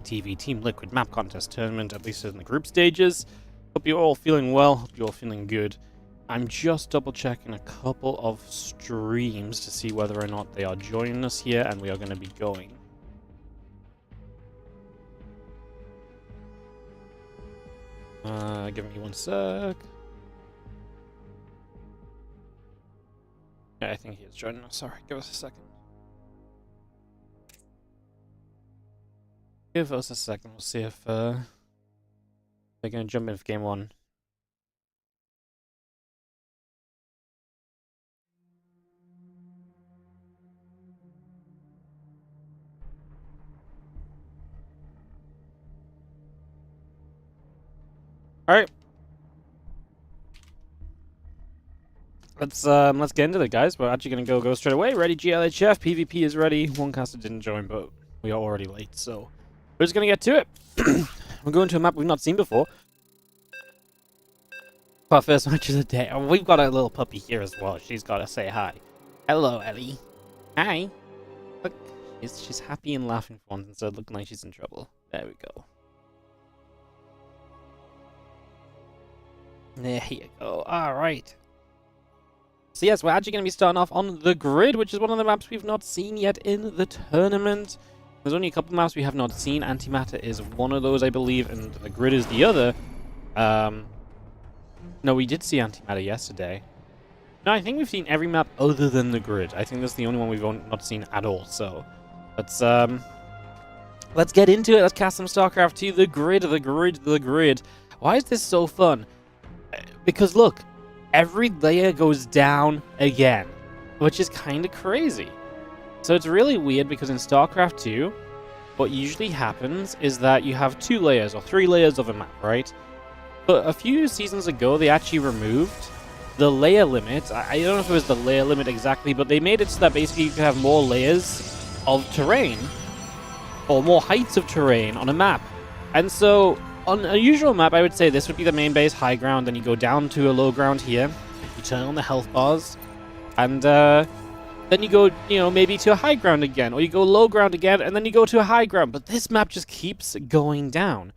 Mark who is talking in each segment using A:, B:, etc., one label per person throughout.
A: WardiTV Team Liquid Map Contest Tournament, at least in the group stages. Hope you're all feeling well, hope you're all feeling good. I'm just double checking a couple of streams to see whether or not they are joining us here, and we are going to be going. Give me one sec. Yeah, I think he is joining us. Sorry, give us a second. Give us a second. We'll see if they're going to jump in for game one. All right. Let's get into it, guys. We're actually gonna go straight away. Ready, GLHF. PvP is ready. One caster didn't join, but we are already late, so we're just gonna get to it. We're going to a map we've not seen before. Our first match of the day. Oh, we've got a little puppy here as well. She's got to say hi. Hello, Ellie. Hi. Look, she's happy and laughing for once instead of looking like she's in trouble. There we go. There you go. All right. So yes, we're actually going to be starting off on the grid, which is one of the maps we've not seen yet in the tournament. There's only a couple maps we have not seen. Antimatter is one of those, I believe, and the grid is the other. No, we did see Antimatter yesterday. No, I think we've seen every map other than the grid. I think that's the only one we've not seen at all. So let's get into it. Let's cast some StarCraft 2. The grid. Why is this so fun? Because look, every layer goes down again, which is kind of crazy. So it's really weird because in StarCraft 2, what usually happens is that you have 2 layers or 3 layers of a map, right? But a few seasons ago, they actually removed the layer limit. I don't know if it was the layer limit exactly, but they made it so that basically you could have more layers of terrain or more heights of terrain on a map. And so on a usual map, I would say this would be the main base, high ground, then you go down to a low ground here, you turn on the health bars, and then you go, maybe to a high ground again, or you go low ground again, and then you go to a high ground. But this map just keeps going down.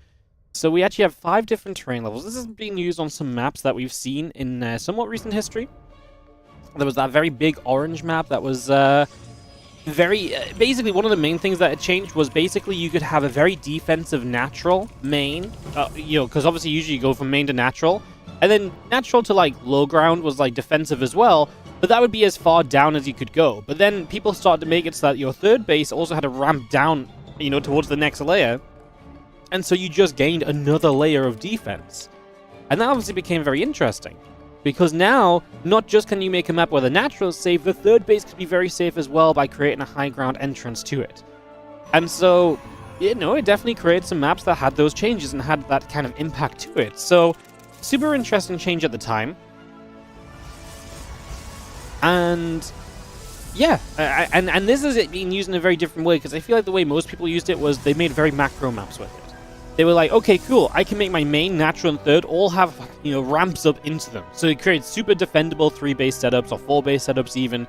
A: So we actually have 5 different terrain levels. This is being used on some maps that we've seen in somewhat recent history. There was that very big orange map that was basically one of the main things that it changed was basically you could have a very defensive natural main, because obviously usually you go from main to natural, and then natural to like low ground was like defensive as well, but that would be as far down as you could go. But then people started to make it so that your third base also had to ramp down, towards the next layer, and so you just gained another layer of defense. And that obviously became very interesting. Because now, not just can you make a map where the natural is safe, the third base could be very safe as well by creating a high ground entrance to it. And so, it definitely created some maps that had those changes and had that kind of impact to it. So, super interesting change at the time. And yeah, and this is it being used in a very different way, because I feel like the way most people used it was they made very macro maps with it. They were like, okay, cool, I can make my main, natural, and third all have, ramps up into them. So it creates super defendable 3-base setups or 4-base setups even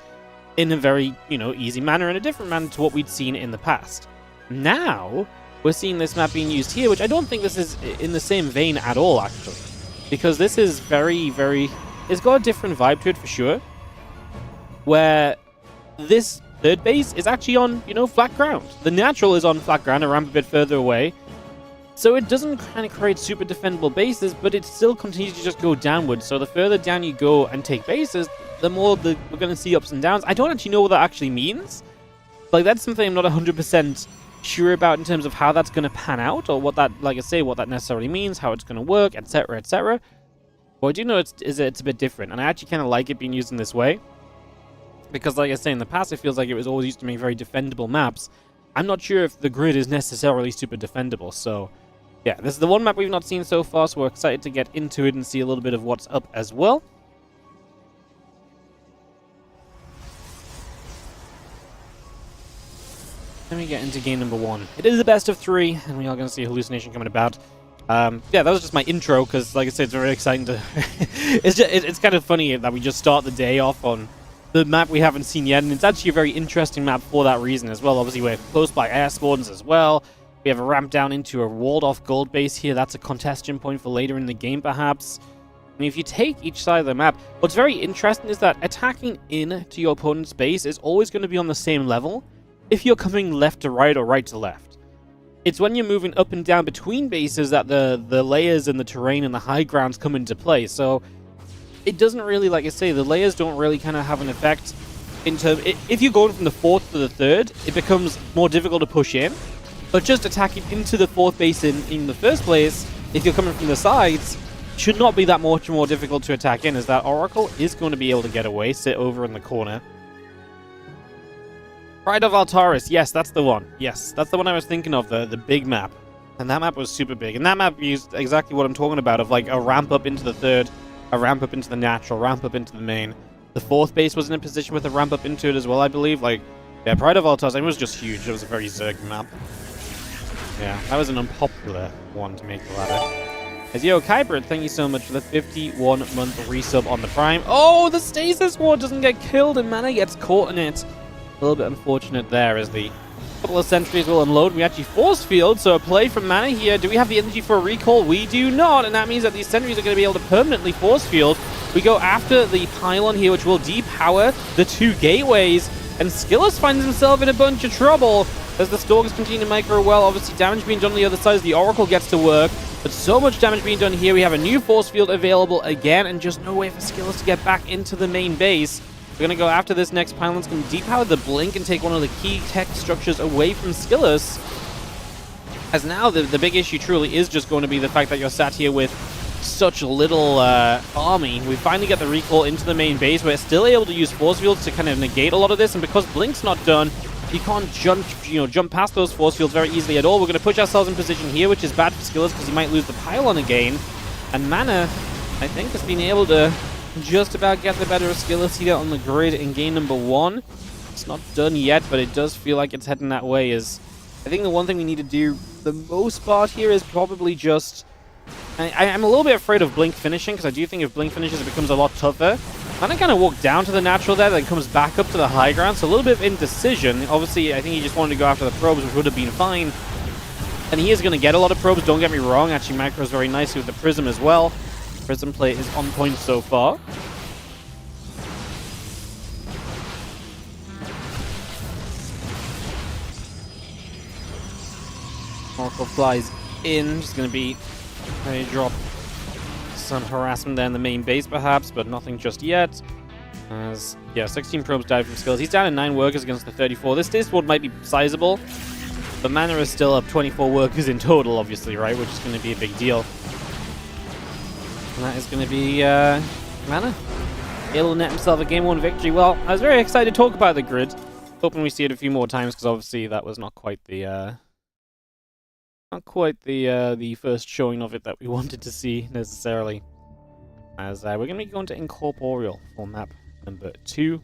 A: in a very, easy manner and a different manner to what we'd seen in the past. Now, we're seeing this map being used here, which I don't think this is in the same vein at all, actually. Because this is very, it's got a different vibe to it for sure. Where this third base is actually on, flat ground. The natural is on flat ground, a ramp a bit further away. So it doesn't kind of create super defendable bases, but it still continues to just go downwards. So the further down you go and take bases, the more we're going to see ups and downs. I don't actually know what that actually means. Like, that's something I'm not 100% sure about in terms of how that's going to pan out, or what that, like I say, what that necessarily means, how it's going to work, etc., etc. But I do know it's a bit different, and I actually kind of like it being used in this way. Because, like I say, in the past, it feels like it was always used to make very defendable maps. I'm not sure if the grid is necessarily super defendable, so yeah, this is the one map we've not seen so far, so we're excited to get into it and see a little bit of what's up as well. Then we get into game number 1. It is the best of 3, and we are going to see hallucination coming about. Yeah, that was just my intro, because, like I said, it's very exciting to... it's kind of funny that we just start the day off on the map we haven't seen yet, and it's actually a very interesting map for that reason as well. Obviously, we're close by air spawns as well. We have a ramp down into a walled-off gold base here. That's a contestation point for later in the game, perhaps. And if you take each side of the map, what's very interesting is that attacking into your opponent's base is always going to be on the same level if you're coming left to right or right to left. It's when you're moving up and down between bases that the layers and the terrain and the high grounds come into play. So it doesn't really, like I say, the layers don't really kind of have an effect if you're going from the 4th to the 3rd, it becomes more difficult to push in. But just attacking into the 4th base in the first place, if you're coming from the sides, should not be that much more difficult to attack in, as that Oracle is going to be able to get away, sit over in the corner. Pride of Altaris, yes, that's the one. Yes, that's the one I was thinking of, the big map. And that map was super big. And that map used exactly what I'm talking about, of like a ramp up into the 3rd, a ramp up into the natural, ramp up into the main. The 4th base was in a position with a ramp up into it as well, I believe. Like, yeah, Pride of Altaris, it was just huge. It was a very Zerg map. Yeah, that was an unpopular one to make the ladder. As Yo Kybrit, thank you so much for the 51-month resub on the Prime. Oh, the Stasis Ward doesn't get killed and Mana gets caught in it. A little bit unfortunate there as the couple of sentries will unload. We actually force field, so a play from Mana here. Do we have the energy for a recall? We do not, and that means that these sentries are going to be able to permanently force field. We go after the pylon here, which will depower the 2 gateways, and Skillous finds himself in a bunch of trouble as the Stalkers continue to micro well. Obviously, damage being done on the other side as the Oracle gets to work. But so much damage being done here. We have a new force field available again, and just no way for Skillous to get back into the main base. We're going to go after this next pylon. It's going to depower the Blink and take one of the key tech structures away from Skillous. As now, the big issue truly is just going to be the fact that you're sat here with such little army. We finally get the recall into the main base. We're still able to use force fields to kind of negate a lot of this, and because Blink's not done, you can't jump past those force fields very easily at all. We're going to push ourselves in position here, which is bad for Skillous because he might lose the pylon again. And Mana, I think, has been able to just about get the better of Skillous here on the grid in game number 1. It's not done yet, but it does feel like it's heading that way. As I think the one thing we need to do the most part here is probably just... I'm a little bit afraid of Blink finishing, because I do think if Blink finishes, it becomes a lot tougher. Mana kind of walked down to the natural there, then comes back up to the high ground, so a little bit of indecision. Obviously, I think he just wanted to go after the probes, which would have been fine. And he is going to get a lot of probes, don't get me wrong. Actually, macros very nicely with the Prism as well. Prism play is on point so far. Oracle flies in, just going to be ready to drop some harassment there in the main base perhaps, but nothing just yet. As, yeah, 16 probes died from Skills. He's down in 9 workers against the 34. This ward might be sizable, but Mana is still up 24 workers in total, obviously, right? Which is going to be a big deal. And that is going to be Mana able to net himself a game 1 victory. Well, I was very excited to talk about the grid. Hoping we see it a few more times, because obviously that was not quite the the first showing of it that we wanted to see necessarily. As we're going to be going to Incorporeal for map number 2.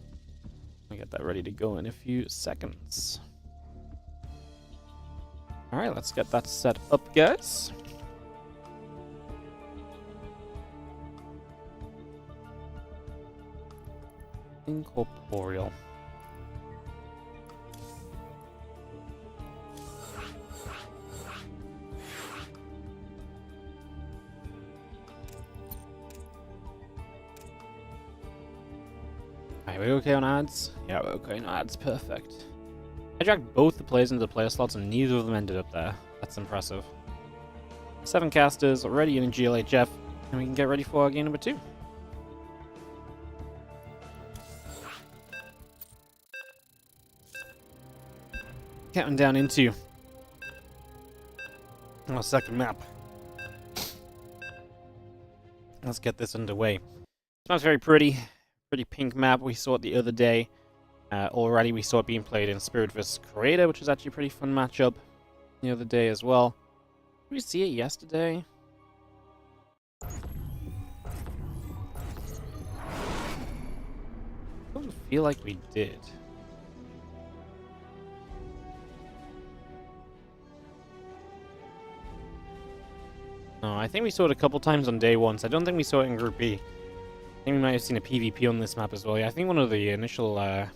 A: I'll get that ready to go in a few seconds. Alright, let's get that set up, guys. Incorporeal. Are we okay on ads? Yeah, we're okay on ads. Perfect. I dragged both the players into the player slots and neither of them ended up there. That's impressive. 7 casters already in GLHF, and we can get ready for our game number 2. Counting down into our second map. Let's get this underway. This map's very pretty. Pretty pink map. We saw it the other day. Already we saw it being played in Spirit vs. Creator, which was actually a pretty fun matchup the other day as well. Did we see it yesterday? Don't feel like we did. No, I think we saw it a couple times on day 1, so I don't think we saw it in Group B. I think we might have seen a PvP on this map as well. Yeah, I think one of the initial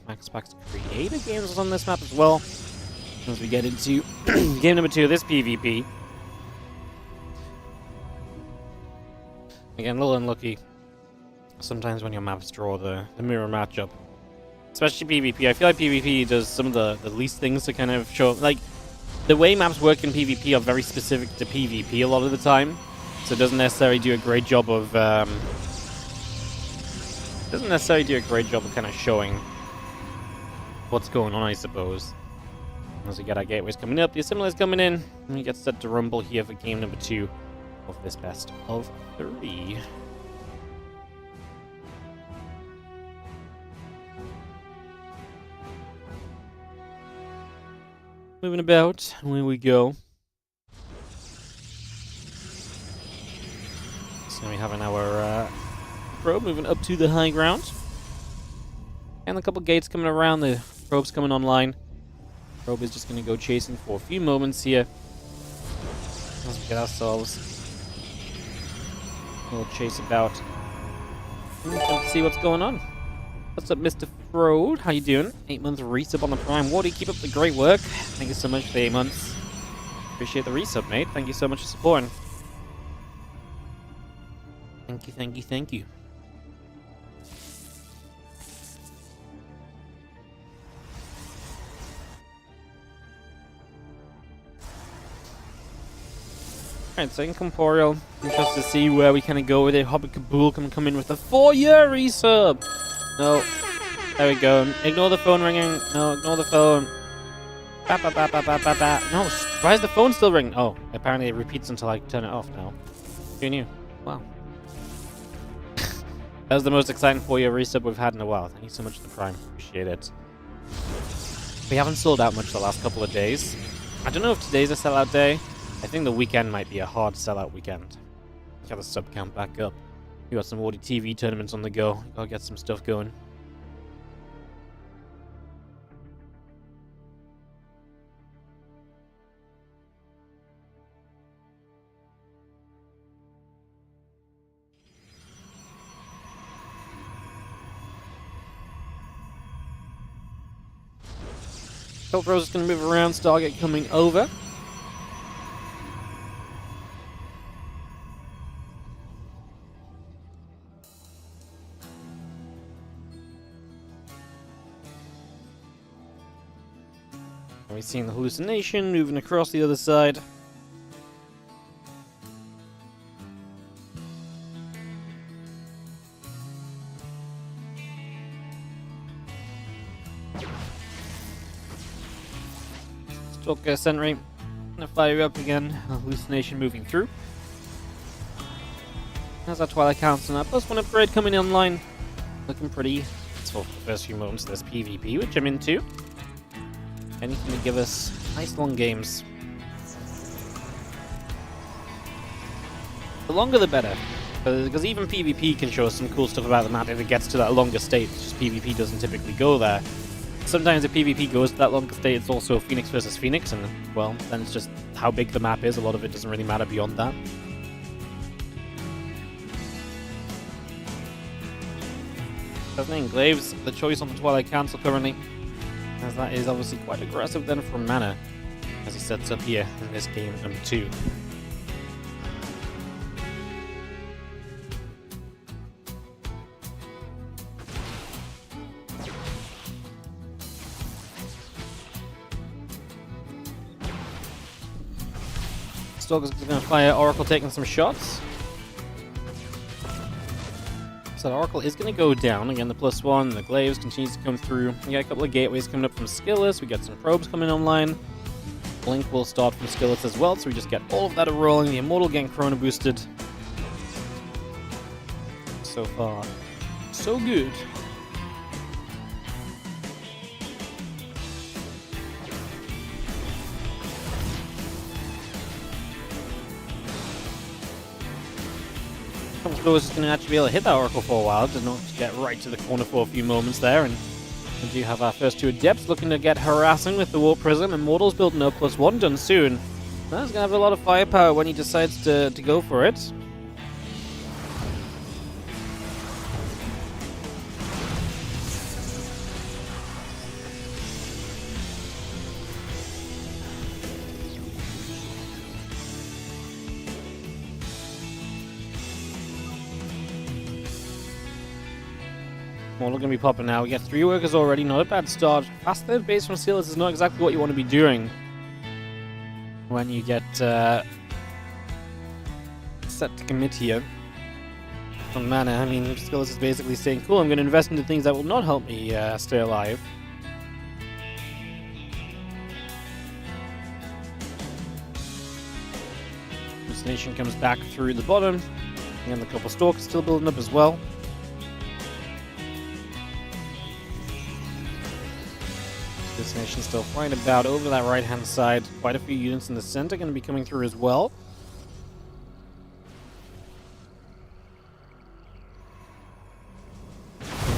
A: Max Packs Creator games was on this map as well. as we get into game number 2 of this PvP. Again, a little unlucky sometimes when your maps draw the mirror matchup. Especially PvP. I feel like PvP does some of the least things to kind of show... Like, the way maps work in PvP are very specific to PvP a lot of the time. So it doesn't necessarily do a great job of... kind of showing what's going on, I suppose. As we get our gateways coming up, the assimilers coming in, and we get set to rumble here for game number 2 of this best of 3. Moving about, away we go. So we have our probe moving up to the high ground. And a couple gates coming around, the probe's coming online. Probe is just going to go chasing for a few moments here. As we get ourselves a little chase about. Let's see what's going on. What's up, Mr. Frode? How you doing? 8 months resub on the Prime. Wardy, keep up the great work. Thank you so much for the 8 months. Appreciate the resub, mate. Thank you so much for supporting. Thank you, thank you, thank you. Alright, so Incorporeal. Interested to see where we kind of go with it. Hobbit Kabul can come in with a 4-year resub. No. There we go. Ignore the phone ringing. No, ignore the phone. Ba, ba, ba, ba, ba, ba, ba. No, why is the phone still ringing? Oh, apparently it repeats until I turn it off now. Who knew? Wow. That was the most exciting 4-year resub we've had in a while. Thank you so much for the Prime. Appreciate it. We haven't sold out much the last couple of days. I don't know if today's a sellout day. I think the weekend might be a hard sellout weekend. Got the sub count back up. We got some WardiTV tournaments on the go. Gotta get some stuff going. Rose is going to move around. Stargate coming over. We're seeing the hallucination moving across the other side. Stalker Sentry. Gonna fire up again. Hallucination moving through. How's our Twilight Council now? +1 upgrade coming online. Looking pretty. For the first few moments of this PvP, which I'm into. Anything to give us nice long games. The longer the better. Because even PvP can show us some cool stuff about the map if it gets to that longer state. It's just PvP doesn't typically go there. Sometimes if PvP goes to that longer state, it's also Phoenix versus Phoenix, and, well, then it's just how big the map is. A lot of it doesn't really matter beyond that. Fascinating Glaives, the choice on the Twilight Council currently, as that is obviously quite aggressive then from mana, as he sets up here in this game number 2. Stalker's going to fire Oracle, taking some shots. So Oracle is going to go down. Again, the +1, the Glaives continues to come through. We got a couple of gateways coming up from Skillous. We got some probes coming online. Blink will start from Skillous as well, so we just get all of that rolling. The Immortal getting Chrono boosted. So far, so good. Is going to actually be able to hit that Oracle for a while, did not get right to the corner for a few moments there, and we do have our first 2 Adepts looking to get harassing with the Warp Prism. Immortal's building up, +1 done soon. That's going to have a lot of firepower when he decides to go for it. More going to be popping now. We get 3 workers already. Not a bad start. Fast third base from Skillous is not exactly what you want to be doing when you get set to commit here. On mana, I mean, Skillous is basically saying, cool, I'm going to invest into things that will not help me stay alive. This nation comes back through the bottom. And the couple stalkers still building up as well. This nation still flying about over that right-hand side. Quite a few units in the center going to be coming through as well.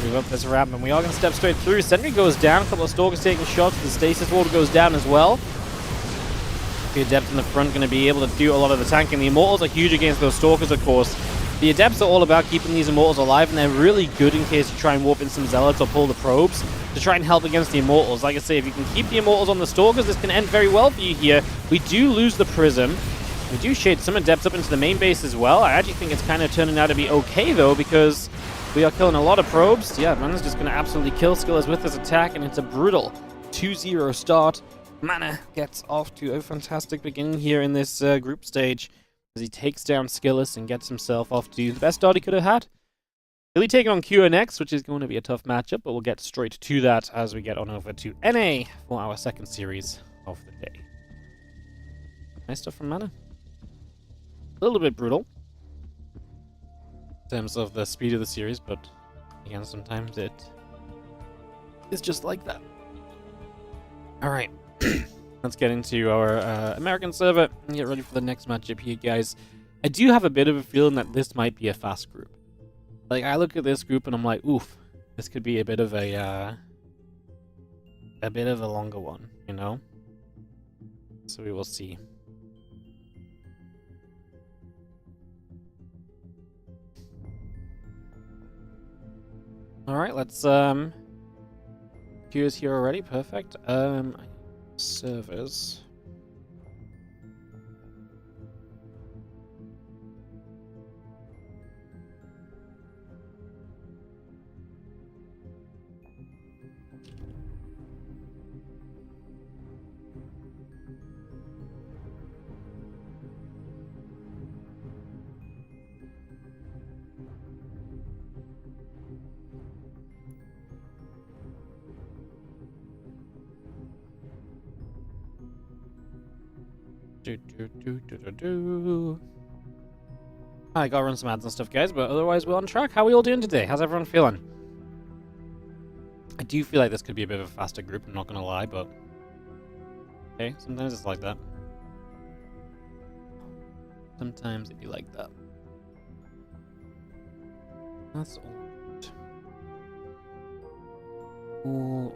A: Move up this ramp, and we are going to step straight through. Sentry goes down. A couple of stalkers taking shots. The stasis wall goes down as well. The Adepts in the front going to be able to do a lot of the tanking. The Immortals are huge against those stalkers, of course. The Adepts are all about keeping these Immortals alive, and they're really good in case you try and warp in some Zealots or pull the probes to try and help against the Immortals. Like I say, if you can keep the Immortals on the Stalkers, this can end very well for you here. We do lose the Prism. We do shade some Adepts up into the main base as well. I actually think it's kind of turning out to be okay, though, because we are killing a lot of probes. Yeah, Mana's just going to absolutely kill Skillous with this attack, and it's a brutal 2-0 start. Mana gets off to a fantastic beginning here in this group stage, as he takes down Skillous and gets himself off to the best start he could have had. He'll be taking on QNX, which is going to be a tough matchup, but we'll get straight to that as we get on over to NA for our second series of the day. Nice stuff from Mana. A little bit brutal in terms of the speed of the series, but again, sometimes it is just like that. Alright, let's get into our American server and get ready for the next matchup here, guys. I do have a bit of a feeling that this might be a fast group. Like, I look at this group and I'm like, oof, this could be a bit of a longer one, you know? So we will see. Alright, let's, Q is here already, perfect. Servers. I gotta run some ads and stuff, guys, but otherwise we're on track. How are we all doing today? How's everyone feeling? I do feel like this could be a bit of a faster group, I'm not gonna lie, but okay, sometimes it's like that. Sometimes it'd be like that. That's all. Ooh.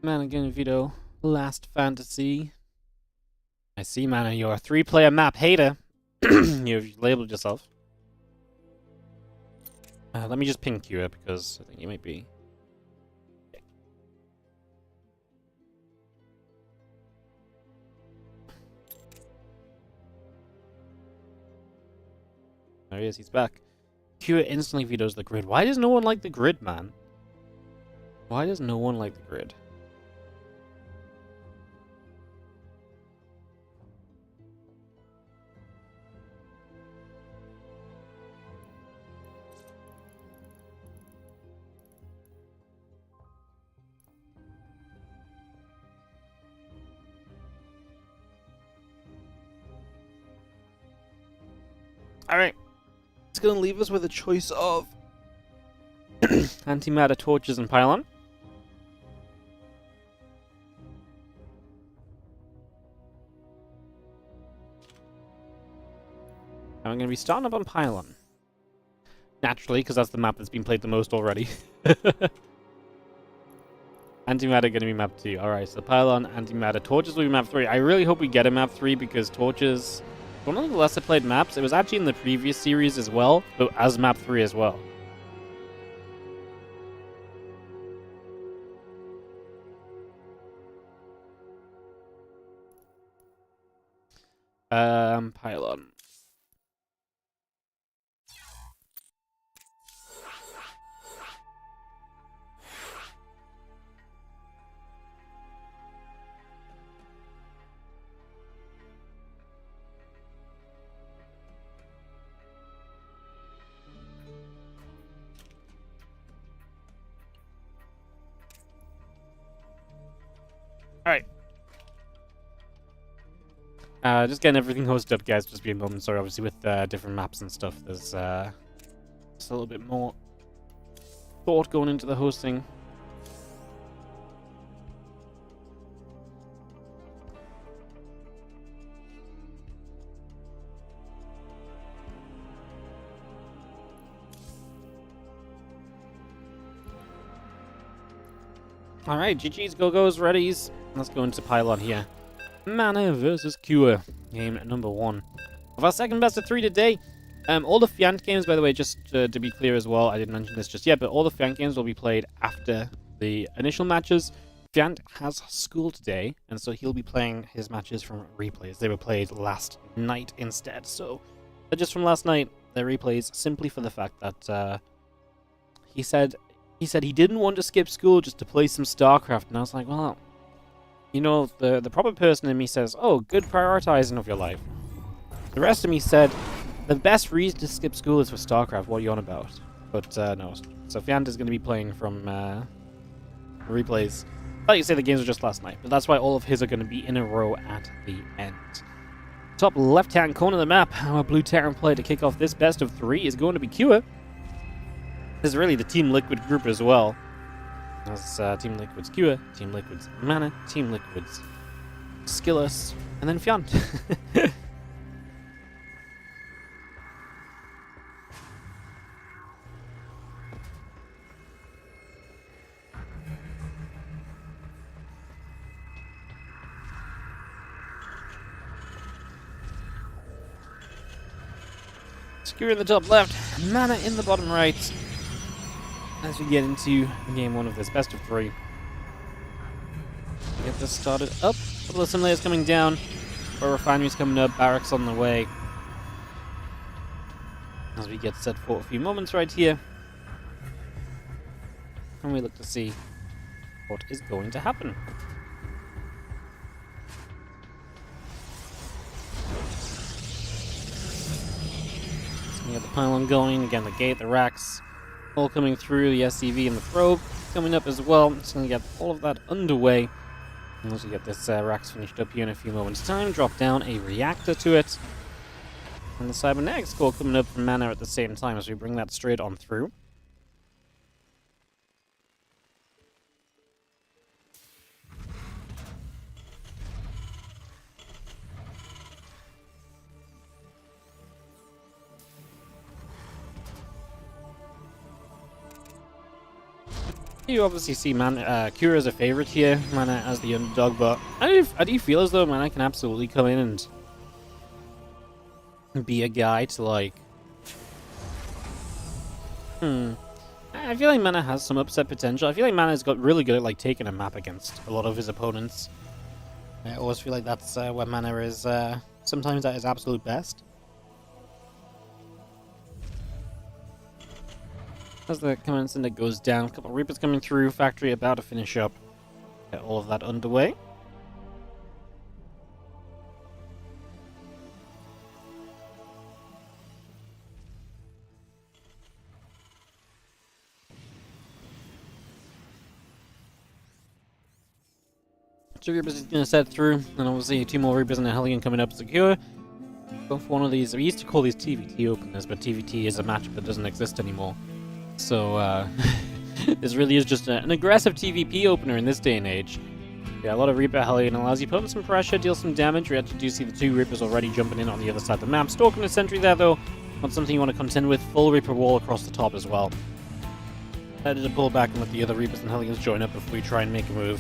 A: Man, again, Vito. Last Fantasy. I see, man. You're a 3-player map hater. You've labeled yourself. Let me just ping you because I think you might be. Okay. There he is. He's back. Q instantly vetoes the grid. Why does no one like the grid, man? Why does no one like the grid? Alright. It's going to leave us with a choice of antimatter torches and pylon. I'm going to be starting up on pylon. Naturally, because that's the map that's been played the most already. Antimatter going to be map 2. Alright, so Pylon, Antimatter. Torches will be map 3. I really hope we get a map 3 because Torches, one of the lesser played maps. It was actually in the previous series as well, but as map 3 as well. Pylon. Alright. Just getting everything hosted up, guys. Just be a moment. Sorry, obviously, with different maps and stuff, there's just a little bit more thought going into the hosting. Alright, GG's, go-go's, readies. Let's go into Pylon here. Mana versus Cure, game number 1 of our second best of 3 today. All the Fiant games, by the way, just to be clear as well, I didn't mention this just yet, but all the Fiant games will be played after the initial matches. Fiant has school today, and so he'll be playing his matches from replays. They were played last night instead, so they're just from last night. They're replays simply for the fact that he said he didn't want to skip school just to play some StarCraft, and I was like, well, you know, the proper person in me says, oh, good prioritizing of your life. The rest of me said, the best reason to skip school is for StarCraft, what are you on about? But no, so Fiant is going to be playing from replays. Like you say, the games were just last night, but that's why all of his are going to be in a row at the end. Top left-hand corner of the map, our Blue Terran player to kick off this best of 3 is going to be Cure. This is really the Team Liquid group as well. That's Team Liquid's Cure, Team Liquid's Mana, Team Liquid's Skillous, and then Fiant. Cure in the top left, Mana in the bottom right. As we get into game 1 of this best of 3. Get this started up. A couple of simulators coming down. Our refineries coming up. Barracks on the way. As we get set for a few moments right here. And we look to see what is going to happen. So we got the pylon going. Again, the gate, the racks. All coming through, the SCV and the probe coming up as well. Just going to get all of that underway. And once we get this racks finished up here in a few moments' time, drop down a reactor to it. And the cybernetics core coming up from Mana at the same time as we bring that straight on through. You obviously see Cure as a favorite here, Mana as the underdog, but I do feel as though Mana can absolutely come in and be a guy to, like... I feel like Mana has some upset potential. I feel like Mana's got really good at, like, taking a map against a lot of his opponents. I always feel like that's where Mana is sometimes at his absolute best. As the command center goes down, a couple of Reapers coming through, factory about to finish up. Get all of that underway. Two Reapers is going to set through, and obviously 2 more Reapers and a Hellion coming up secure. Go for one of these. We used to call these TVT openers, but TVT is a matchup that doesn't exist anymore. So, this really is just an aggressive TVP opener in this day and age. Yeah, a lot of Reaper Hellion allows you to put in some pressure, deal some damage. We actually do see the 2 Reapers already jumping in on the other side of the map. Stalking a sentry there, though. Not something you want to contend with. Full Reaper wall across the top as well. Better to pull back and let the other Reapers and Hellions join up before we try and make a move.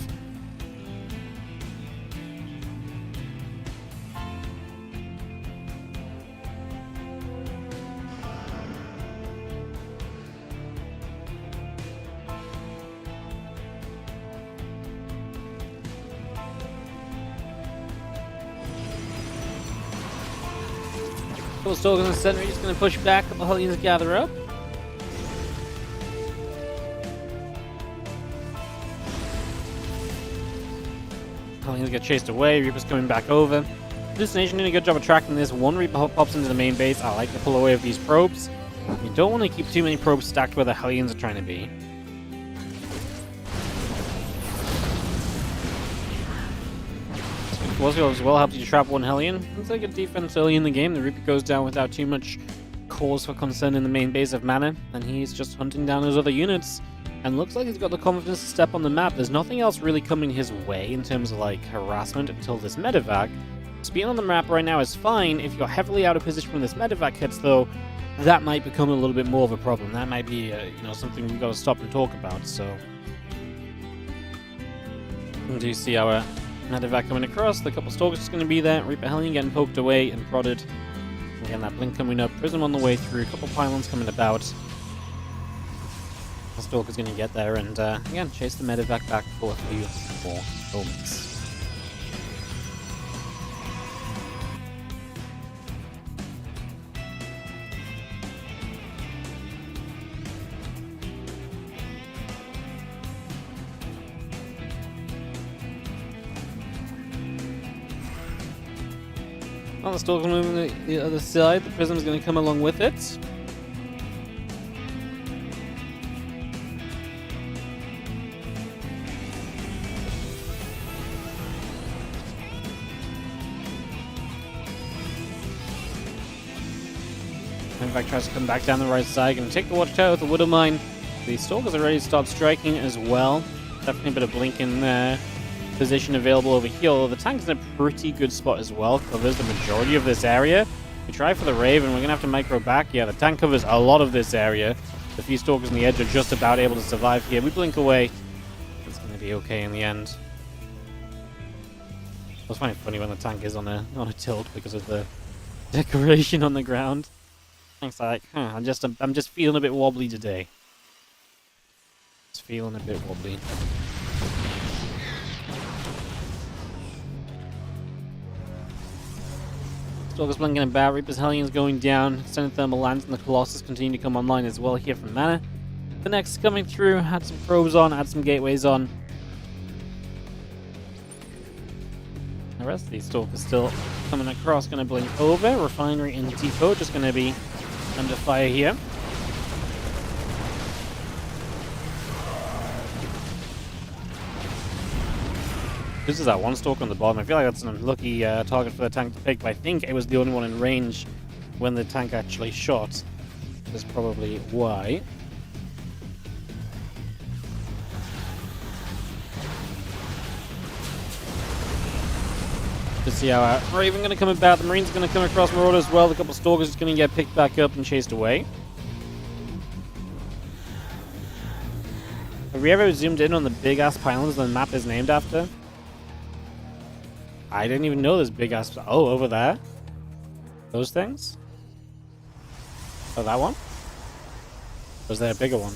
A: Stalkers in the center, he's going to push back, the Hellions gather up. Hellions get chased away, Reaper's coming back over. Hallucination doing a good job of tracking this. One Reaper pops into the main base. I like to pull away with these probes. You don't want to keep too many probes stacked where the Hellions are trying to be. Warzone as well helps you trap one Hellion. It's like a defense early in the game. The Reaper goes down without too much cause for concern in the main base of mana, and he's just hunting down his other units. And looks like he's got the confidence to step on the map. There's nothing else really coming his way in terms of like harassment until this medevac. So being on the map right now is fine. If you're heavily out of position when this medevac hits, though, that might become a little bit more of a problem. That might be something we've got to stop and talk about. So we do see our medevac coming across. The couple Stalkers is going to be there. Reaper Hellion getting poked away and prodded. Again, that blink coming up. Prism on the way through. A couple pylons coming about. The Stalker's going to get there and again chase the medevac back for a few more moments. Well, the Stalker's moving the other side. The Prism's going to come along with it. Medevac tries to come back down the right side. Going to take the Watchtower with the Widow Mine. The Stalkers are ready to start striking as well. Definitely a bit of blink in there. Position available over here, although the tank's in a pretty good spot as well. Covers the majority of this area. We try for the Raven. We're going to have to micro back. Yeah, the tank covers a lot of this area. The few Stalkers on the edge are just about able to survive here. We blink away. It's going to be okay in the end. I find it funny when the tank is on a tilt because of the decoration on the ground. Tank's like, I'm just feeling a bit wobbly today. Just feeling a bit wobbly. Stalkers blinking about, Reaper's Hellions going down, Extended Thermal Lands and the Colossus continue to come online as well here from mana. The next coming through, had some probes on, had some gateways on. The rest of these Stalkers still coming across, going to blink over. Refinery and Depot just going to be under fire here. This is that one Stalker on the bottom. I feel like that's an unlucky target for the tank to pick, but I think it was the only one in range when the tank actually shot. That's probably why. To see how Raven going to come about. The Marine's going to come across Marauder as well. The couple Stalkers is going to get picked back up and chased away. Have we ever zoomed in on the big-ass pylons the map is named after? I didn't even know this big-ass... Oh, over there? Those things? Oh, that one? Or is there a bigger one?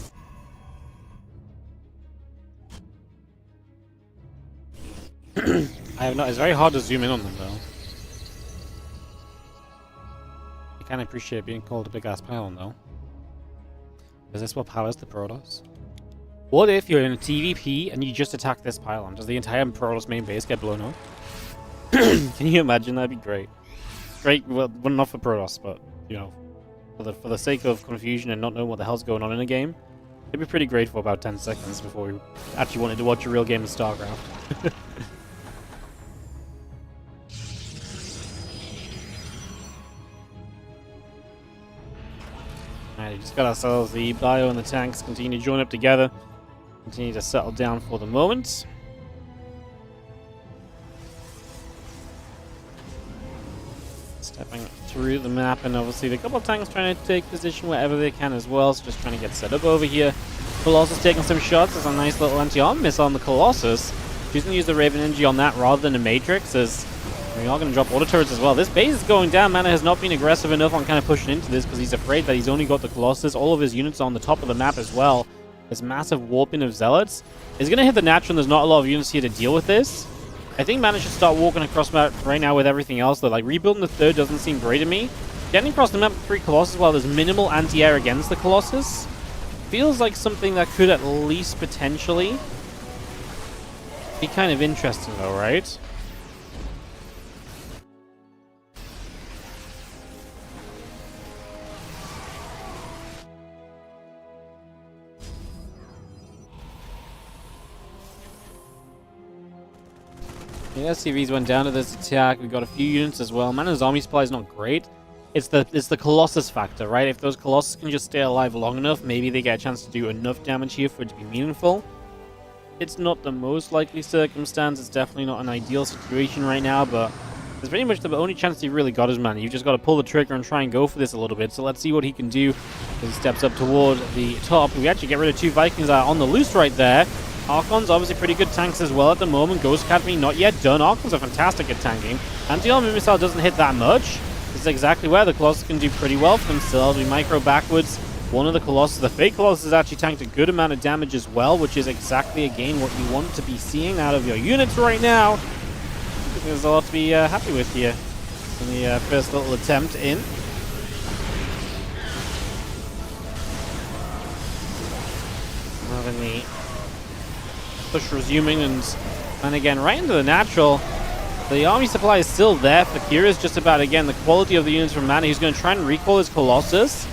A: I have not... It's very hard to zoom in on them, though. I can appreciate being called a big-ass pylon, though. Is this what powers the Protoss? What if you're in a TVP and you just attack this pylon? Does the entire Protoss main base get blown up? Can you imagine? That'd be great. Great, well, not for Protoss, but, you know, for the sake of confusion and not knowing what the hell's going on in a game, it'd be pretty great for about 10 seconds before we actually wanted to watch a real game of StarCraft. Alright, we just got ourselves the bio and the tanks continue to join up together. Continue to settle down for the moment. Stepping through the map, and obviously the couple of tanks trying to take position wherever they can as well, so just trying to get set up over here. Colossus taking some shots. There's a nice little anti-armor missile on the Colossus. She's going to use the Raven Energy on that rather than a Matrix, as we are going to drop auto turrets as well. This base is going down. Mana has not been aggressive enough on kind of pushing into this because he's afraid that he's only got the Colossus. All of his units are on the top of the map as well. This massive warping of Zealots is going to hit the natural, and there's not a lot of units here to deal with this. I think Mana should start walking across map right now with everything else, though. Like, rebuilding the third doesn't seem great to me. Getting across the map with 3 Colossus while there's minimal anti-air against the Colossus feels like something that could at least potentially be kind of interesting, though, right? The SCVs went down to this attack. We got a few units as well. Mana's army supply is not great. It's the Colossus factor, right? If those Colossus can just stay alive long enough, maybe they get a chance to do enough damage here for it to be meaningful. It's not the most likely circumstance. It's definitely not an ideal situation right now, but there's pretty much the only chance he really got is Mana. You've just got to pull the trigger and try and go for this a little bit. So let's see what he can do as he steps up toward the top. We actually get rid of 2 Vikings on the loose right there. Archon's obviously pretty good tanks as well at the moment. Ghost Academy not yet done. Archons are fantastic at tanking. Anti-armor missile doesn't hit that much. This is exactly where the Colossus can do pretty well for themselves. We micro backwards. One of the Colossus, the fake Colossus, has actually tanked a good amount of damage as well, which is exactly, again, what you want to be seeing out of your units right now. I think there's a lot to be happy with here in the first little attempt in. Having the push resuming, and again right into the natural. The army supply is still there. Fakir is just about, again, the quality of the units from Mana. He's going to try and recall his Colossus.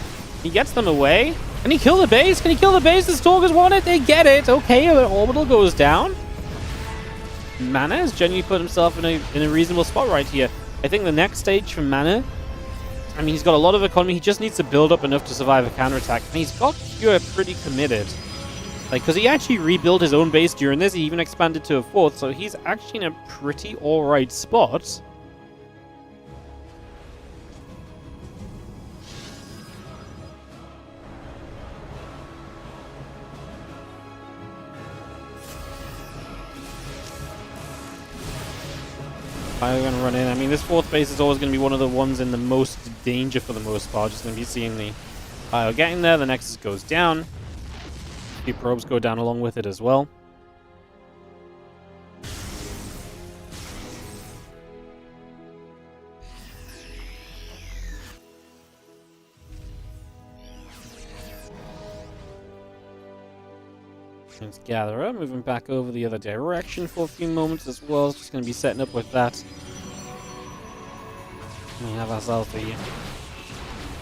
A: He gets them away. Can he kill the base? Can he kill the base? The Stalkers want it. They get it. Okay, the orbital goes down. Mana has genuinely put himself in a reasonable spot right here. I think the next stage for Mana, I mean, he's got a lot of economy. He just needs to build up enough to survive a counterattack. And he's got Cure pretty committed. Like, because he actually rebuilt his own base during this. He even expanded to a 4th, so he's actually in a pretty alright spot. I'm going to run in. I mean, this 4th base is always going to be one of the ones in the most danger for the most part. Just going to be seeing the Bio getting there. The Nexus goes down. A few probes go down along with it as well. Let's gather up, moving back over the other direction for a few moments as well. It's just going to be setting up with that. We have ourselves the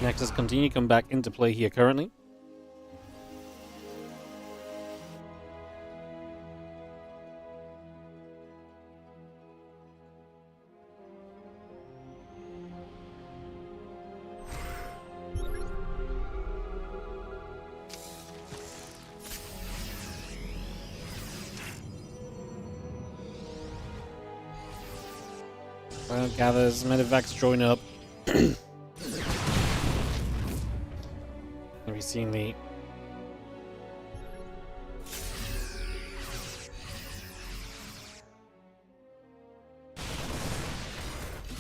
A: Nexus continue to come back into play here currently. Gathers, Medivacs join up. We've seen the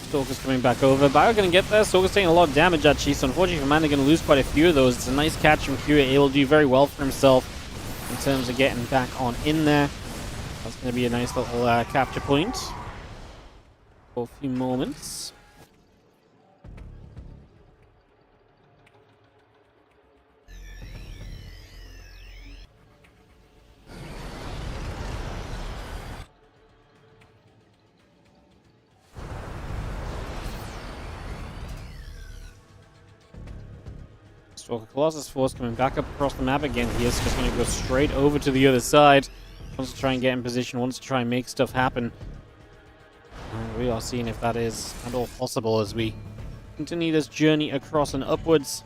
A: Stalker's coming back over. Bio gonna get there. Stalker's taking a lot of damage actually, so unfortunately for Mana, gonna lose quite a few of those. It's a nice catch from Q. Able to do very well for himself in terms of getting back on in there. That's gonna be a nice little capture point for a few moments. Stalker Colossus Force coming back up across the map again. He is just going to go straight over to the other side. Wants to try and get in position, wants to try and make stuff happen. And we are seeing if that is at all possible as we continue this journey across and upwards.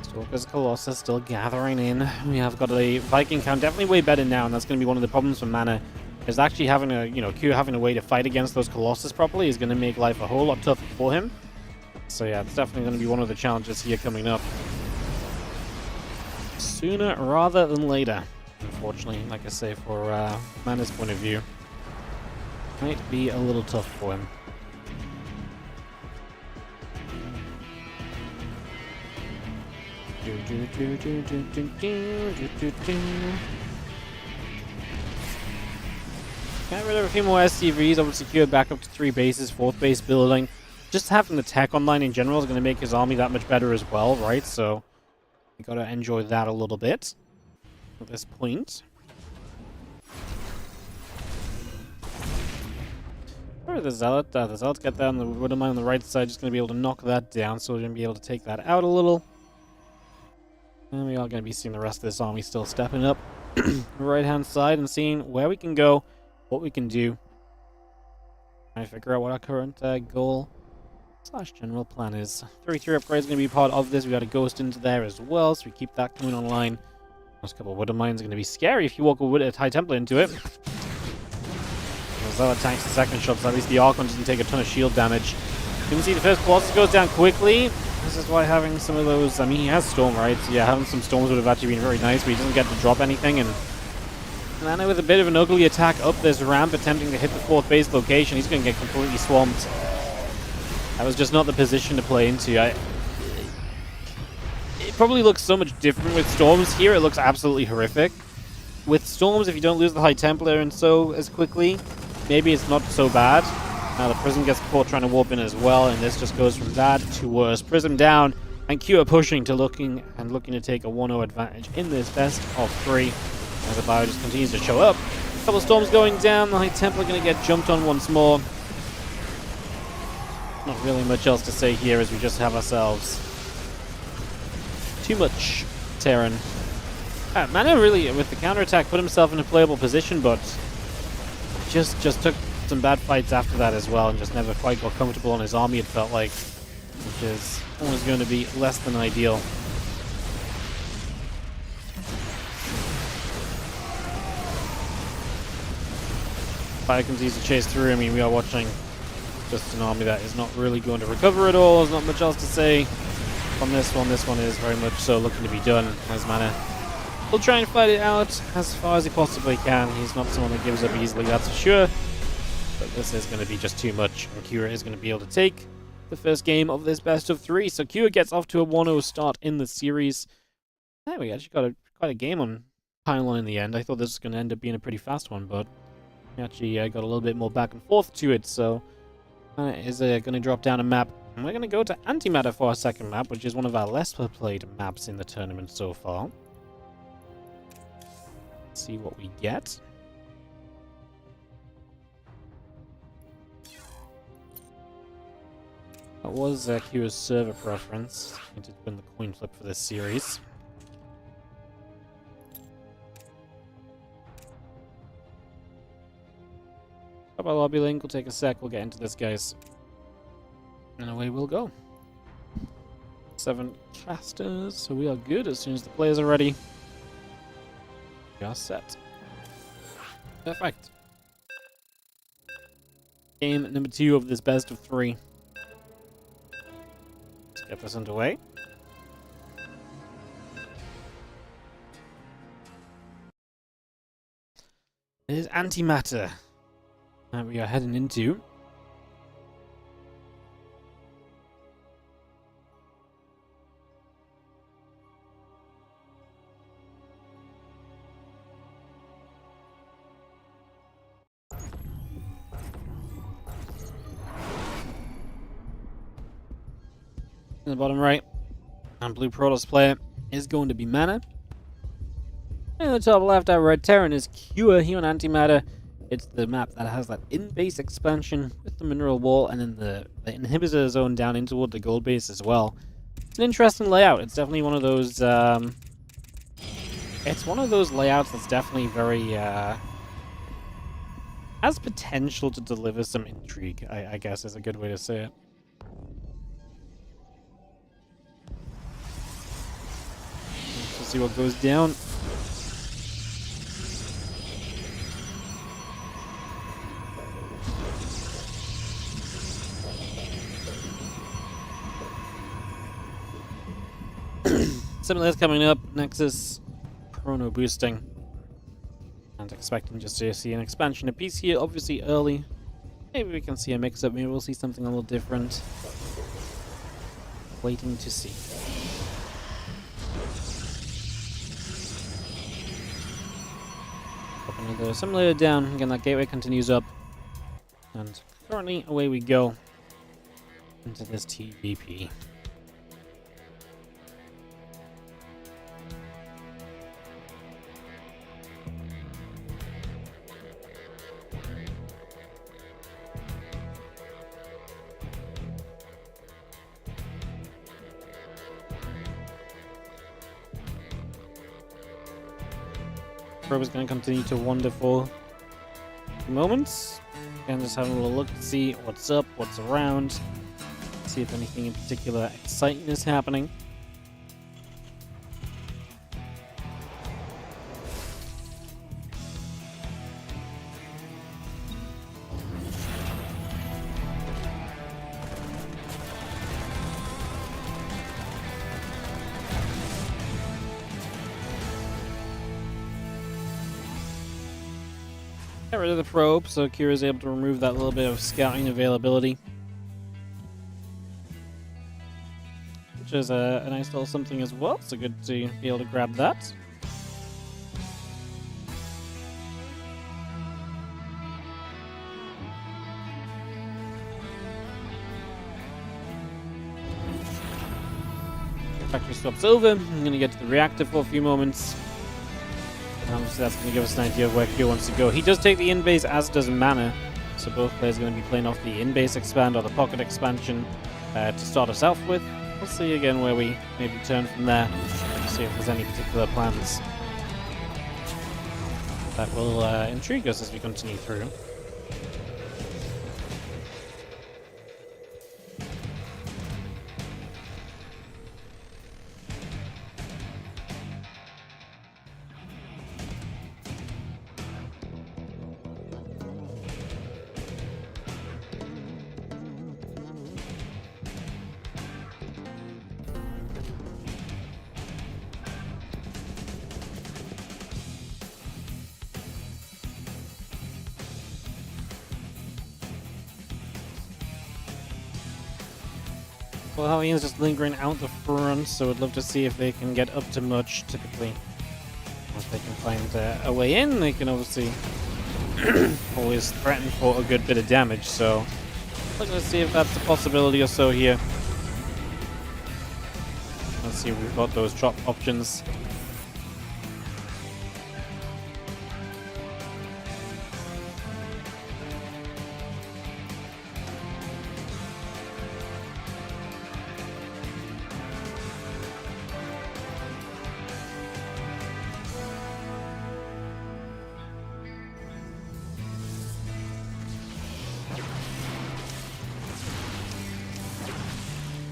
A: Stalker's Colossus still gathering in. We have got a Viking count, definitely way better now, and that's going to be one of the problems for Mana. is actually having a, Q having a way to fight against those Colossus properly is going to make life a whole lot tougher for him. So yeah, it's definitely going to be one of the challenges here coming up. Sooner rather than later, unfortunately, like I say, for Mana's point of view. Might be a little tough for him. Get rid of a few more SCVs, obviously secure back up to 3 bases, 4th base building. Just having the tech online in general is going to make his army that much better as well, right? So you got to enjoy that a little bit at this point. Where the Zealot? The Zealot's got that on the Wood Mine on the right side, just going to be able to knock that down, so we're going to be able to take that out a little. And we are going to be seeing the rest of this army still stepping up the right-hand side and seeing where we can go, what we can do. Trying to figure out what our current goal / general plan is. 33 upgrade is going to be part of this. We got a Ghost into there as well, so we keep that coming online. Those couple of Wood Mines are going to be scary if you walk a High Templar into it. Zealot tanks the second shot, so at least the Archon doesn't take a ton of shield damage. You can see the first Colossus goes down quickly. This is why having some of those... I mean, he has Storm, right? So yeah, having some Storms would have actually been very nice, but he doesn't get to drop anything. And Nana with a bit of an ugly attack up this ramp, attempting to hit the 4th base location. He's going to get completely swamped. That was just not the position to play into. It probably looks so much different with Storms. Here, it looks absolutely horrific. With Storms, if you don't lose the High Templar and so as quickly, maybe it's not so bad. Now the Prism gets caught trying to warp in as well, and this just goes from bad to worse. Prism down, and Q are pushing to looking to take a 1-0 advantage in this best of 3. As the Bio just continues to show up. A couple of Storms going down, the High Templar going to get jumped on once more. Not really much else to say here as we just have ourselves too much Terran. Mana really, with the counterattack, put himself in a playable position, but just took some bad fights after that as well, and just never quite got comfortable on his army, it felt like, which is always going to be less than ideal. Fire continues to chase through. I mean, we are watching just an army that is not really going to recover at all. There's not much else to say on this one. This one is very much so looking to be done as Mana. He'll try and fight it out as far as he possibly can. He's not someone that gives up easily, that's for sure. But this is going to be just too much, and Kira is going to be able to take the first game of this best of 3. So Kira gets off to a 1-0 start in the series. Yeah, we actually got quite a game on pylon in the end. I thought this was going to end up being a pretty fast one, but we actually got a little bit more back and forth to it. So is going to drop down a map, and we're going to go to Antimatter for our second map, which is one of our less played maps in the tournament so far. Let's see what we get. That was Kira's server preference. I need to win the coin flip for this series. Up our lobby link, we'll take a sec, we'll get into this, guys. And away we'll go. 7 casters, so we are good. As soon as the players are ready, we are set. Perfect. Game number 2 of this best of 3. Let's get this underway. It is Antimatter that we are heading into. In the bottom right, and blue Protoss player is going to be Mana. And in the top left, our red Terran is Cure here on Antimatter. It's the map that has that in-base expansion with the mineral wall, and then the inhibitor zone down in toward the gold base as well. It's an interesting layout. It's definitely one of those. It's one of those layouts that's definitely very has potential to deliver some intrigue. I guess is a good way to say it. See what goes down. Similar's coming up. Nexus chrono boosting. And expecting just to see an expansion of piece here, obviously early. Maybe we can see a mix-up, maybe we'll see something a little different. Waiting to see. Another simulator down, again that gateway continues up. And currently away we go into this TVP. Probe is going to continue to wander for moments. Again, just having a little look to see what's up, what's around, see if anything in particular exciting is happening. Get rid of the probe, so Kira is able to remove that little bit of scouting availability. Which is a nice little something as well, so good to be able to grab that. Factory swap's over. I'm going to get to the reactor for a few moments. Obviously that's going to give us an idea of where Q wants to go. He does take the in-base, as does Mana. So both players are going to be playing off the in-base expand or the pocket expansion to start us off with. We'll see again where we maybe turn from there. See if there's any particular plans that will intrigue us as we continue through. Well, Hellions just lingering out the front, so I'd love to see if they can get up to much, typically. If they can find a way in, they can obviously always threaten for a good bit of damage, so looking to see if that's a possibility or so here. Let's see if we've got those drop options.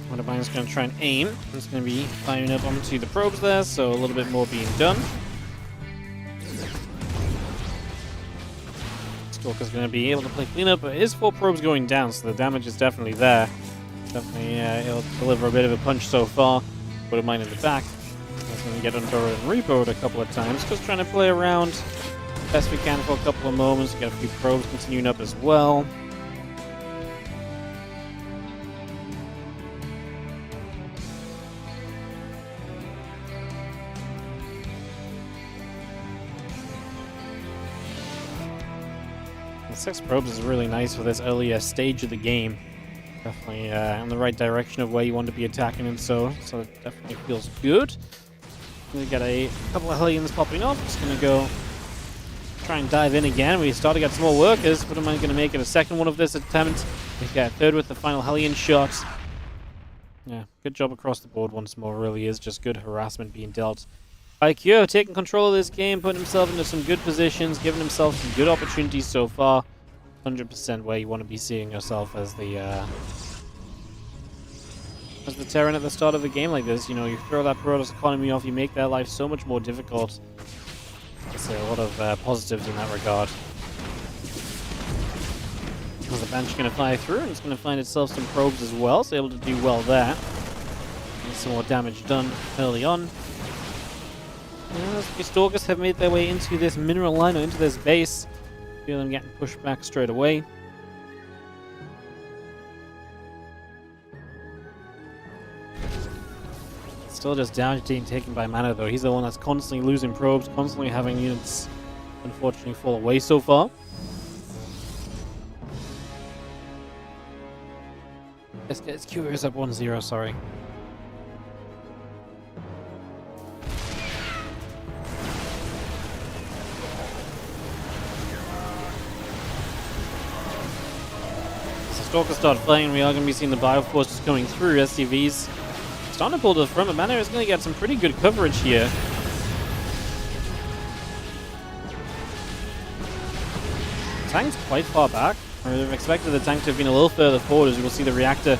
A: Wonderbine's going to try and aim. It's going to be firing up onto the probes there, so a little bit more being done. Stalker's going to be able to play cleanup, but his 4 probes going down, so the damage is definitely there. Definitely he'll deliver a bit of a punch so far. Put a mine in the back. He's going to get under and repoed a couple of times, just trying to play around best we can for a couple of moments. Get a few probes continuing up as well. The 6 probes is really nice for this earlier stage of the game. Definitely in the right direction of where you want to be attacking and so it definitely feels good. We get a couple of Hellions popping off. Just going to go try and dive in again. We start to get some more workers, but am I going to make it a second one of this attempt? We get a third with the final Hellion shot. Yeah, good job across the board once more. Really is just good harassment being dealt. IQ taking control of this game, putting himself into some good positions, giving himself some good opportunities so far. 100% where you want to be seeing yourself as the Terran at the start of a game like this. You know, you throw that Protoss economy off, you make their life so much more difficult. There's a lot of positives in that regard. The bench going to fly through, and it's going to find itself some probes as well, so able to do well there. getting some more damage done early on. The Stalkers have made their way into this mineral line, or into this base. Feel them getting pushed back straight away. Still just damage being taken by Mana, though. He's the one that's constantly losing probes, constantly having units unfortunately fall away so far. It's Curious up 1-0, sorry. So Stalkers start playing, we are going to be seeing the Bioforces coming through, SCVs. Starting to pull to the front, but Mana is going to get some pretty good coverage here. Tank's quite far back. I would have expected the tank to have been a little further forward, as you will see the reactor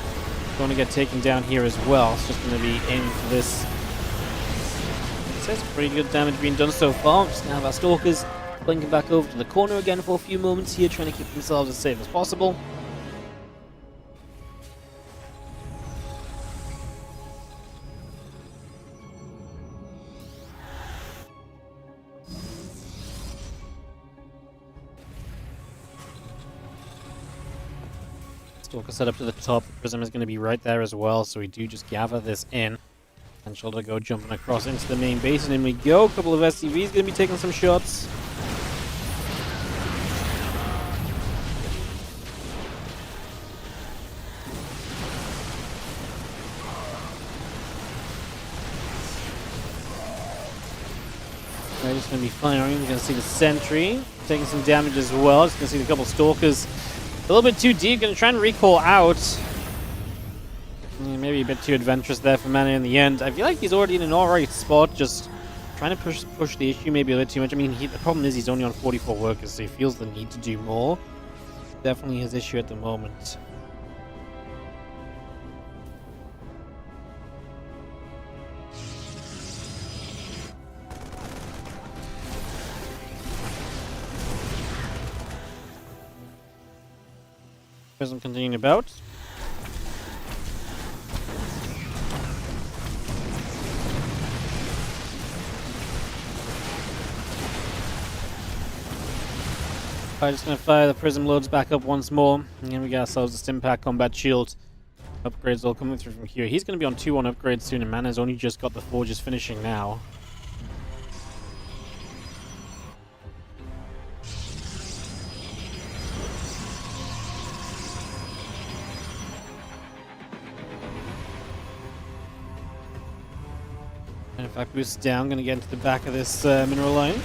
A: going to get taken down here as well. It's just going to be aiming for this. It says pretty good damage being done so far. Just now have our Stalkers blinking back over to the corner again for a few moments here, trying to keep themselves as safe as possible. Stalker set up to the top. The Prism is going to be right there as well, so we do just gather this in. Potential to go jumping across into the main base, and in we go. A couple of SCVs going to be taking some shots. They're just going to be firing. We're going to see the sentry taking some damage as well. Just going to see a couple Stalkers a little bit too deep. Going to try and recall out. Yeah, maybe a bit too adventurous there for Mana in the end. I feel like he's already in an alright spot. Just trying to push the issue maybe a bit too much. I mean, the problem is he's only on 44 workers, so he feels the need to do more. Definitely his issue at the moment. Prism continuing about. I'm just going to fire the Prism loads back up once more. And then we got ourselves a Stim-Pack Combat Shield. Upgrades all coming through from here. He's going to be on 2-1 upgrades soon, and Mana's only just got the Forges finishing now. And if I boost down, I'm going to get into the back of this mineral line.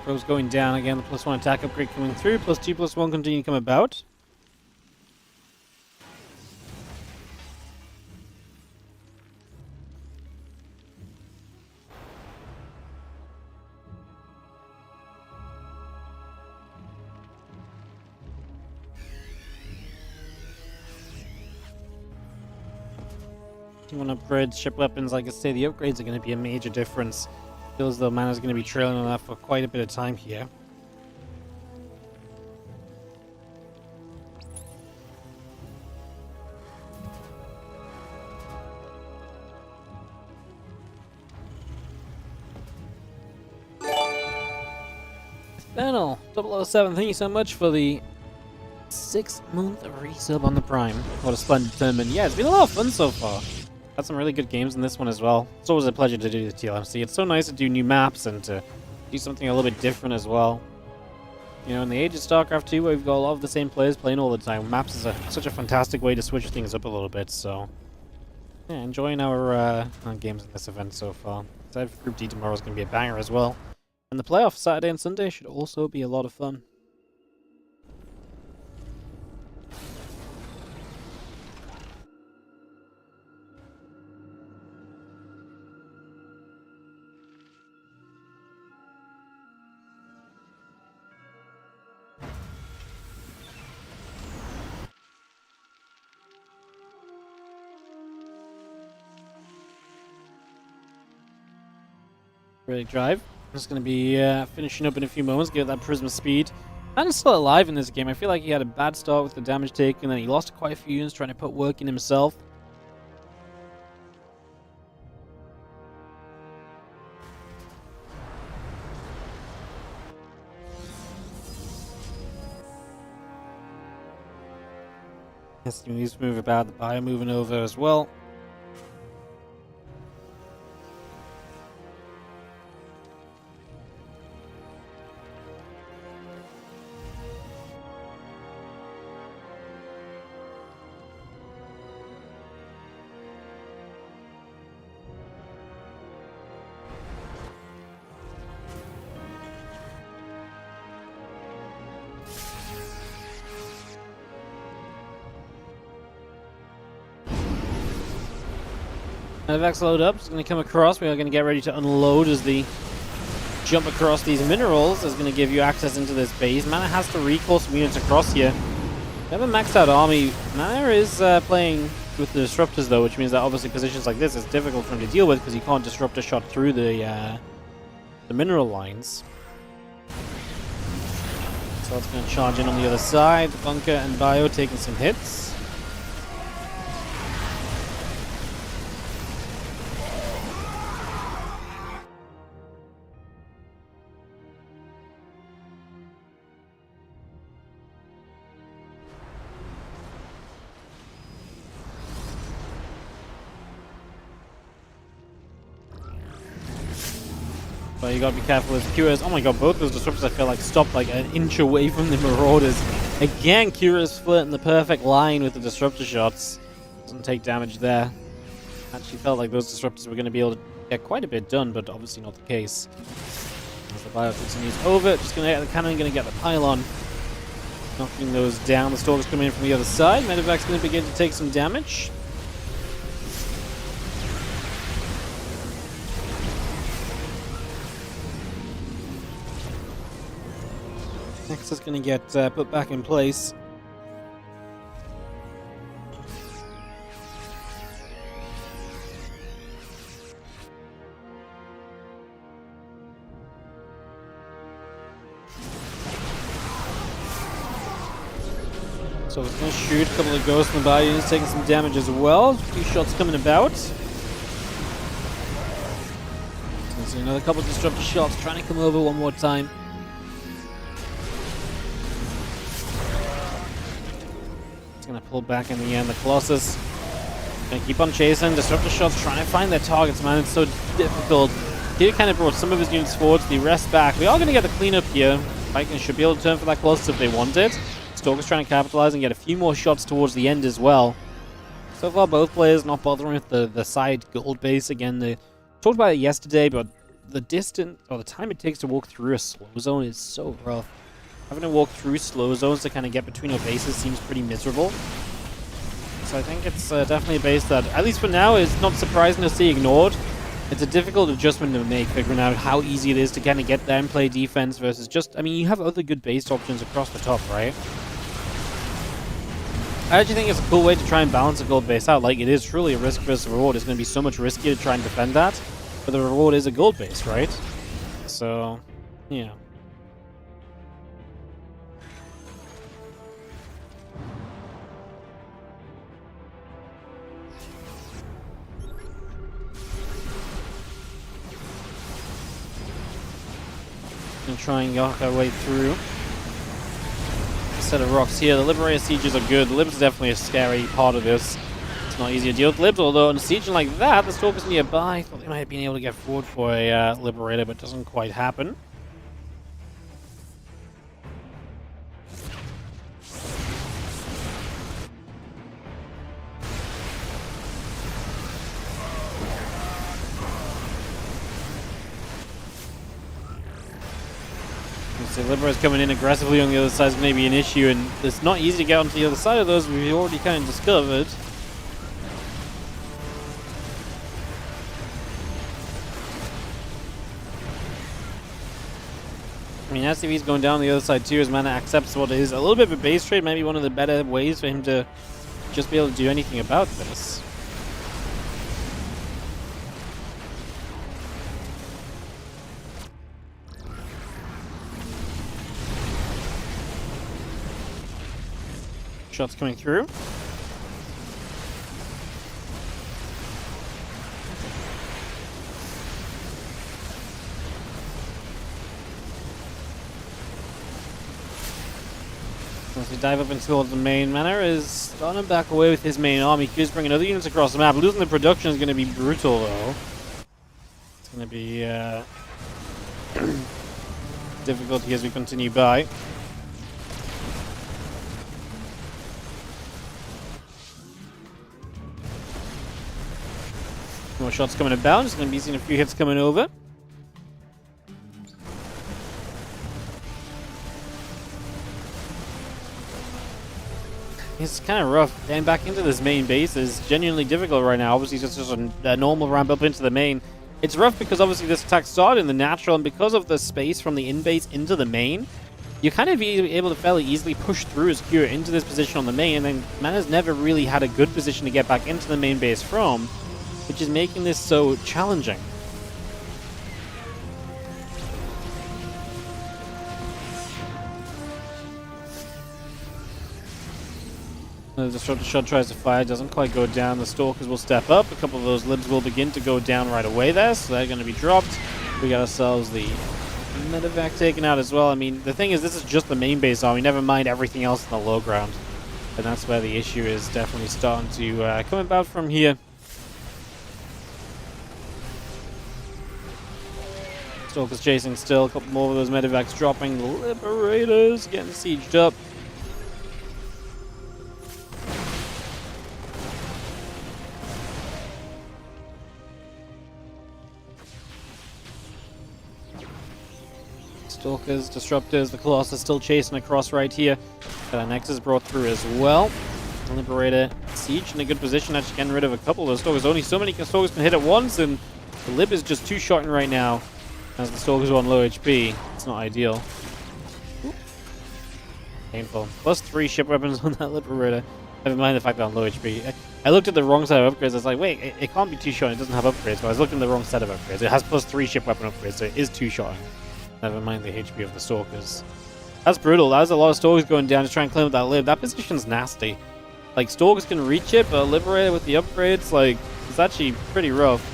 A: Probes going down again, the +1 attack upgrade coming through, +2, +1 continue to come about. T1 upgrades, ship weapons, like I say, the upgrades are going to be a major difference. Feels though Mana's going to be trailing on that for quite a bit of time here. Fennel 007, thank you so much for the 6-month resub on the Prime. What a splendid tournament. Yeah, it's been a lot of fun so far. Had some really good games in this one as well. It's always a pleasure to do the TLMC. It's so nice to do new maps and to do something a little bit different as well. You know, in the age of StarCraft 2, where we've got a lot of the same players playing all the time, maps is such a fantastic way to switch things up a little bit, so... yeah, enjoying our games in this event so far. Aside from Group D, tomorrow is going to be a banger as well. And the playoffs Saturday and Sunday should also be a lot of fun. Great drive. Just going to be finishing up in a few moments, get that Prism speed. And still alive in this game. I feel like he had a bad start with the damage taken, and then he lost quite a few units trying to put work in himself. Yes, he needs to move about, the bio moving over as well. Vex load up, it's going to come across. We are going to get ready to unload as the jump across these minerals is going to give you access into this base. Mana has to recall some units across here. We have a maxed out army. Mana is playing with the disruptors though, which means that obviously positions like this is difficult for him to deal with because you can't disrupt a shot through the mineral lines. So it's going to charge in on the other side. Bunker and Bio taking some hits. But you gotta be careful with Curious. Oh my god, both those disruptors I feel like stopped like an inch away from the Marauders. Again, Curious flirting the perfect line with the disruptor shots. Doesn't take damage there. Actually felt like those disruptors were gonna be able to get quite a bit done, but obviously not the case. As the bio continues over, just gonna get the cannon, gonna get the pylon. Knocking those down. The Stalker's coming in from the other side. Medevac's gonna begin to take some damage. Next is going to get put back in place. So it's going to shoot a couple of ghosts in the body units, taking some damage as well. A few shots coming about. So another couple of disruptor shots trying to come over one more time. Gonna pull back in the end. The Colossus gonna keep on chasing. Disruptor shots trying to find their targets, man. It's so difficult. He kind of brought some of his units forward, the rest back. We are gonna get the cleanup here. Vikings should be able to turn for that Colossus if they want it. Stalker's trying to capitalize and get a few more shots towards the end as well. So far, both players not bothering with the side gold base. Again, they talked about it yesterday, but the distance or the time it takes to walk through a slow zone is so rough. Having to walk through slow zones to kind of get between our bases seems pretty miserable. So I think it's definitely a base that, at least for now, is not surprising to see ignored. It's a difficult adjustment to make, figuring out how easy it is to kind of get there and play defense versus just, I mean, you have other good base options across the top, right? I actually think it's a cool way to try and balance a gold base out. Like, it is truly a risk versus reward. It's going to be so much riskier to try and defend that, but the reward is a gold base, right? So, yeah. And try and knock our way through. A set of rocks here. The Liberator sieges are good. The Libs is definitely a scary part of this. It's not easy to deal with Libs, although in a siege like that, the Stalker's nearby. I thought they might have been able to get forward for a Liberator, but it doesn't quite happen. So Libera's coming in aggressively on the other side is going to be an issue, and it's not easy to get onto the other side of those. We've already kind of discovered. I mean, STV's going down the other side too, as Mana accepts what is a little bit of a base trade, maybe one of the better ways for him to just be able to do anything about this. Shots coming through. As we dive up into towards the main, Mana is starting to back away with his main army. He's bringing other units across the map. Losing the production is going to be brutal, though. It's going to be difficulty as we continue by. More shots coming about. Just going to be seeing a few hits coming over. It's kind of rough. Getting back into this main base is genuinely difficult right now. Obviously, it's just a normal ramp up into the main. It's rough because obviously this attack started in the natural, and because of the space from the in-base into the main, you're kind of able to fairly easily push through as Kira into this position on the main, and then Mana's never really had a good position to get back into the main base from, which is making this so challenging. The Disruptor Shot tries to fire, doesn't quite go down. The Stalkers will step up. A couple of those libs will begin to go down right away there, so they're going to be dropped. We got ourselves the medevac taken out as well. I mean, the thing is, this is just the main base army, never mind everything else in the low ground. And that's where the issue is definitely starting to come about from here. Stalkers chasing still, a couple more of those medevacs dropping. The Liberators getting sieged up. Stalkers, Disruptors, the Colossus still chasing across right here. Nexus brought through as well. The Liberator siege in a good position, actually getting rid of a couple of those Stalkers. Only so many Stalkers can hit at once, and the Lib is just two-shotting right now as the Stalkers are on low HP. It's not ideal. Ooh. Painful. Plus 3 ship weapons on that Liberator. Never mind the fact that I'm low HP. I looked at the wrong set of upgrades. I was like, wait, it can't be two-shotting. It doesn't have upgrades. But I was looking at the wrong set of upgrades. It has plus 3 ship weapon upgrades, so it is two-shotting. Never mind the HP of the Stalkers. That's brutal. That was a lot of Stalkers going down to try and claim up that Lib. That position's nasty. Like, Stalkers can reach it, but Liberator with the upgrades, like, it's actually pretty rough.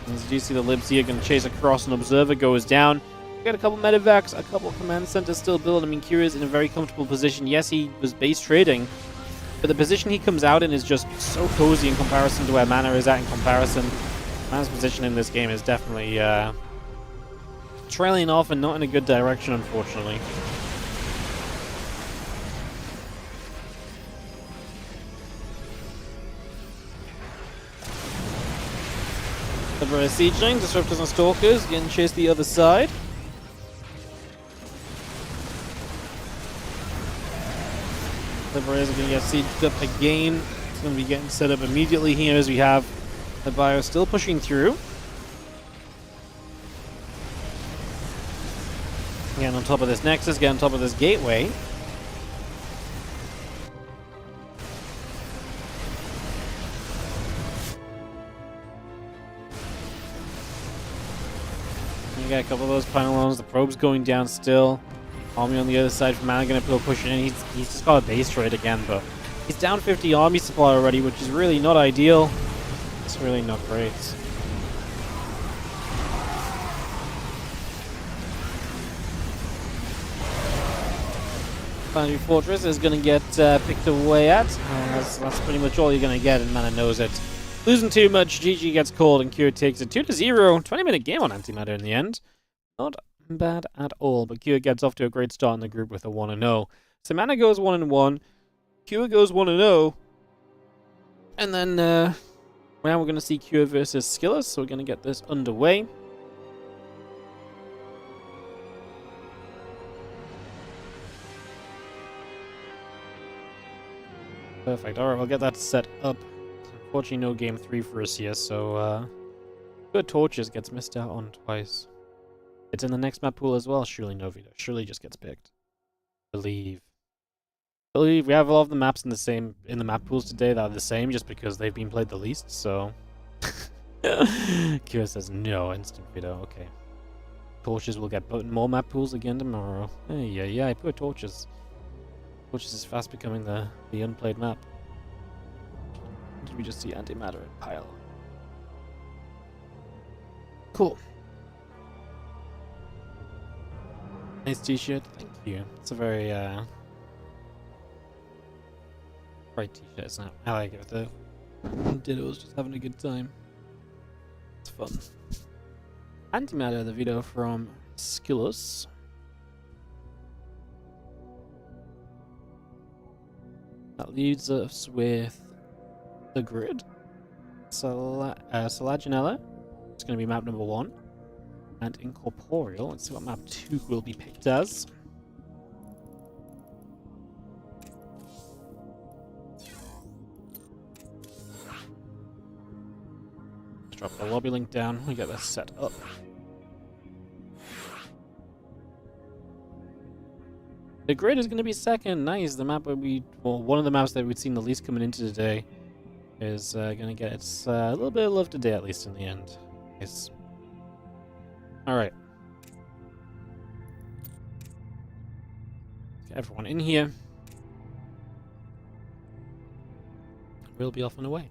A: As you see the Libs here going to chase across, and Observer goes down. We got a couple medevacs, a couple command centers still built. I mean, Kira's in a very comfortable position. Yes, he was base trading, but the position he comes out in is just so cozy in comparison to where Mana is at in comparison. Mana's position in this game is definitely trailing off and not in a good direction, unfortunately. Liberator sieging, Disruptors and Stalkers getting chased the other side. Liberators are going to get sieged up again. It's going to be getting set up immediately here as we have the Bio still pushing through. Getting on top of this Nexus, getting on top of this Gateway. You got a couple of those pylons, the Probe's going down still. Army on the other side from Mana going to go pushing in. He's just got a base trade again, but he's down 50 army supply already, which is really not ideal. It's really not great. Boundary Fortress is going to get picked away at. That's pretty much all you're going to get, and Mana knows it. Losing too much, GG gets called, and Kira takes it 2-0. 20-minute game on Antimatter in the end. Not bad at all, but Kira gets off to a great start in the group with a 1-0. So Mana goes 1-1, Kira goes 1-0, and then now we're going to see Kira versus Skillous, so we're going to get this underway. Perfect. Alright, we'll get that set up. Unfortunately, no game 3 for us here, so good Torches gets missed out on twice. It's in the next map pool as well. Surely Novita. Surely just gets picked. Believe. We have a lot of the maps in the map pools today that are the same, just because they've been played the least. So, Kira says no. Instant veto. Okay. Torches will get put in more map pools again tomorrow. Yeah. Poor Torches. which is fast becoming the unplayed map. Did we just see antimatter and pile? Cool. Nice t-shirt. Thank you. It's a very bright t-shirt, isn't it? I like it. The Ditto's just having a good time. It's fun. Antimatter, the video from Skillous. That leaves us with the grid. Salaginella. It's going to be map number 1. And Incorporeal. Let's see what map 2 will be picked as. Let's drop the lobby link down. We get this set up. The grid is going to be second. Nice. The map where one of the maps that we'd seen the least coming into today is going to get its a little bit of love today, at least in the end. Nice. All right. Get everyone in here. We'll be off and away.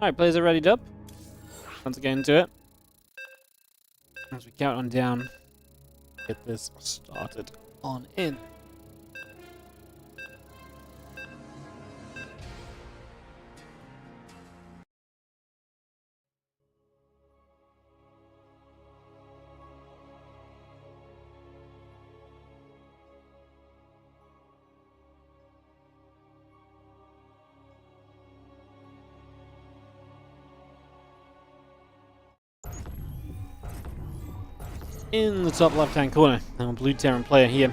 A: Alright, players are readied up. Let's get into it. As we count on down, get this started on in. In the top left-hand corner, I'm a Blue Terran player here.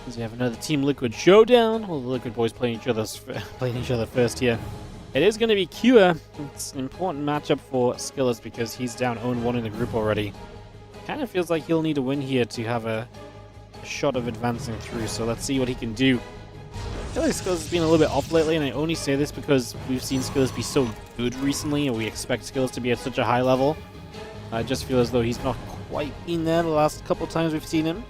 A: As we have another Team Liquid showdown. All the Liquid boys playing each other first here. It is going to be Cure. It's an important matchup for Skillous because he's down 0-1 in the group already. Kind of feels like he'll need a win here to have a shot of advancing through. So let's see what he can do. I feel like Skillous has been a little bit off lately, and I only say this because we've seen Skillous be so good recently, and we expect Skillous to be at such a high level. I just feel as though he's not quite been there the last couple times we've seen him.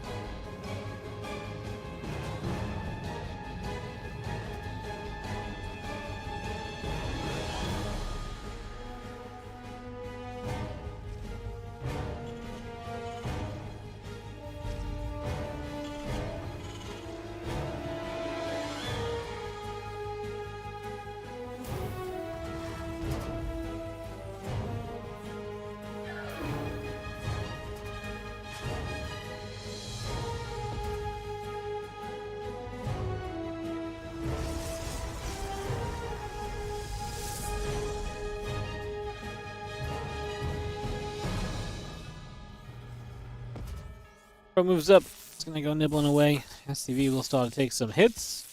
A: Moves up. It's going to go nibbling away. STV will start to take some hits.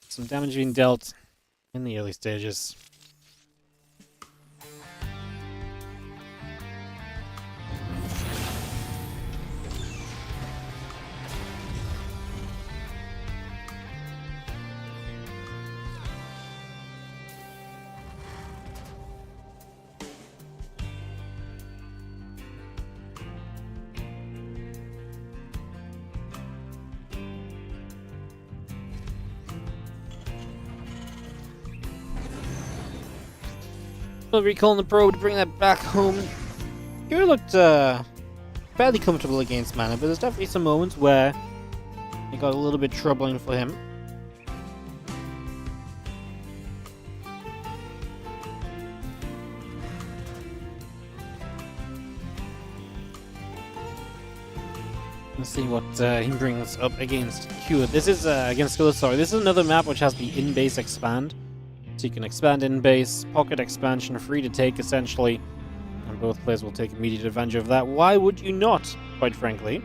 A: Some damage being dealt in the early stages. Recalling the probe to bring that back home. He looked fairly comfortable against Mana, but there's definitely some moments where it got a little bit troubling for him. Let's see what he brings up against Cure. This is against Skillous, sorry. This is another map which has the in-base expand. So you can expand in base, pocket expansion, free to take essentially, and both players will take immediate advantage of that. Why would you not, quite frankly?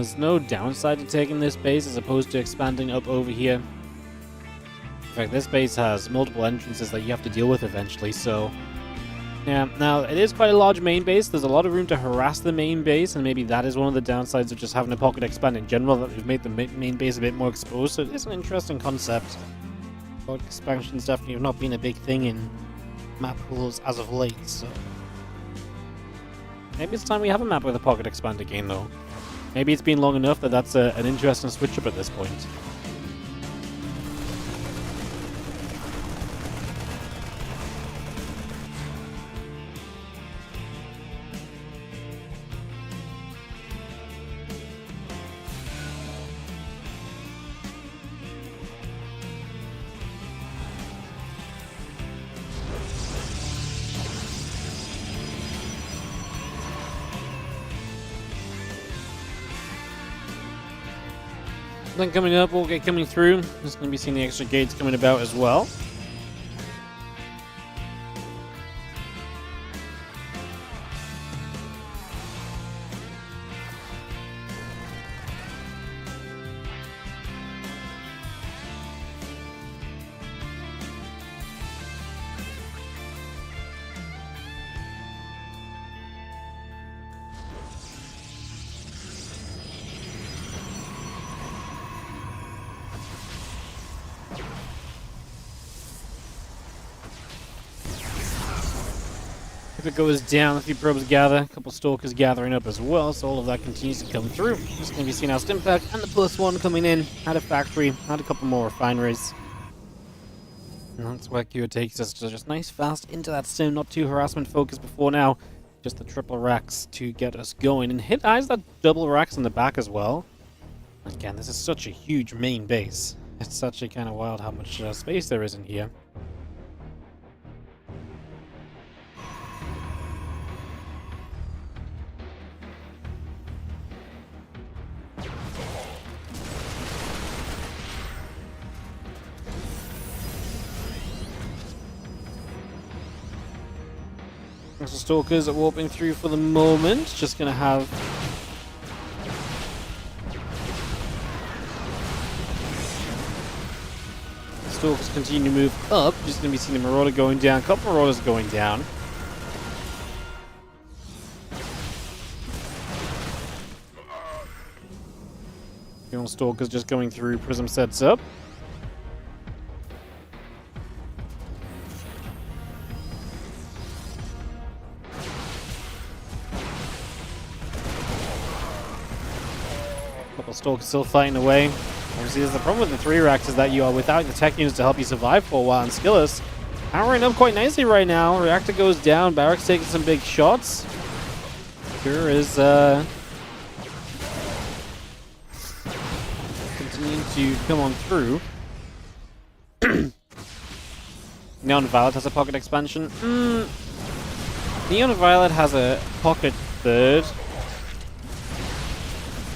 A: There's no downside to taking this base as opposed to expanding up over here. In fact, this base has multiple entrances that you have to deal with eventually, so... Yeah, now, it is quite a large main base. There's a lot of room to harass the main base, and maybe that is one of the downsides of just having a pocket expand in general, that we've made the main base a bit more exposed, so it is an interesting concept. Pocket expansion's definitely not been a big thing in map pools as of late, so... Maybe it's time we have a map with a pocket expand again, though. Maybe it's been long enough that that's an interesting switch-up at this point. Then coming up, we'll get coming through. Just going to be seeing the extra gates coming about as well. If it goes down, a few probes gather, a couple stalkers gathering up as well, so all of that continues to come through. Just going to be seeing our Stimpack and the +1 coming in, had a factory, had a couple more refineries. And that's where Q takes us to just nice fast into that sim, not too harassment focused before now. Just the triple racks to get us going. And hit eyes that double racks in the back as well. Again, this is such a huge main base. It's actually kind of wild how much space there is in here. So stalkers are warping through for the moment. Just going to have... Stalkers continue to move up. Just going to be seeing the Marauder going down. A couple Marauders going down. The Stalkers just going through. Prism sets up. Stalkers still fighting away. Obviously, there's the problem with the 3 racks is that you are without the tech units to help you survive for a while. And Skillous powering up quite nicely right now. Reactor goes down. Barracks taking some big shots. Sure is continuing to come on through. Neon Violet has a pocket expansion. Neon Violet has a pocket third.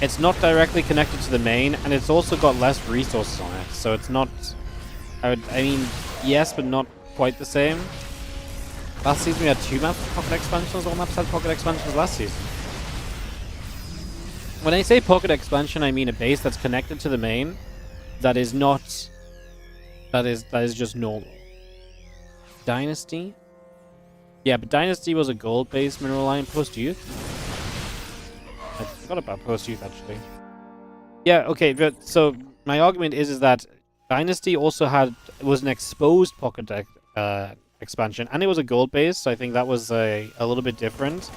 A: It's not directly connected to the main, and it's also got less resources on it, so it's not... I mean, yes, but not quite the same. Last season we had 2 maps with pocket expansions, all maps had pocket expansions last season. When I say pocket expansion, I mean a base that's connected to the main, that is not... That is just normal. Dynasty? Yeah, but Dynasty was a gold-based mineral line post-youth. I forgot about post-youth, actually. Yeah, okay, but so my argument is that Dynasty also was an exposed pocket expansion, and it was a gold base, so I think that was a little bit different.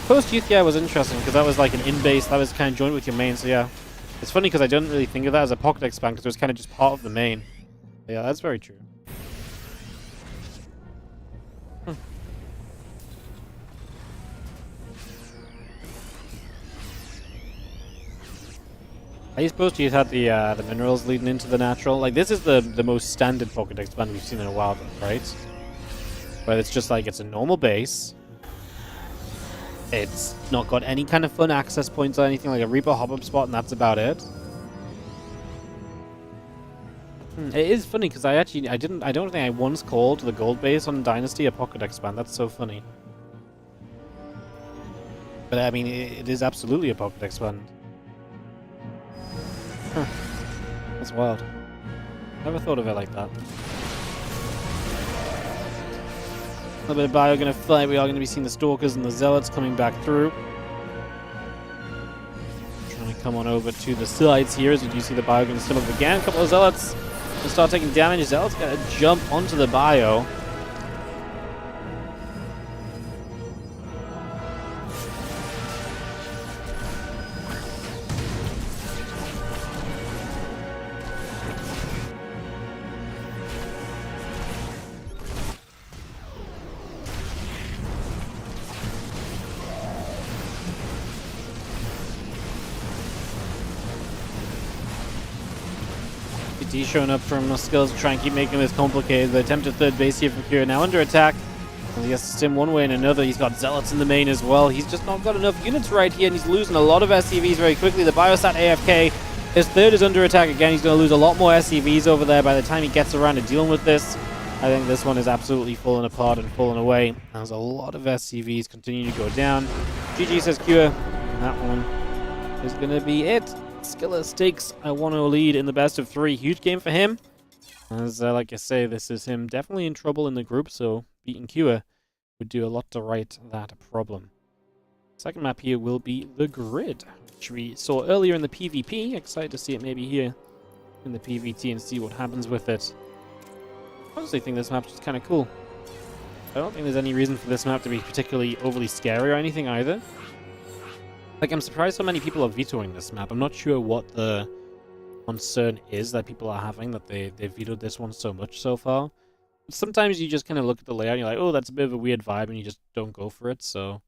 A: Post-youth, yeah, was interesting, because that was like an in-base, that was kind of joined with your main, so yeah. It's funny, because I didn't really think of that as a pocket expand, because it was kind of just part of the main. But yeah, that's very true. I suppose you had the minerals leading into the natural. Like, this is the most standard pocket expand we've seen in a while, though, right? But it's just like, it's a normal base. It's not got any kind of fun access points or anything, like a Reaper hop-up spot, and that's about it. It is funny, because I don't think I once called the gold base on Dynasty a pocket expand. That's so funny. But I mean, it is absolutely a pocket expand. Huh. That's wild. Never thought of it like that. A little bit of bio going to fight. We are going to be seeing the Stalkers and the Zealots coming back through. Trying to come on over to the sides here as you do see the bio going to stumble up again. A couple of Zealots going to start taking damage. Zealots going to jump onto the bio. PT showing up from Skillous to try and keep making this complicated. The attempted third base here from Kira now under attack. And he has to stim one way and another. He's got Zealots in the main as well. He's just not got enough units right here, and he's losing a lot of SCVs very quickly. The Biosat AFK. His third is under attack again. He's going to lose a lot more SCVs over there by the time he gets around to dealing with this. I think this one is absolutely falling apart and falling away. There's a lot of SCVs continuing to go down. GG says Kira. That one is going to be it. Skillous takes a 1-0 lead in the best of 3. Huge game for him. As like I say, this is him definitely in trouble in the group, so beating Kua would do a lot to right that problem. Second map here will be the Grid, which we saw earlier in the PvP. Excited to see it maybe here in the PvT and see what happens with it. I honestly think this map's just kind of cool. I don't think there's any reason for this map to be particularly overly scary or anything either. Like, I'm surprised so many people are vetoing this map. I'm not sure what the concern is that people are having, that they vetoed this one so much so far. But sometimes you just kind of look at the layout and you're like, oh, that's a bit of a weird vibe, and you just don't go for it. So,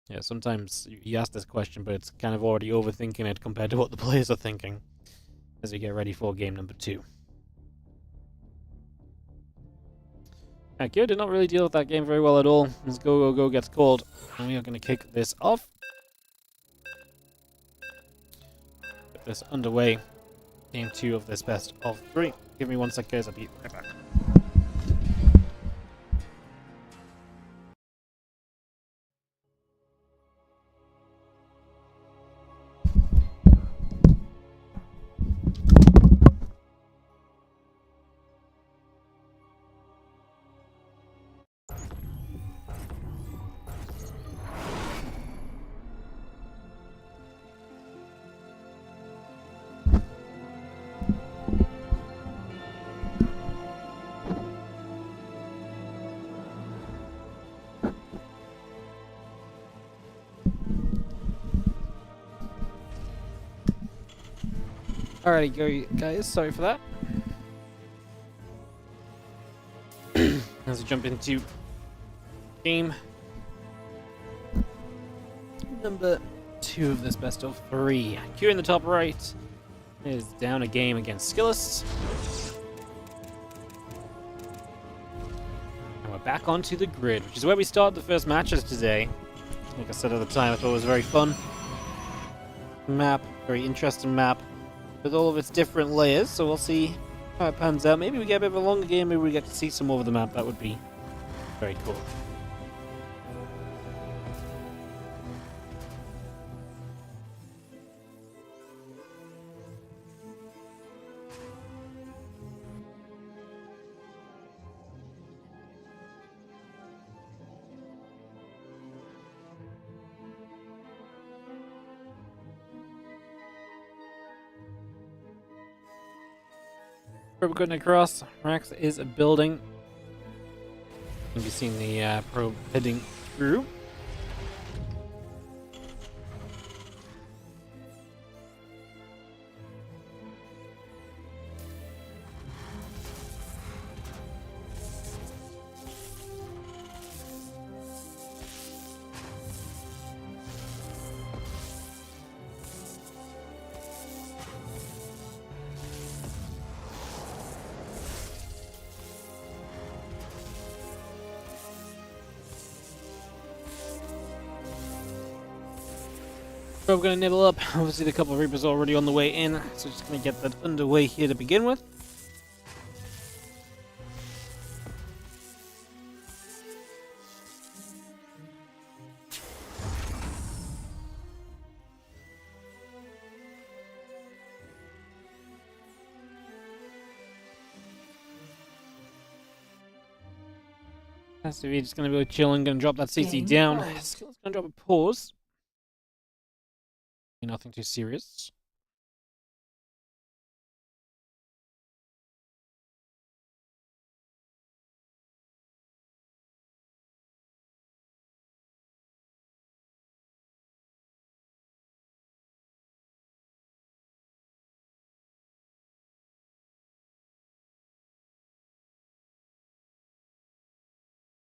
A: yeah, sometimes you ask this question, but it's kind of already overthinking it compared to what the players are thinking as we get ready for game number 2. Kyo did not really deal with that game very well at all. As Go gets called, and we are going to kick this off. Get this underway. Game 2 of this best of 3. Give me 1 sec, guys. I'll be right back. Alrighty, go guys, sorry for that. As we jump into game number 2 of this best of 3. Q in the top right is down a game against Skillous. And we're back onto the Grid, which is where we started the first matches today. Like I said at the time, I thought it was a very fun map, very interesting map, with all of its different layers, so we'll see how it pans out. Maybe we get a bit of a longer game, maybe we get to see some more of the map. That would be very cool. We're going across. Rax is building. You've seen the probe heading through. We're going to nibble up. Obviously, the couple of Reapers are already on the way in, so just going to get that underway here to begin with. SUV just gonna be chilling, gonna drop that CC down. Skillous gonna drop a pause. Nothing too serious.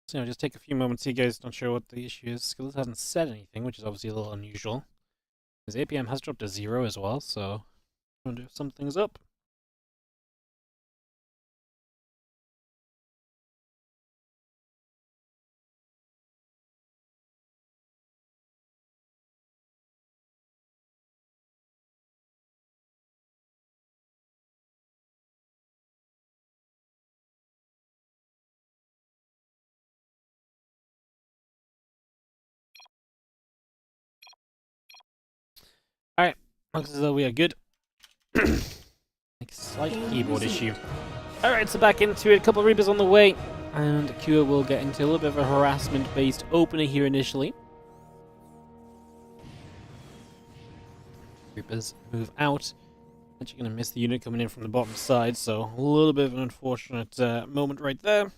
A: So just take a few moments here, guys. Not sure what the issue is. Skillous hasn't said anything, which is obviously a little unusual. His APM has dropped to 0 as well, so I wonder if something's up. Alright, looks as though we are good. Slight keyboard issue. Alright, so back into it. A couple of Reapers on the way. And Cure will get into a little bit of a harassment-based opener here initially. Reapers move out. Actually going to miss the unit coming in from the bottom side, so a little bit of an unfortunate moment right there.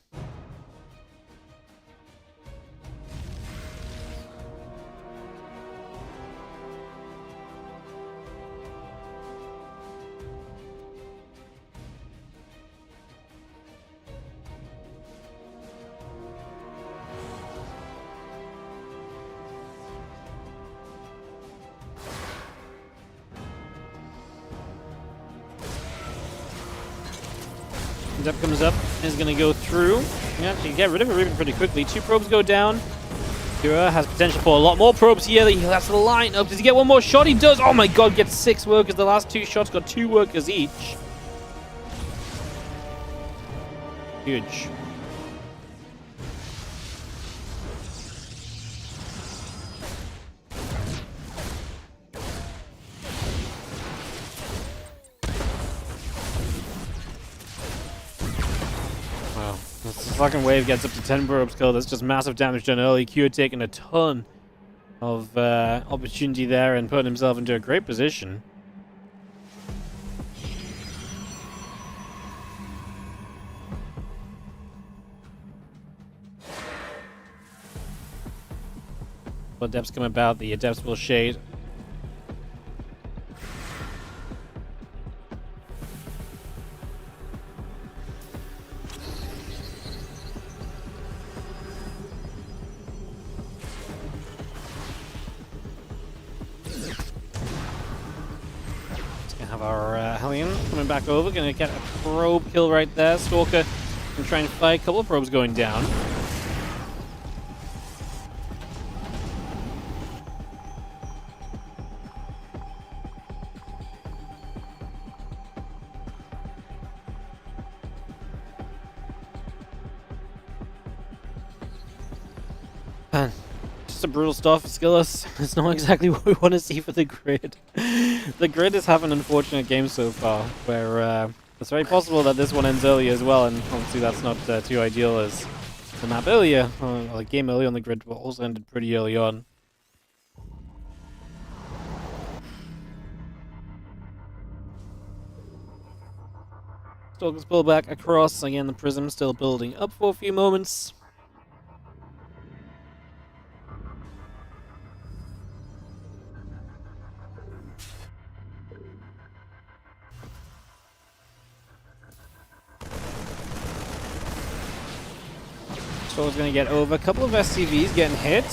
A: Dep comes up, is going to go through. You actually get rid of a Reaper pretty quickly. 2 probes go down. Kira has potential for a lot more probes here. He has the line up. Does he get one more shot? He does. Oh my god, gets 6 workers. The last 2 shots got 2 workers each. Huge. The fucking wave gets up to 10 probes kill. That's just massive damage done early. Q taking a ton of opportunity there and putting himself into a great position. What Adepts come about, the Adepts will shade. Have our Hellion coming back over, gonna get a probe kill right there. Stalker can try and fight. A couple of probes going down. Man, just some brutal stuff. Skillous. It's not exactly what we want to see for the grid. The grid is having an unfortunate game so far, where it's very possible that this one ends early as well, and obviously that's not too ideal as the map earlier, or the game early on the grid also ended pretty early on. Stalkers pull back across, again the Prism still building up for a few moments. Stalker's going to get over. A couple of SCVs getting hit.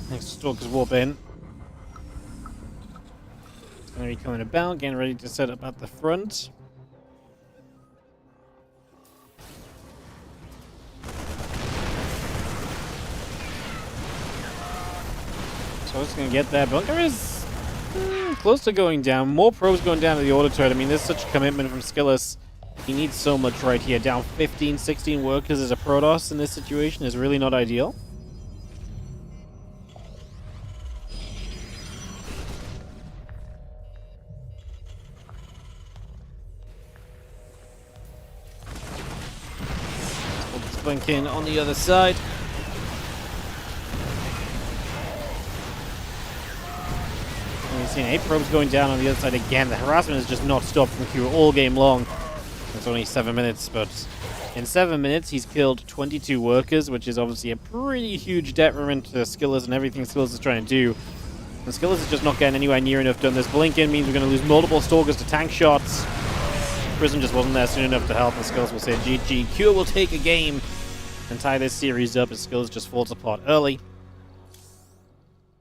A: Next Stalkers warp in. It's going to be coming about, getting ready to set up at the front. So it's going to get there. Bunker is close to going down. More probes going down to the auto turret. I mean, there's such a commitment from Skillous He needs so much right here. Down 15, 16 workers as a Protoss in this situation is really not ideal. Let's blink in on the other side. And we've seen 8 probes going down on the other side again. The harassment has just not stopped from Q all game long. It's only 7 minutes, but in 7 minutes, he's killed 22 workers, which is obviously a pretty huge detriment to Skillous and everything Skillous is trying to do. And Skillous is just not getting anywhere near enough done. This blink in means we're going to lose multiple Stalkers to tank shots. Prism just wasn't there soon enough to help, and Skillous will say GG. Q will take a game and tie this series up as Skillous just falls apart early.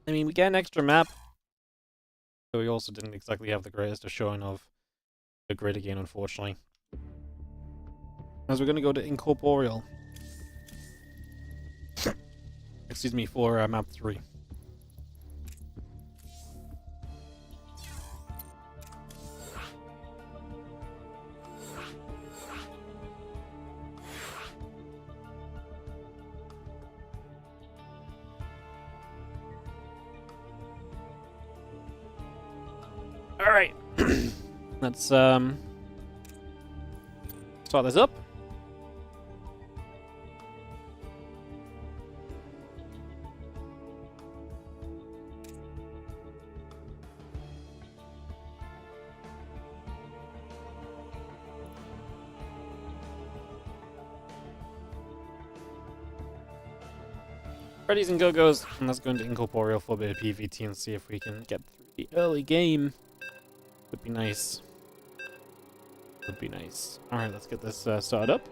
A: I mean, we get an extra map, but we also didn't exactly have the greatest of showing of the grid again, unfortunately. As we're going to go to Incorporeal. Excuse me, for map 3. Alright. Let's start this up. Readies and go-goes, and let's go into Incorporeal for a bit of PvT and see if we can get through the early game. Would be nice. Would be nice. Alright, let's get this started up.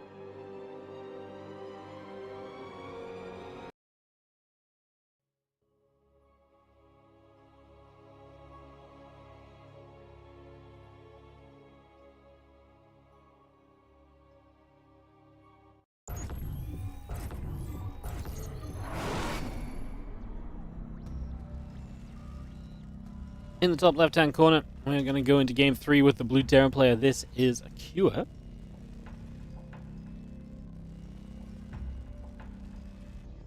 A: In the top left-hand corner, we're going to go into Game 3 with the blue Terran player. This is a Cure.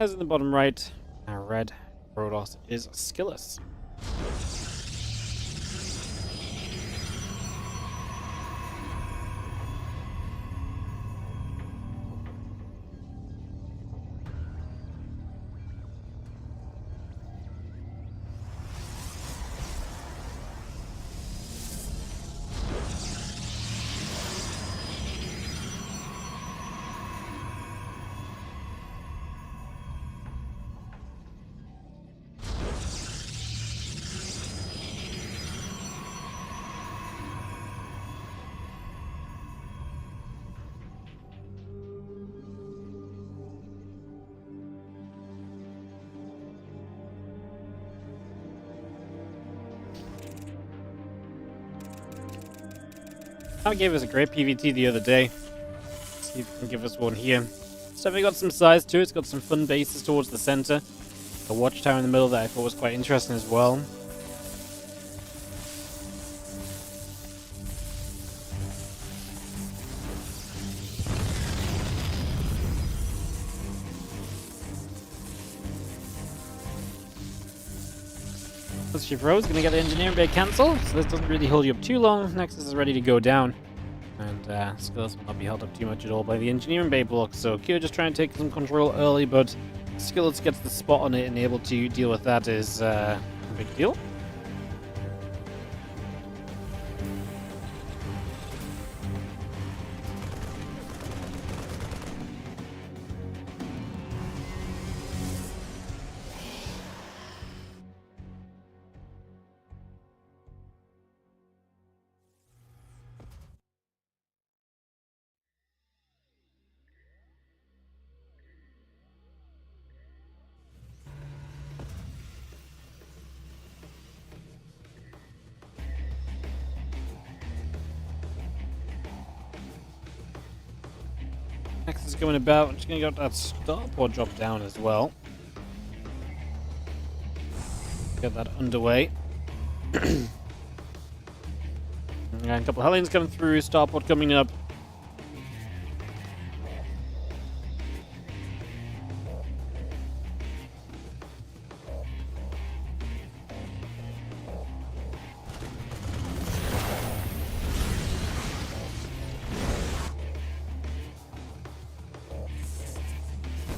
A: As in the bottom right, our red Protoss is Skillous. That gave us a great PvT the other day. Let's see if we can give us one here. It's definitely got some size to it. It's got some fun bases towards the center. A watchtower in the middle that I thought was quite interesting as well. Chivro is going to get the engineering bay cancelled, so this doesn't really hold you up too long. Nexus is ready to go down, and Skillous will not be held up too much at all by the engineering bay block. So Kyo just trying to take some control early, but Skillous gets the spot on it and able to deal with that is a big deal. Next is going about. I'm just going to get that starport drop down as well. Get that underway. And a couple of Hellions coming through, starport coming up.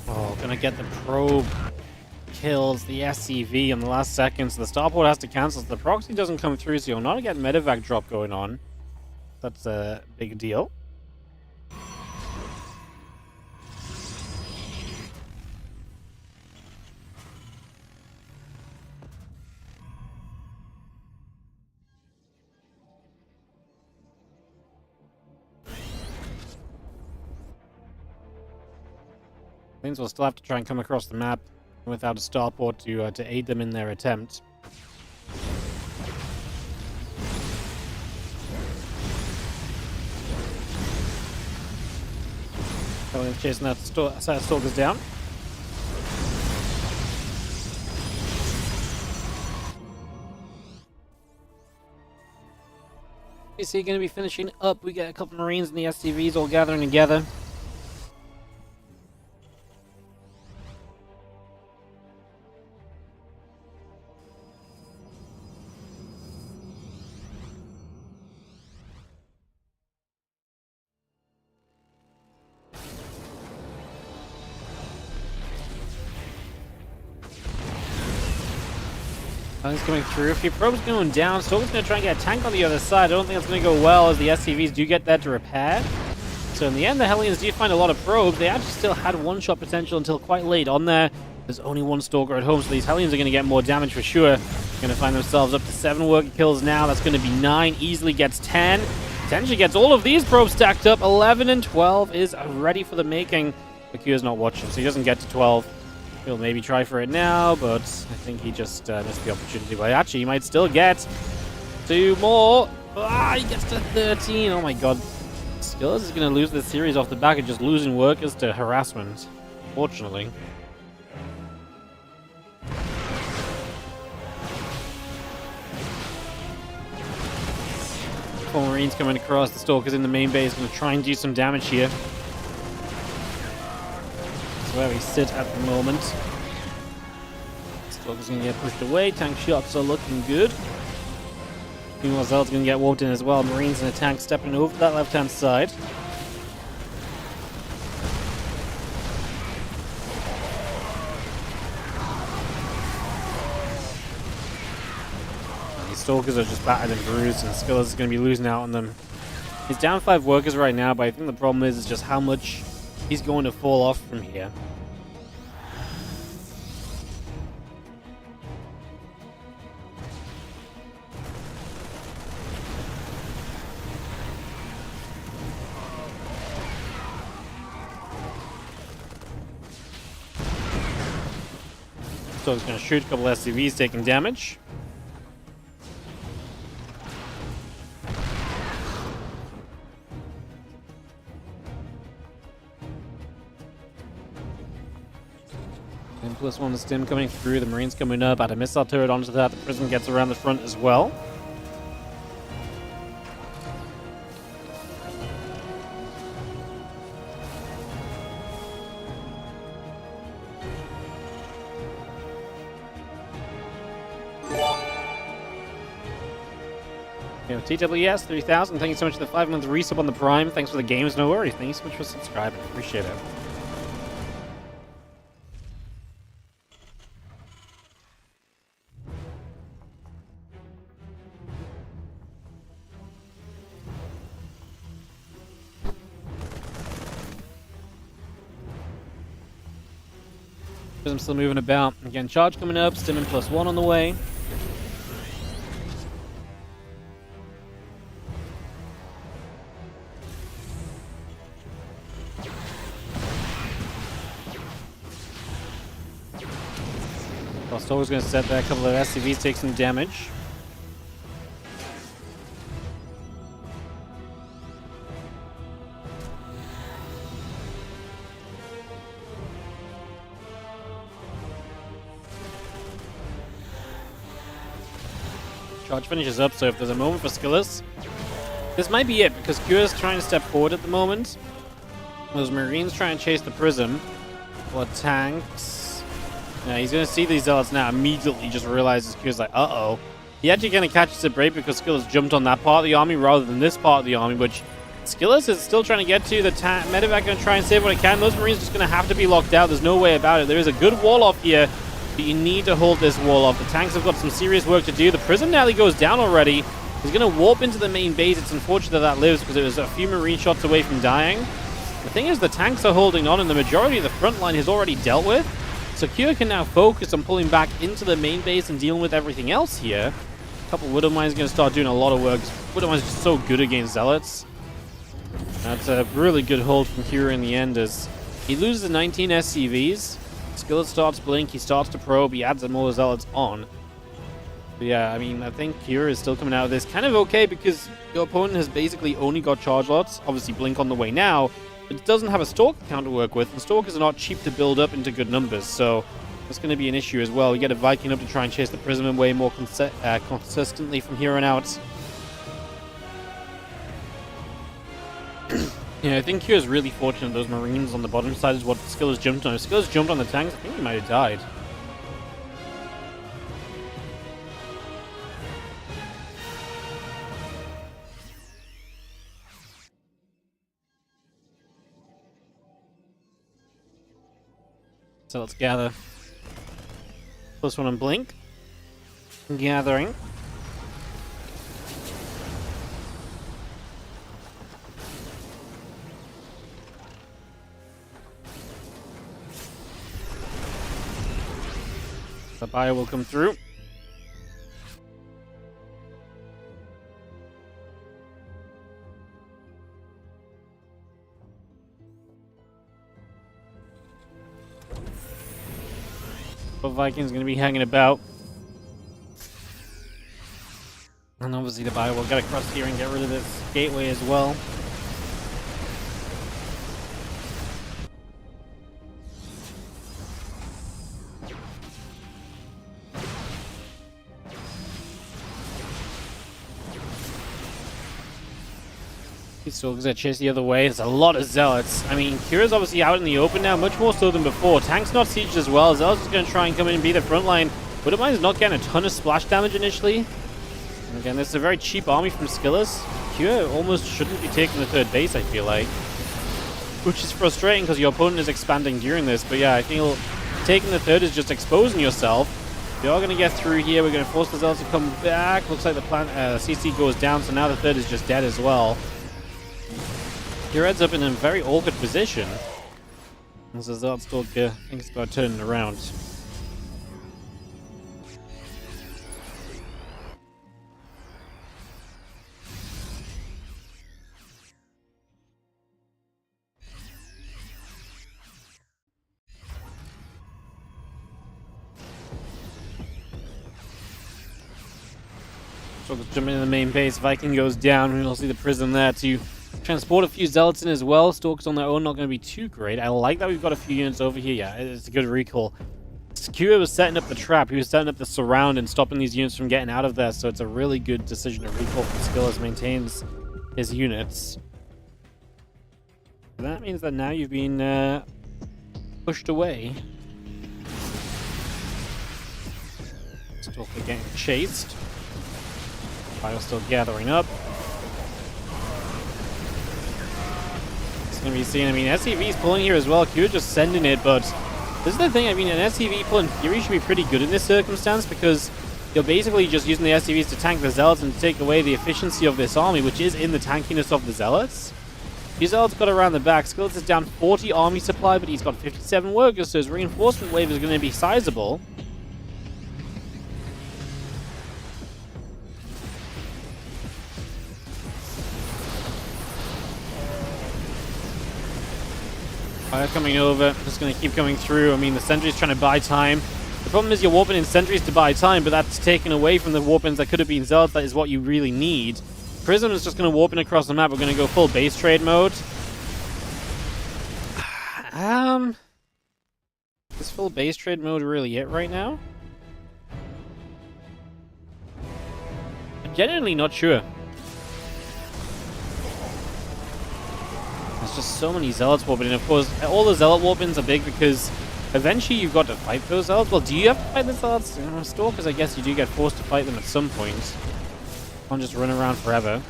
A: Oh, gonna get the probe. Kills the SCV in the last second, so the starport has to cancel. So the proxy doesn't come through, so you'll not get medevac drop going on. That's a big deal. Means we'll still have to try and come across the map without a starport to aid them in their attempt. Chasing that stalkers down. Is he going to be finishing up? We get a couple Marines and the SCVs all gathering together. Tanks coming through. A few probes going down. Stalker's going to try and get a tank on the other side. I don't think that's going to go well as the SCVs do get there to repair. So in the end, the Hellions do find a lot of probes. They actually still had one-shot potential until quite late on there. There's only one Stalker at home, so these Hellions are going to get more damage for sure. Going to find themselves up to 7 worker kills now. That's going to be 9. Easily gets 10. Potentially gets all of these probes stacked up. 11 and 12 is ready for the making. Bakuya's not watching, so he doesn't get to 12. He'll maybe try for it now, but I think he just missed the opportunity. But actually, he might still get 2 more. He gets to 13. Oh my god. Skillous is going to lose this series off the back of just losing workers to harassment. Fortunately. 4 Marines coming across. The Stalker's in the main base. Going to try and do some damage here. That's where we sit at the moment. Stalker's going to get pushed away. Tank shots are looking good. Meanwhile, Zealot's going to get warped in as well. Marines and a tank stepping over that left-hand side. These Stalkers are just battered and bruised, and Skillous is going to be losing out on them. He's down 5 workers right now, but I think the problem is just how much he's going to fall off from here. So he's going to shoot a couple SCVs, taking damage. And +1 the stim coming through, the Marines coming up, add a missile turret onto that, the prison gets around the front as well. TWS 3000, thank you so much for the 5-month resub on the Prime. Thanks for the games, no worries. Thank you so much for subscribing. Appreciate it. I'm still moving about. Again, charge coming up, stimming +1 on the way. Stalker's going to set there, a couple of SCVs take some damage. Charge finishes up, so if there's a moment for Skillous, this might be it, because Kuya's trying to step forward at the moment. Those Marines try and chase the Prism. Or tanks. Yeah, he's going to see these Zealots now, immediately just realizes Kuya's like, uh-oh. He actually kind of catches a break because Skillous jumped on that part of the army rather than this part of the army, which Skillous is still trying to get to the medevac, going to try and save what it can. Those Marines are just going to have to be locked out. There's no way about it. There is a good wall off here, but you need to hold this wall off. The tanks have got some serious work to do. The Prism nearly goes down already. He's going to warp into the main base. It's unfortunate that that lives because it was a few Marine shots away from dying. The thing is, the tanks are holding on, and the majority of the front line is already dealt with. So Kure can now focus on pulling back into the main base and dealing with everything else here. A couple Widow Mines going to start doing a lot of work. Widow Mines are just so good against Zealots. That's a really good hold from Kure in the end as he loses the 19 SCVs. Skillous starts blink, he starts to probe, he adds more Zealots on. But yeah, I mean, I think Kure is still coming out of this kind of okay because your opponent has basically only got charge lots. Obviously blink on the way now, but it doesn't have a Stalker count to work with, and Stalkers are not cheap to build up into good numbers, so that's going to be an issue as well. We get a Viking up to try and chase the Prism away more consistently from here on out. Yeah, I think Kure is really fortunate those Marines on the bottom side is what Skillous jumped on. If Skillous jumped on the tanks, I think he might have died. So let's gather. First one on blink. Gathering. The bio will come through. But Vikings going to be hanging about. And obviously the bio will get across here and get rid of this gateway as well. Still going to chase the other way. There's a lot of Zealots. I mean, Kure's obviously out in the open now, much more so than before. Tank's not sieged as well. Zealots is going to try and come in and be the front line. Widow Mine's not getting a ton of splash damage initially. And again, this is a very cheap army from Skillous. Kure almost shouldn't be taking the third base, I feel like. Which is frustrating because your opponent is expanding during this. But yeah, I feel taking the third is just exposing yourself. We are going to get through here. We're going to force the Zealots to come back. Looks like the CC goes down, so now the third is just dead as well. Kure ends up in a very awkward position. As the Zealot Stalker thinks about turning around. So let's jump into the main base. Viking goes down. We'll see the Prism there to transport a few Zealots in as well. Stalkers on their own not going to be too great. I like that we've got a few units over here. Yeah, it's a good recall. Kure was setting up the trap. He was setting up the surround and stopping these units from getting out of there. So it's a really good decision to recall from Skillous. Maintains his units. So that means that now you've been pushed away. Stalker getting chased. Fire's still gathering up. It's going to be seen. I mean, SCV's pulling here as well. Kure just sending it, but this is the thing. I mean, an SCV pull in theory should be pretty good in this circumstance because you're basically just using the SCVs to tank the Zealots and to take away the efficiency of this army, which is in the tankiness of the Zealots. These Zealots got around the back. Skillous is down 40 army supply, but he's got 57 workers, so his reinforcement wave is going to be sizable. Fire coming over, just going to keep coming through. I mean, the sentry's trying to buy time. The problem is you're warping in sentries to buy time, but that's taken away from the warp-ins that could have been Zealots. That is what you really need. Prism is just going to warp in across the map. We're going to go full base trade mode. Is full base trade mode really it right now? I'm genuinely not sure. There's just so many Zealots warping in. Of course, all the Zealot warp-ins are big because eventually you've got to fight those Zealots. Well, do you have to fight the Zealots? Stalkers, I guess you do get forced to fight them at some point. Can't just run around forever.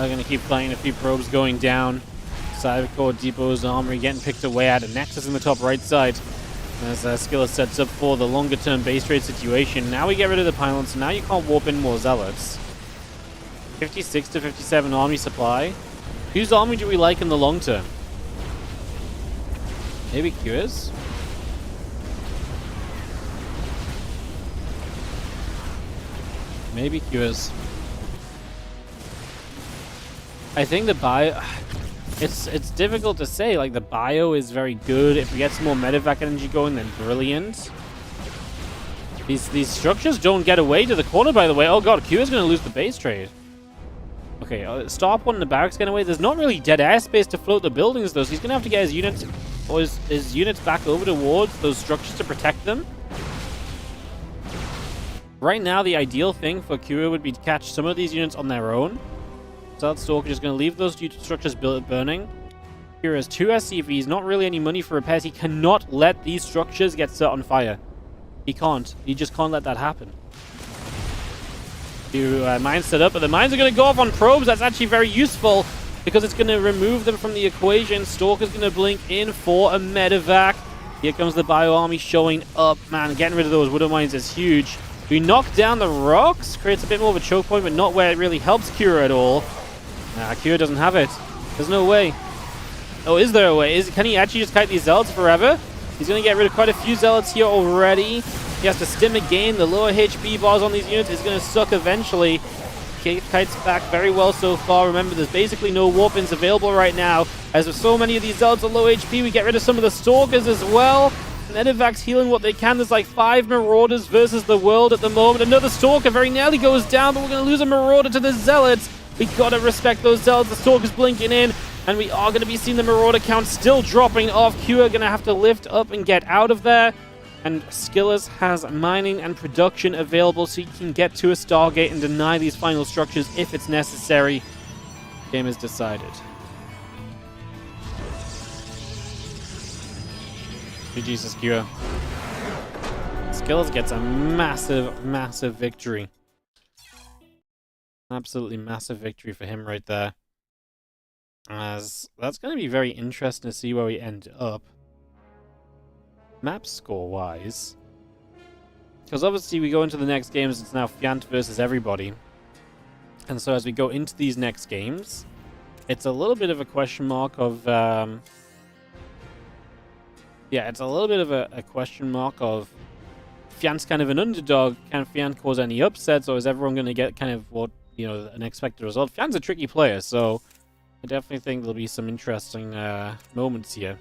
A: They're going to keep playing a few probes going down. Cybercore Depot's armory getting picked away at. A Nexus in the top right side. As Skillous sets up for the longer term base trade situation. Now we get rid of the pylons, so now you can't warp in more zealots. 56 to 57 army supply. Whose army do we like in the long term? Maybe Q's? Maybe Q's. I think the bio... It's difficult to say. Like, the bio is very good. If we get some more medevac energy going, then brilliant. These structures don't get away to the corner, by the way. Oh god, Q is going to lose the base trade. Okay, stop one in the barracks getting away. There's not really dead airspace to float the buildings, though, so he's going to have to get his units, or his units back over towards those structures to protect them. Right now, the ideal thing for Q would be to catch some of these units on their own. South Stalker just going to leave those structures burning. Here has 2 SCVs, not really any money for repairs. He cannot let these structures get set on fire. He can't. He just can't let that happen. Mines set up, but the mines are going to go off on probes. That's actually very useful because it's going to remove them from the equation. Stalker's going to blink in for a medevac. Here comes the bio army showing up. Man, getting rid of those Widow mines is huge. We knock down the rocks, creates a bit more of a choke point, but not where it really helps Kira at all. Nah, Kira doesn't have it. There's no way. Oh, is there a way? Can he actually just kite these zealots forever? He's going to get rid of quite a few zealots here already. He has to stim again. The lower HP bars on these units is going to suck eventually. Kites back very well so far. Remember, there's basically no warp-ins available right now. As with so many of these zealots are low HP, we get rid of some of the stalkers as well. Medevac's healing what they can. There's like 5 Marauders versus the world at the moment. Another Stalker very nearly goes down, but we're going to lose a Marauder to the Zealots. We got to respect those Zealots. The Stalker's blinking in, and we are going to be seeing the Marauder count still dropping off. Q are going to have to lift up and get out of there. And Skillous has mining and production available, so he can get to a Stargate and deny these final structures if it's necessary. Game is decided. Jesus, Kira. Skillous gets a massive, massive victory. Absolutely massive victory for him right there. As that's going to be very interesting to see where we end up. Map score-wise. Because obviously we go into the next games, it's now Fiant versus everybody. And so as we go into these next games, it's a little bit of a question mark of... yeah, it's a little bit of a question mark of Fiant's kind of an underdog. Can Fiant cause any upsets, or is everyone going to get kind of what, you know, an expected result? Fiant's a tricky player, so I definitely think there'll be some interesting moments here.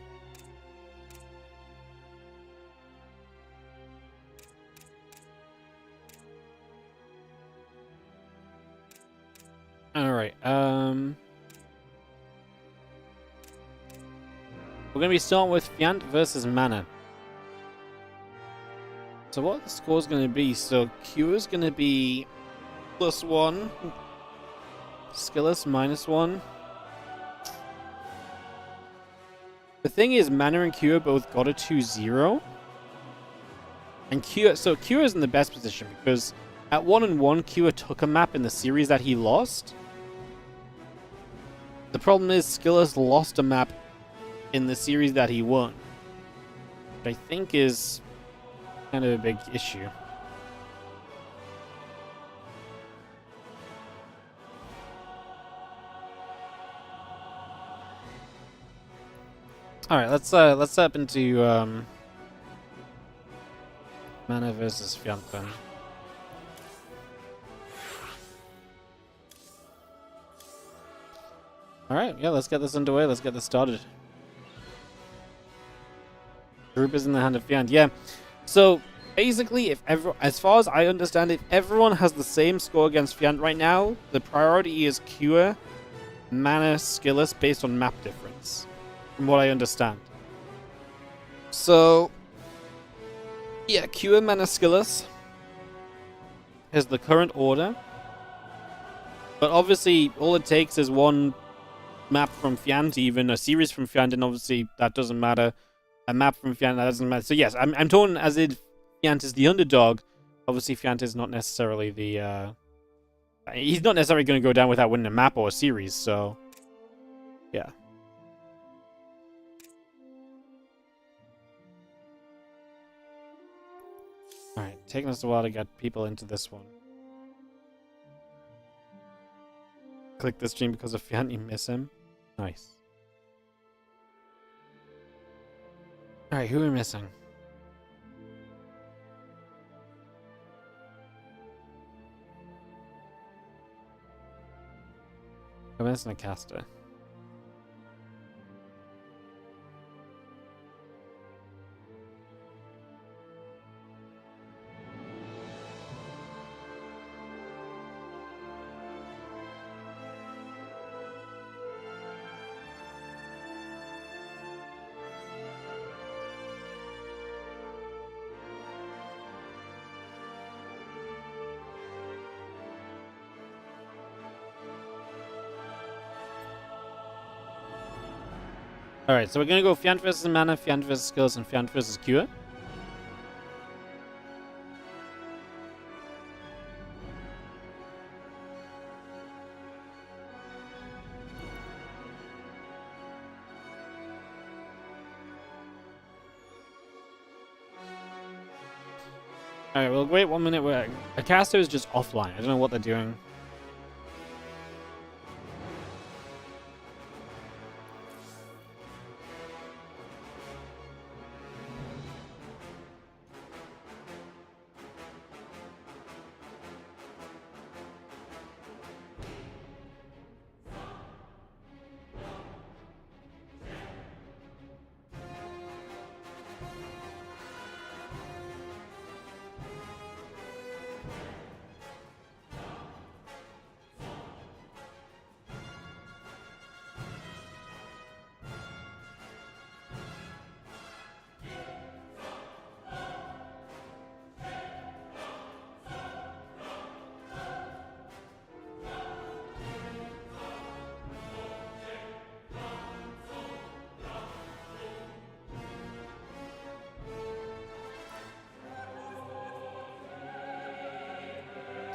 A: Alright, we're going to be starting with Fiant versus Mana. So what the score is going to be, so Q is going to be +1, Skillous -1. The thing is, Mana and Q both got a 2-0. And Q is in the best position because at 1-1, Q took a map in the series that he lost. The problem is Skillous lost a map in the series that he won, which I think is kind of a big issue. All right, let's step into Mana versus Fiant then. All right, yeah, let's get this underway. Let's get this started. Group is in the hand of Fiant. Yeah. So basically, as far as I understand it, everyone has the same score against Fiant right now. The priority is Cure, Mana, Skillous based on map difference, from what I understand. So yeah, Cure, Mana, Skillous is the current order. But obviously, all it takes is one map from Fiant, even a series from Fiant, and obviously that doesn't matter. A map from Fiant, that doesn't matter. So yes, I'm talking as if Fiant is the underdog. Obviously, Fiant is not necessarily the He's not necessarily going to go down without winning a map or a series, so... Yeah. Alright, taking us a while to get people into this one. Click the stream because of Fiant, you miss him. Nice. Alright, who are we missing? I'm missing a caster. Alright, so we're gonna go Fiant versus Mana, Fiant versus Skillous, and Fiant versus Cure. Alright, we'll wait 1 minute where a caster is just offline. I don't know what they're doing.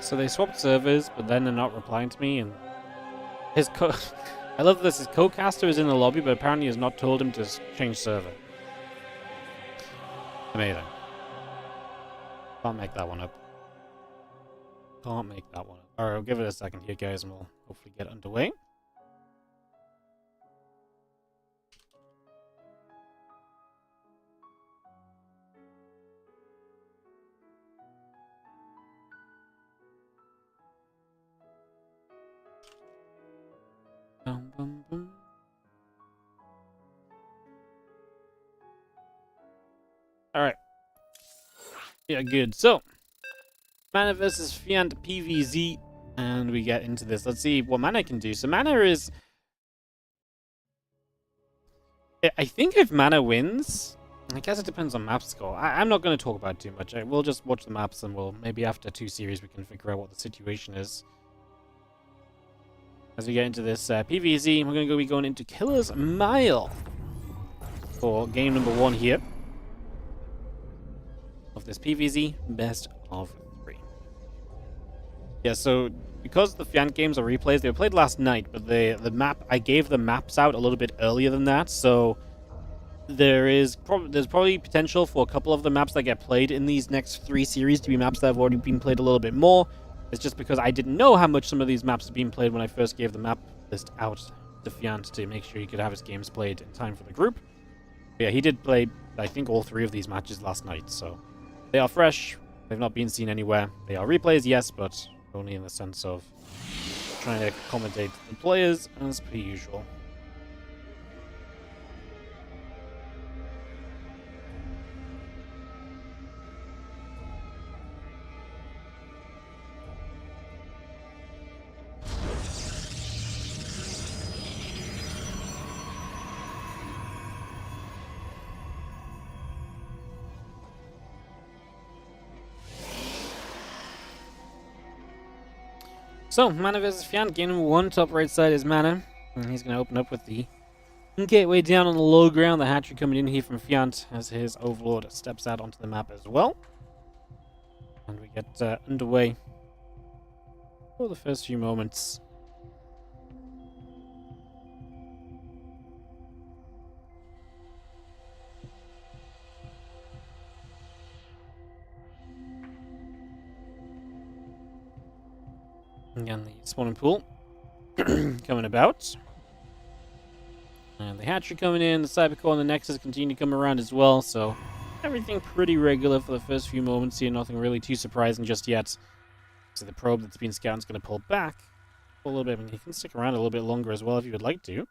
A: So they swapped servers, but then they're not replying to me, and his I love this, his co-caster is in the lobby, but apparently has not told him to change server. Amazing. Can't make that one up. Can't make that one up. Alright, I'll give it a second here, guys, and we'll hopefully get underway. Boom, boom, boom. Alright. Yeah, good. So, Mana versus Fiant PVZ, and we get into this. Let's see what Mana can do. So, Mana is... I think if Mana wins... I guess it depends on map score. I'm not going to talk about it too much. We'll just watch the maps, and we'll... Maybe after 2 series we can figure out what the situation is. As we get into this PVZ, we're going to be going into Killer's Mile for game number 1 here of this PVZ best of 3. Yeah, so because the Fiant games are replays, they were played last night, but the map, I gave the maps out a little bit earlier than that, so there's probably potential for a couple of the maps that get played in these next 3 series to be maps that have already been played a little bit more. It's just because I didn't know how much some of these maps have been played when I first gave the map list out to Fiant to make sure he could have his games played in time for the group. But yeah, he did play, I think, all 3 of these matches last night, so they are fresh. They've not been seen anywhere. They are replays, yes, but only in the sense of trying to accommodate the players as per usual. So, Mana versus Fiant, game number 1, top right side is Mana, and he's going to open up with the gateway down on the low ground, the hatchery coming in here from Fiant as his Overlord steps out onto the map as well. And we get underway. for the first few moments. Again, the spawning pool coming about. And the hatchery coming in, the Cybercore and the Nexus continue to come around as well, so everything pretty regular for the first few moments here, nothing really too surprising just yet. So the probe that's been scouted is going to pull back a little bit. I mean, he can stick around a little bit longer as well if you would like to.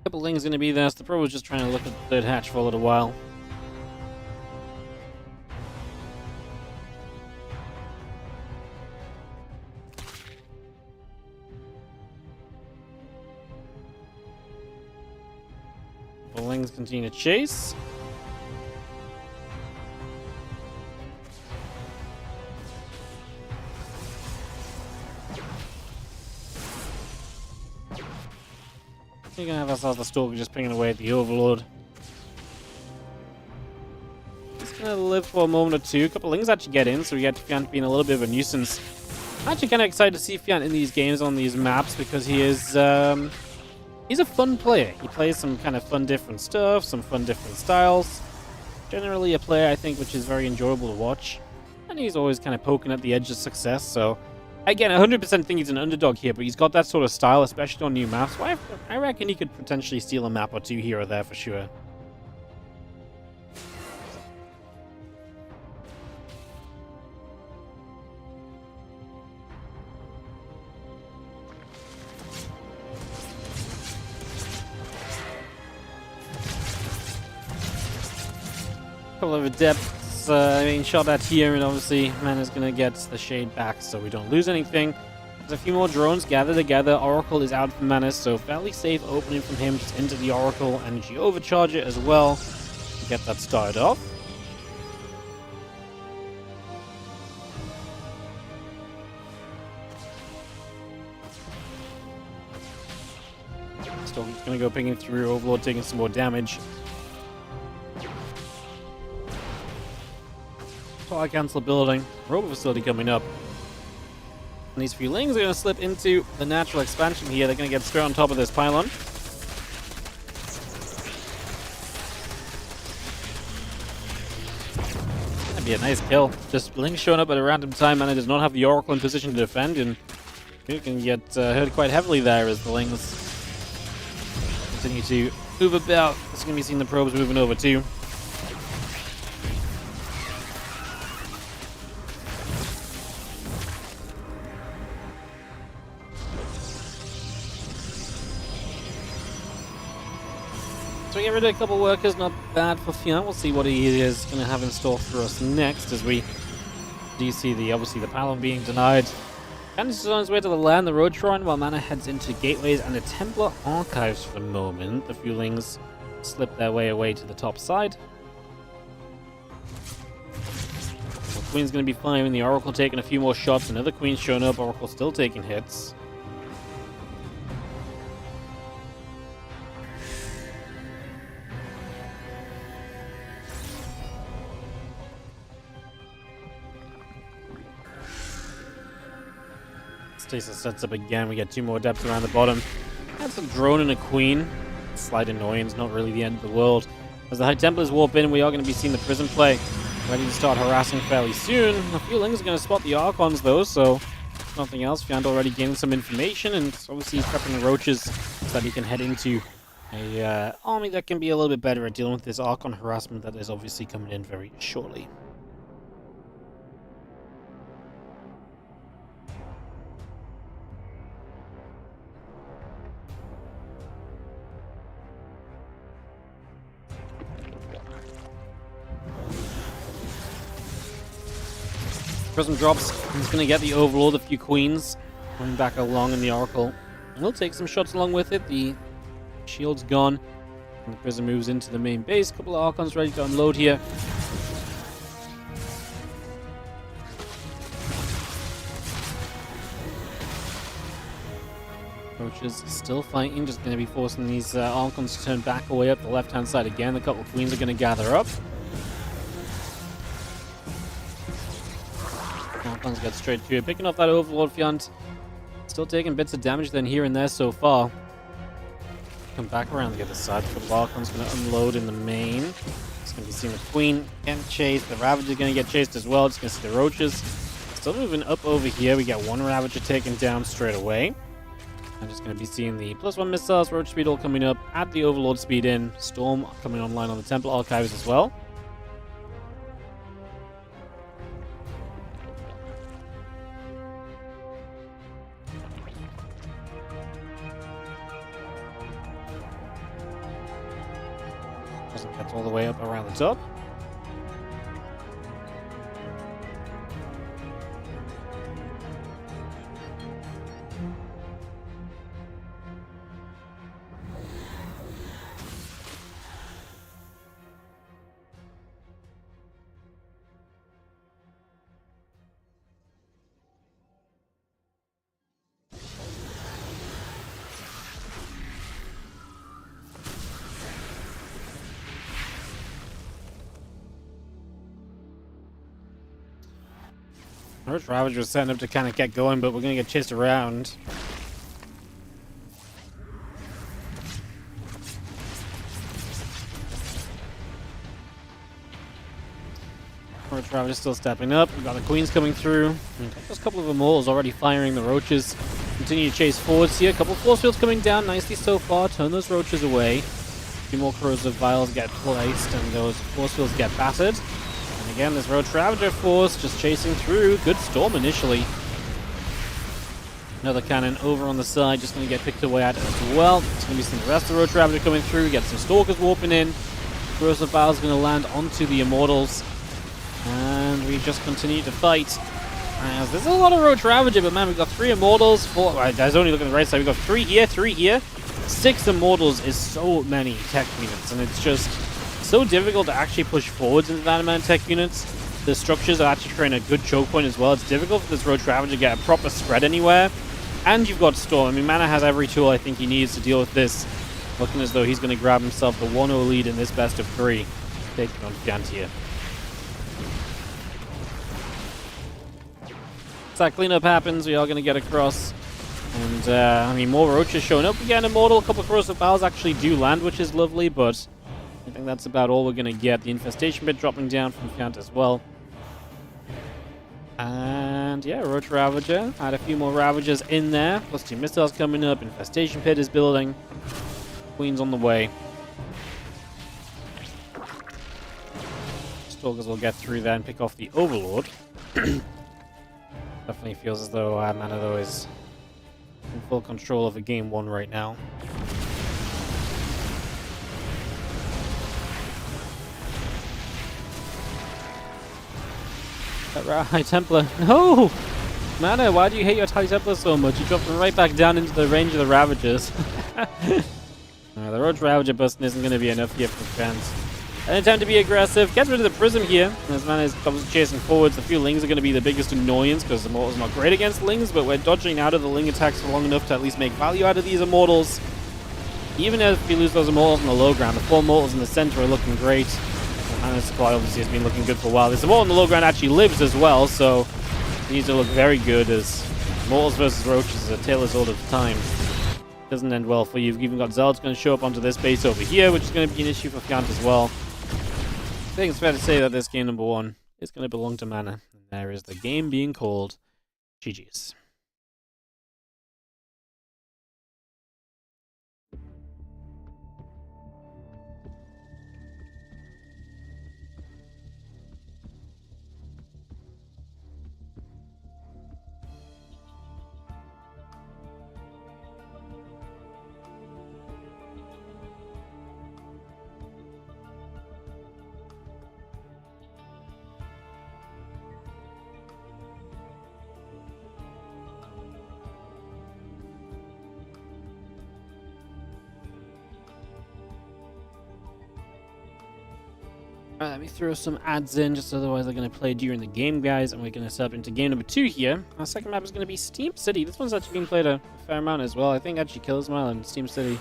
A: Couple things going to be there, so the probe was just trying to look at the third hatch for a little while. The Lings continue to chase. We're gonna have ourselves the Stalker just pinging away at the Overlord. He's gonna live for a moment or two. A couple Lings actually get in, so we get Fiant being a little bit of a nuisance. I'm actually kind of excited to see Fiant in these games on these maps because he is, he's a fun player. He plays some kind of fun different stuff, some fun different styles. Generally a player, I think, which is very enjoyable to watch. And he's always kind of poking at the edge of success, so... Again, 100% think he's an underdog here, but he's got that sort of style, especially on new maps. So I reckon he could potentially steal a map or two here or there for sure. Couple of adepts being shot at here, and obviously Mana's going to get the shade back so we don't lose anything. There's a few more drones gathered together. Oracle is out from Mana, so fairly safe opening from him just into the Oracle. Energy overcharge it as well to get that started off. Still going to go pinging through. Overlord taking some more damage. Fire cancel building. Robot facility coming up. And these few Lings are going to slip into the natural expansion here. They're going to get straight on top of this pylon. That'd be a nice kill. Just Lings showing up at a random time, and it does not have the Oracle in position to defend, and you can get hurt quite heavily there as the Lings continue to move about. It's going to be seeing the probes moving over too. So we get rid of a couple workers, not bad for Fiant. We'll see what he is going to have in store for us next as we do see obviously the pylon being denied. Candace is on his way to the land, the road shrine, while Mana heads into gateways and the Templar archives for the moment. The few Lings slip their way away to the top side. The Queen's going to be firing, the Oracle taking a few more shots, another Queen showing up, Oracle still taking hits. Stasis sets up again. We get two more adepts around the bottom. That's a drone and a Queen. Slight annoyance, not really the end of the world. As the High Templars warp in, we are going to be seeing the prison play. Ready to start harassing fairly soon. A few Lings are going to spot the Archons though, so if nothing else, Fiant already gaining some information, and obviously he's prepping the roaches so that he can head into a army that can be a little bit better at dealing with this Archon harassment that is obviously coming in very shortly. Prism drops. He's going to get the Overlord, a few Queens coming back along in the Oracle. And he'll take some shots along with it. The shield's gone. And the Prism moves into the main base. A couple of Archons ready to unload here. Roaches still fighting, just going to be forcing these Archons to turn back away up the left-hand side again. A couple of Queens are going to gather up. Archons get straight through, picking off that Overlord Fiant. Still taking bits of damage then here and there so far. Come back around the other side. The Archon's going to unload in the main. It's going to be seeing the Queen getting chased. The Ravager's going to get chased as well. Just going to see the Roaches. Still moving up over here. We got one Ravager taken down straight away. I'm just going to be seeing the +1 missiles, Roach speed all coming up, add the Overlord speed in, Storm coming online on the Temple Archives as well. Doesn't get all the way up around the top. Roach Ravager was setting up to kind of get going, but we're going to get chased around. Roach Ravager still stepping up. We've got the Queens coming through. There's a couple of Immortals already firing the Roaches. Continue to chase forwards here. A couple of Force Fields coming down nicely so far. Turn those Roaches away. A few more Corrosive Vials get placed, and those Force Fields get battered. Again, this Roach Ravager force just chasing through. Good Storm initially. Another cannon over on the side, just going to get picked away at it as well. It's going to be some of the rest of the Roach Ravager coming through. Get some Stalkers warping in. Corrosive Vial is going to land onto the Immortals. And we just continue to fight. As there's a lot of Roach Ravager, but man, we've got 3 Immortals. 4. I was only looking at the right side. We've got 3 here, 3 here. 6 Immortals is so many tech units, and it's just so difficult to actually push forwards into that amount of tech units. The structures are actually creating a good choke point as well. It's difficult for this Roach Ravager to get a proper spread anywhere. And you've got Storm. I mean, Mana has every tool I think he needs to deal with this. Looking as though he's going to grab himself the 1-0 lead in this best of 3. Taking on FJANT here. So that cleanup happens. We are going to get across. And, I mean, more Roaches showing up. We get an Immortal. A couple of Corrosive Vials actually do land, which is lovely, but I think that's about all we're going to get. The Infestation Pit dropping down from FJANT as well. And yeah, Roach Ravager. Had a few more Ravagers in there. +2 missiles coming up. Infestation Pit is building. Queen's on the way. Stalkers will get through there and pick off the Overlord. Definitely feels as though Mana though is in full control of the game 1 right now. That High Templar. No! Mana, why do you hate your High Templar so much? You dropped them right back down into the range of the Ravagers. The Roach Ravager busting isn't going to be enough here for FJANT. An attempt to be aggressive. Gets rid of the Prism here. As Mana is chasing forwards, the few Lings are going to be the biggest annoyance because the Immortal's not great against Lings, but we're dodging out of the Ling attacks for long enough to at least make value out of these Immortals. Even if we lose those Immortals on the low ground, the 4 Immortals in the center are looking great. Mana's supply obviously has been looking good for a while. This Immortal on the low ground actually lives as well, so it needs to look very good as Immortals versus Roaches is a tale as old as time. Doesn't end well for you. You've even got Zealots going to show up onto this base over here, which is going to be an issue for FJANT as well. I think it's fair to say that this game number 1 is going to belong to Mana. And there is the game being called GG's. Alright, let me throw some ads in, just otherwise they're going to play during the game, guys, and we're going to set up into game number 2 here. Our second map is going to be Steam City. This one's actually being played a fair amount as well. I think actually Killers Mile and Steam City...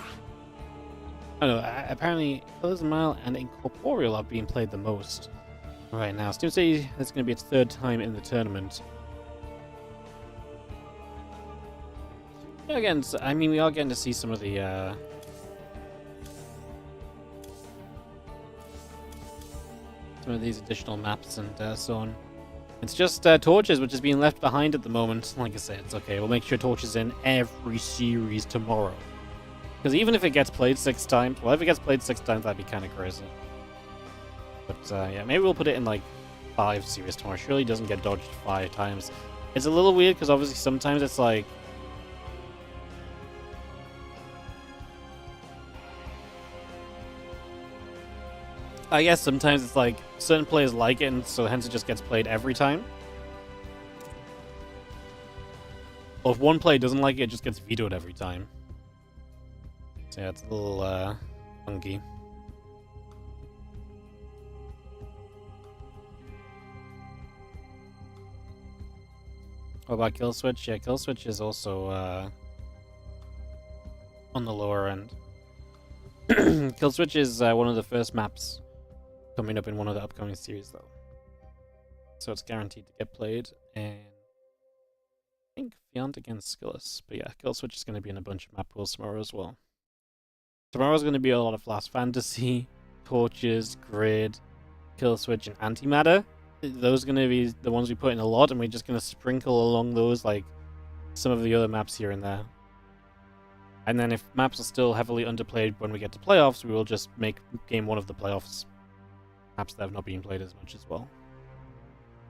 A: I don't know, apparently Killers Mile and Incorporeal are being played the most right now. Steam City is going to be its 3rd time in the tournament. Yeah, again, I mean, we are getting to see some of the... some of these additional maps and so on. It's just Torches, which is being left behind at the moment. Like I said, it's okay. We'll make sure Torches in every series tomorrow. Because even if it gets played 6 times, well, if it gets played 6 times, that'd be kind of crazy. But yeah, maybe we'll put it in like 5 series tomorrow. Surely it doesn't get dodged 5 times. It's a little weird because obviously sometimes it's like... I guess sometimes it's like certain players like it, and so hence it just gets played every time. Or if one player doesn't like it, it just gets vetoed every time. So yeah, it's a little funky. What about Kill Switch? Yeah, Kill Switch is also on the lower end. Kill Switch is one of the first maps coming up in one of the upcoming series, though. So it's guaranteed to get played, and I think Fiant against Skillous. But yeah, Kill Switch is going to be in a bunch of map pools tomorrow as well. Tomorrow's going to be a lot of Last Fantasy, Torches, Grid, Kill Switch, and Antimatter. Those are going to be the ones we put in a lot, and we're just going to sprinkle along those like some of the other maps here and there. And then if maps are still heavily underplayed when we get to playoffs, we will just make game 1 of the playoffs maps that have not been played as much as well.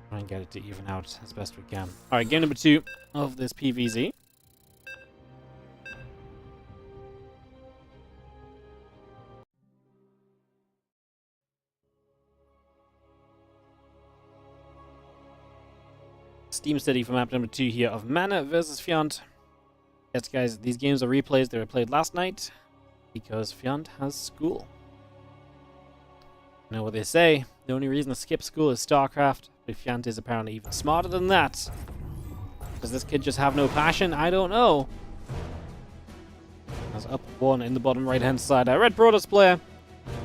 A: Try and get it to even out as best we can. Alright, game number 2 of this PVZ. Steam City for map number 2 here of Mana versus Fiant. Yes, guys, these games are replays. They were played last night because Fiant has school. You know what they say, the only reason to skip school is StarCraft, but Fiant is apparently even smarter than that. Does this kid just have no passion? I don't know. As up 1 in the bottom right hand side, our red Protoss player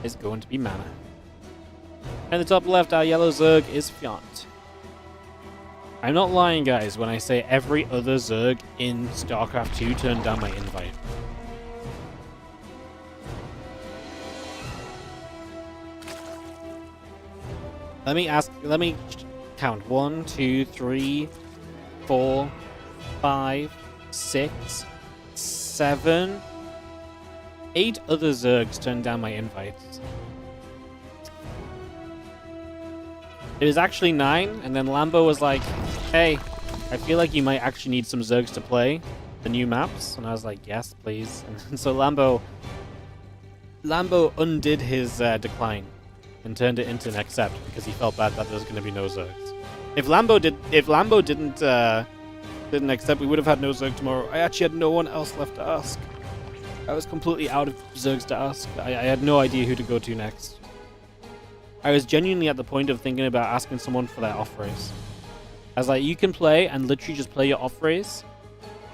A: is going to be Mana. In the top left, our yellow Zerg is Fiant. I'm not lying, guys, when I say every other Zerg in StarCraft 2 turned down my invite. Let me count. 1, 2, 3, 4, 5, 6, 7, 8 other Zergs turned down my invites. It was actually 9, and then Lambo was like, hey, I feel like you might actually need some Zergs to play the new maps. And I was like, yes, please. And so Lambo undid his decline and turned it into an accept because he felt bad that there was going to be no Zergs. If Lambo didn't accept, we would have had no Zerg tomorrow. I actually had no one else left to ask. I was completely out of Zergs to ask. I had no idea who to go to next. I was genuinely at the point of thinking about asking someone for their off race. I was like, you can play and literally just play your off race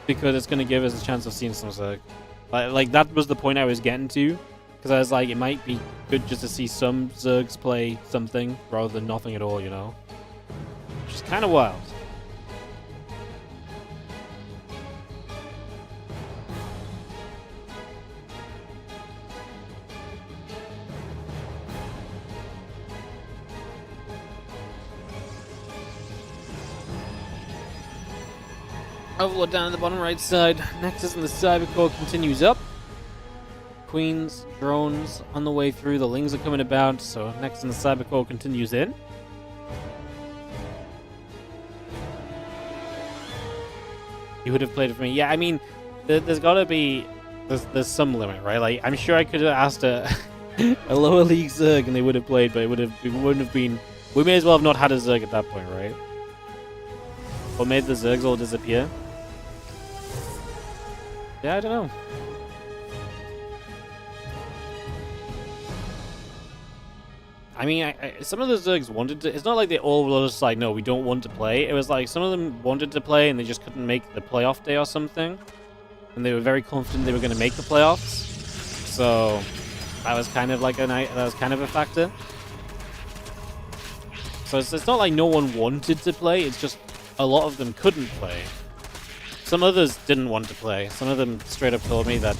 A: because it's going to give us a chance of seeing some Zerg. Like that was the point I was getting to, because I was like, it might be good just to see some Zergs play something rather than nothing at all, you know? Which is kind of wild. Overlord down in the bottom right side. Nexus and the Cybercore continues up. Queens, drones on the way through. The Lings are coming about, so Nexus and the Cybercore continues in. You would have played it for me. Yeah, I mean, there's got to be... There's some limit, right? Like, I'm sure I could have asked a lower league Zerg and they would have played, but it wouldn't have been... We may as well have not had a Zerg at that point, right? What made the Zergs all disappear? Yeah, I don't know. I mean, some of the Zergs wanted to. It's not like they all were just like, no, we don't want to play. It was like some of them wanted to play and they just couldn't make the playoff day or something. And they were very confident they were going to make the playoffs. So that was kind of like a factor. So it's not like no one wanted to play. It's just a lot of them couldn't play. Some others didn't want to play. Some of them straight up told me that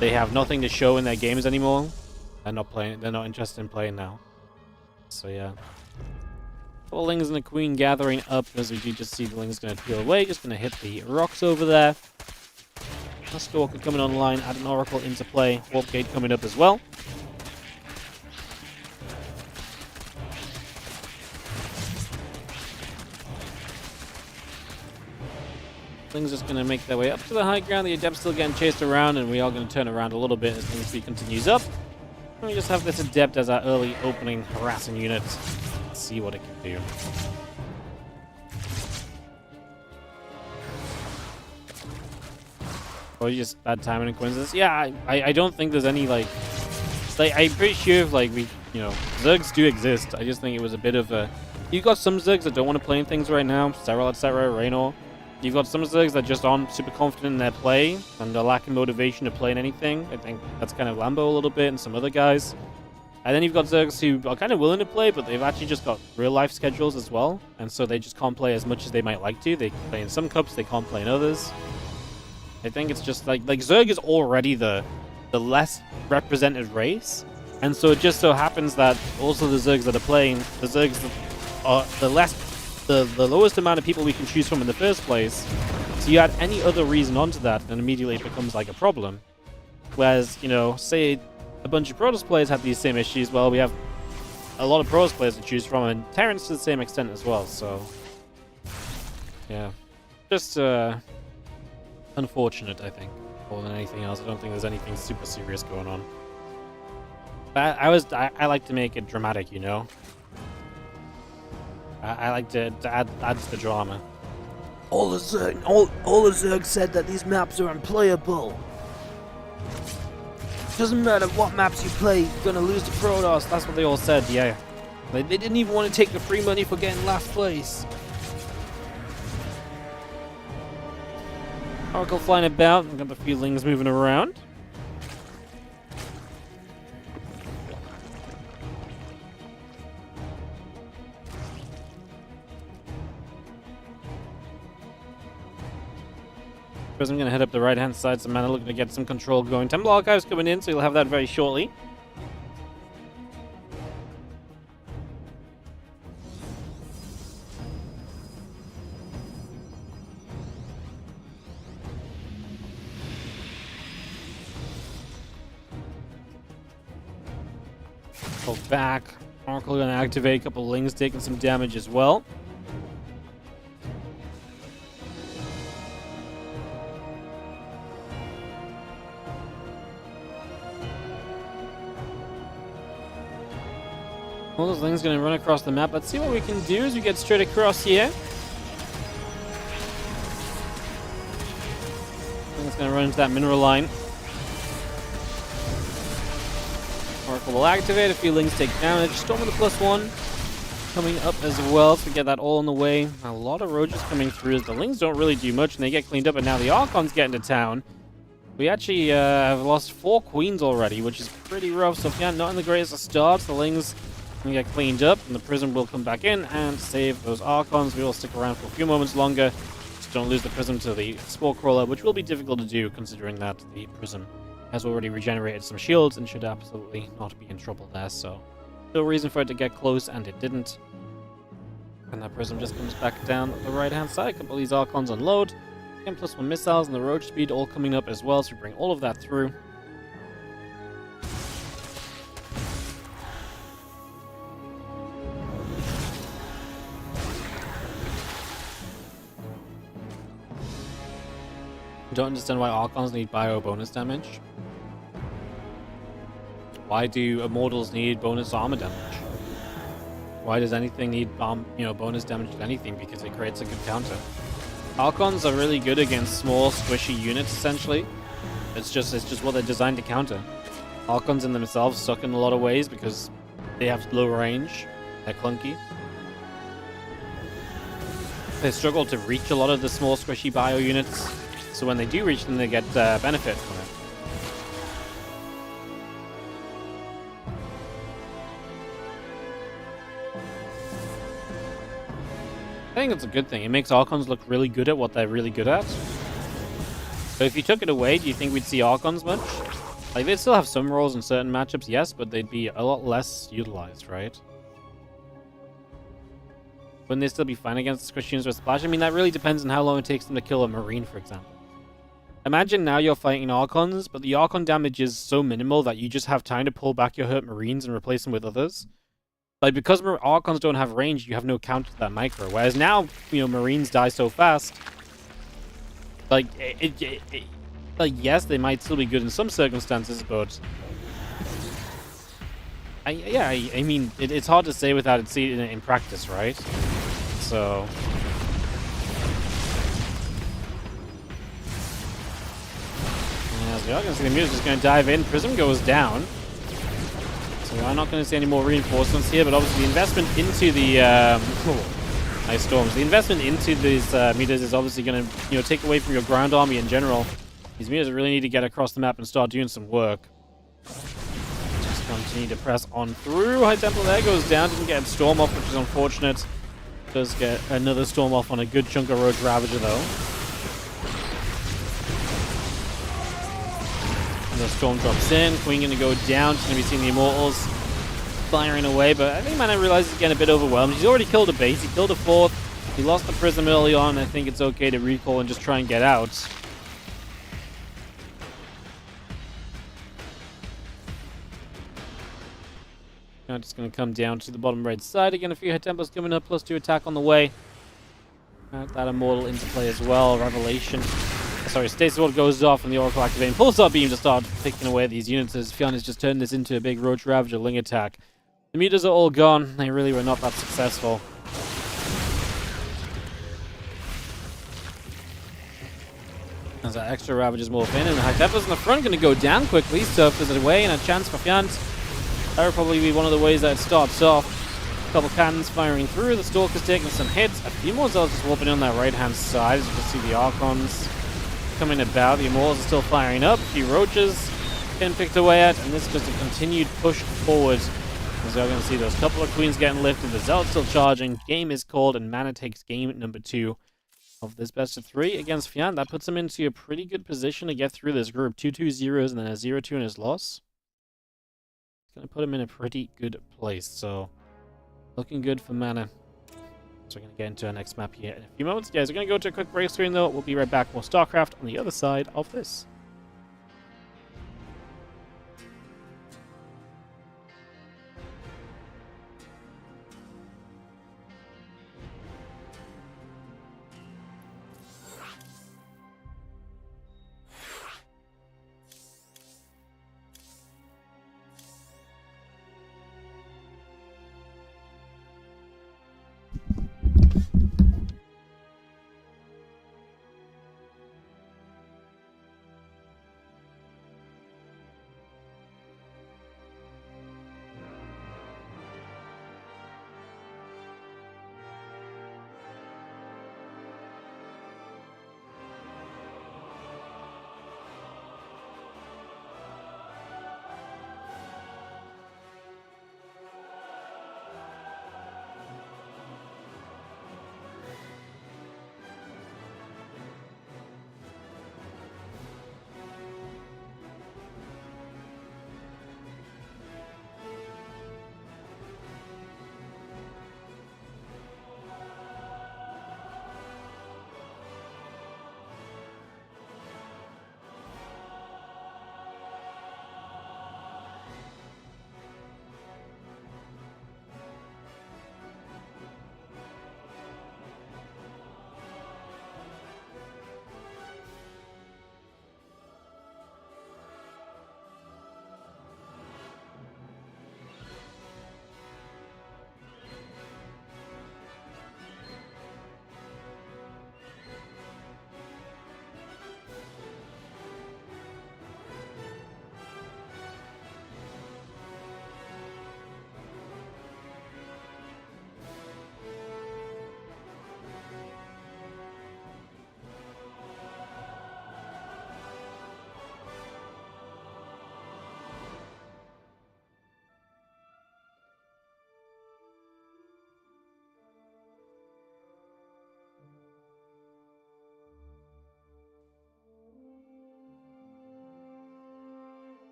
A: they have nothing to show in their games anymore. They're not playing. They're not interested in playing now. So yeah. Couple Lings and a Queen gathering up as we do just see the Ling's going to peel away. Just going to hit the rocks over there. Stalker coming online, add an Oracle into play. Warp Gate coming up as well. Ling's just going to make their way up to the high ground. The Adept's still getting chased around, and we are going to turn around a little bit as Ling's continues up. And we just have this Adept as our early opening harassing unit. Let's see what it can do. Or just bad timing and coincidence. Yeah, I don't think there's any like I'm pretty sure if like Zergs do exist. I just think it was a bit of a. You've got some Zergs that don't want to play in things right now. Serral, etc., Raynor. You've got some Zergs that just aren't super confident in their play and are lacking motivation to play in anything. I think that's kind of Lambo a little bit and some other guys. And then you've got Zergs who are kind of willing to play, but they've actually just got real life schedules as well. And so they just can't play as much as they might like to. They can play in some cups, they can't play in others. I think it's just like Zerg is already the less represented race. And so it just so happens that also the Zergs that are playing, the Zergs that are the lowest amount of people we can choose from in the first place. So you add any other reason onto that, and immediately it becomes like a problem. Whereas, say a bunch of Protoss players have these same issues, well, we have a lot of Protoss players to choose from, and Terrans to the same extent as well, so yeah. Just unfortunate, I think, more than anything else. I don't think there's anything super serious going on. But I like to make it dramatic, I like to add to the drama.
B: All the Zergs said that these maps are unplayable.
A: Doesn't matter what maps you play, you're gonna lose to Protoss. That's what they all said, yeah. They didn't even want to take the free money for getting last place. Oracle flying about, we've got the few Lings moving around. I'm going to head up the right-hand side, some mana looking to get some control going. Temple Archives coming in, so you'll have that very shortly. Go back. Oracle going to activate. A couple of Lings taking some damage as well. All those Lings going to run across the map. Let's see what we can do as we get straight across here. It's going to run into that mineral line. Oracle will activate. A few Lings take damage. Storm with a +1 coming up as well, so we get that all on the way. A lot of roaches coming through as the Lings don't really do much and they get cleaned up, and now the Archons get into town. We actually have lost 4 Queens already, which is pretty rough. So Fiant not in the greatest of starts. The Lings can get cleaned up, and the Prism will come back in and save those Archons. We will stick around for a few moments longer. Just don't lose the Prism to the Spore Crawler, which will be difficult to do considering that the Prism has already regenerated some shields and should absolutely not be in trouble there. So no reason for it to get close, and it didn't. And that Prism just comes back down the right-hand side. A couple of these Archons unload. Again, +1 missiles and the roach speed all coming up as well, so we bring all of that through. Don't understand why Archons need bio bonus damage. Why do Immortals need bonus armor damage? Why does anything need bonus damage to anything? Because it creates a good counter. Archons are really good against small, squishy units, essentially. It's just what they're designed to counter. Archons in themselves suck in a lot of ways because They have low range. They're clunky. They struggle to reach a lot of the small squishy bio units. So when they do reach them, they get benefit from it. I think it's a good thing. It makes Archons look really good at what they're really good at. So if you took it away, do you think we'd see Archons much? Like, they'd still have some roles in certain matchups, yes, but they'd be a lot less utilized, right? Wouldn't they still be fine against the squishy units with Splash? I mean, that really depends on how long it takes them to kill a Marine, for example. Imagine now you're fighting Archons, but the Archon damage is so minimal that you just have time to pull back your hurt Marines and replace them with others. Like, because Archons don't have range, you have no counter to that micro. Whereas now, you know, Marines die so fast. Like, like, yes, they might still be good in some circumstances, but... I mean, it's hard to say without seeing it in practice, right? So... As we are going to see, the Muta's just going to dive in. Prism goes down. So we are not going to see any more reinforcements here, but obviously the investment into the... nice storms. The investment into these Mutas is obviously going to, you know, take away from your ground army in general. These Mutas really need to get across the map and start doing some work. Just continue to press on through. High Templar there goes down. Didn't get a storm off, which is unfortunate. Does get another storm off on a good chunk of Roach Ravager, though. The storm drops in. Queen going to go down. She's going to be seeing the Immortals firing away, but I think Mana realizes he's getting a bit overwhelmed. He's already killed a base. He killed a fourth. He lost the Prism early on. I think it's okay to recall and just try and get out. Now just going to come down to the bottom right side. Again, a few High Templars coming up, +2 attack on the way. That Immortal into play as well. Revelation. Sorry, Stasis Ward goes off and the Oracle activating Pulsar Beam to start picking away at these units as Fiant has just turned this into a big Roach Ravager Ling attack. The Mutas are all gone. They really were not that successful. As that extra Ravagers morph in, and the High Templars in the front going to go down quickly. Surf is away and a chance for Fiant. That will probably be one of the ways that it starts off. A couple cannons firing through. The Stalker's taking some hits. A few more Zealots just warping on that right-hand side. As you can see the Archons coming about. The Immortals are still firing up. A few Roaches getting picked away at. And this is just a continued push forward. As we're going to see those couple of Queens getting lifted. The Zealots still charging. Game is called. And Mana takes game number 2 of this best of 3 against Fiant. That puts him into a pretty good position to get through this group. 2-2 zeros and then a 0-2 in his loss. It's going to put him in a pretty good place. So, looking good for Mana. So we're going to get into our next map here in a few moments. Guys, we're going to go to a quick break screen though. We'll be right back. More StarCraft on the other side of this.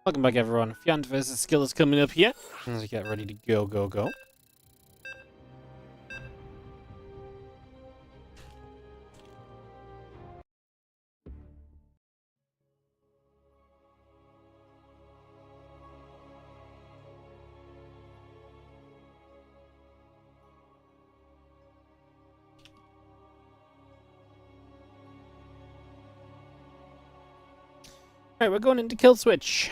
A: Welcome back, everyone. Fiant versus Skillous coming up here. As we get ready to go. Alright, we're going into Kill Switch.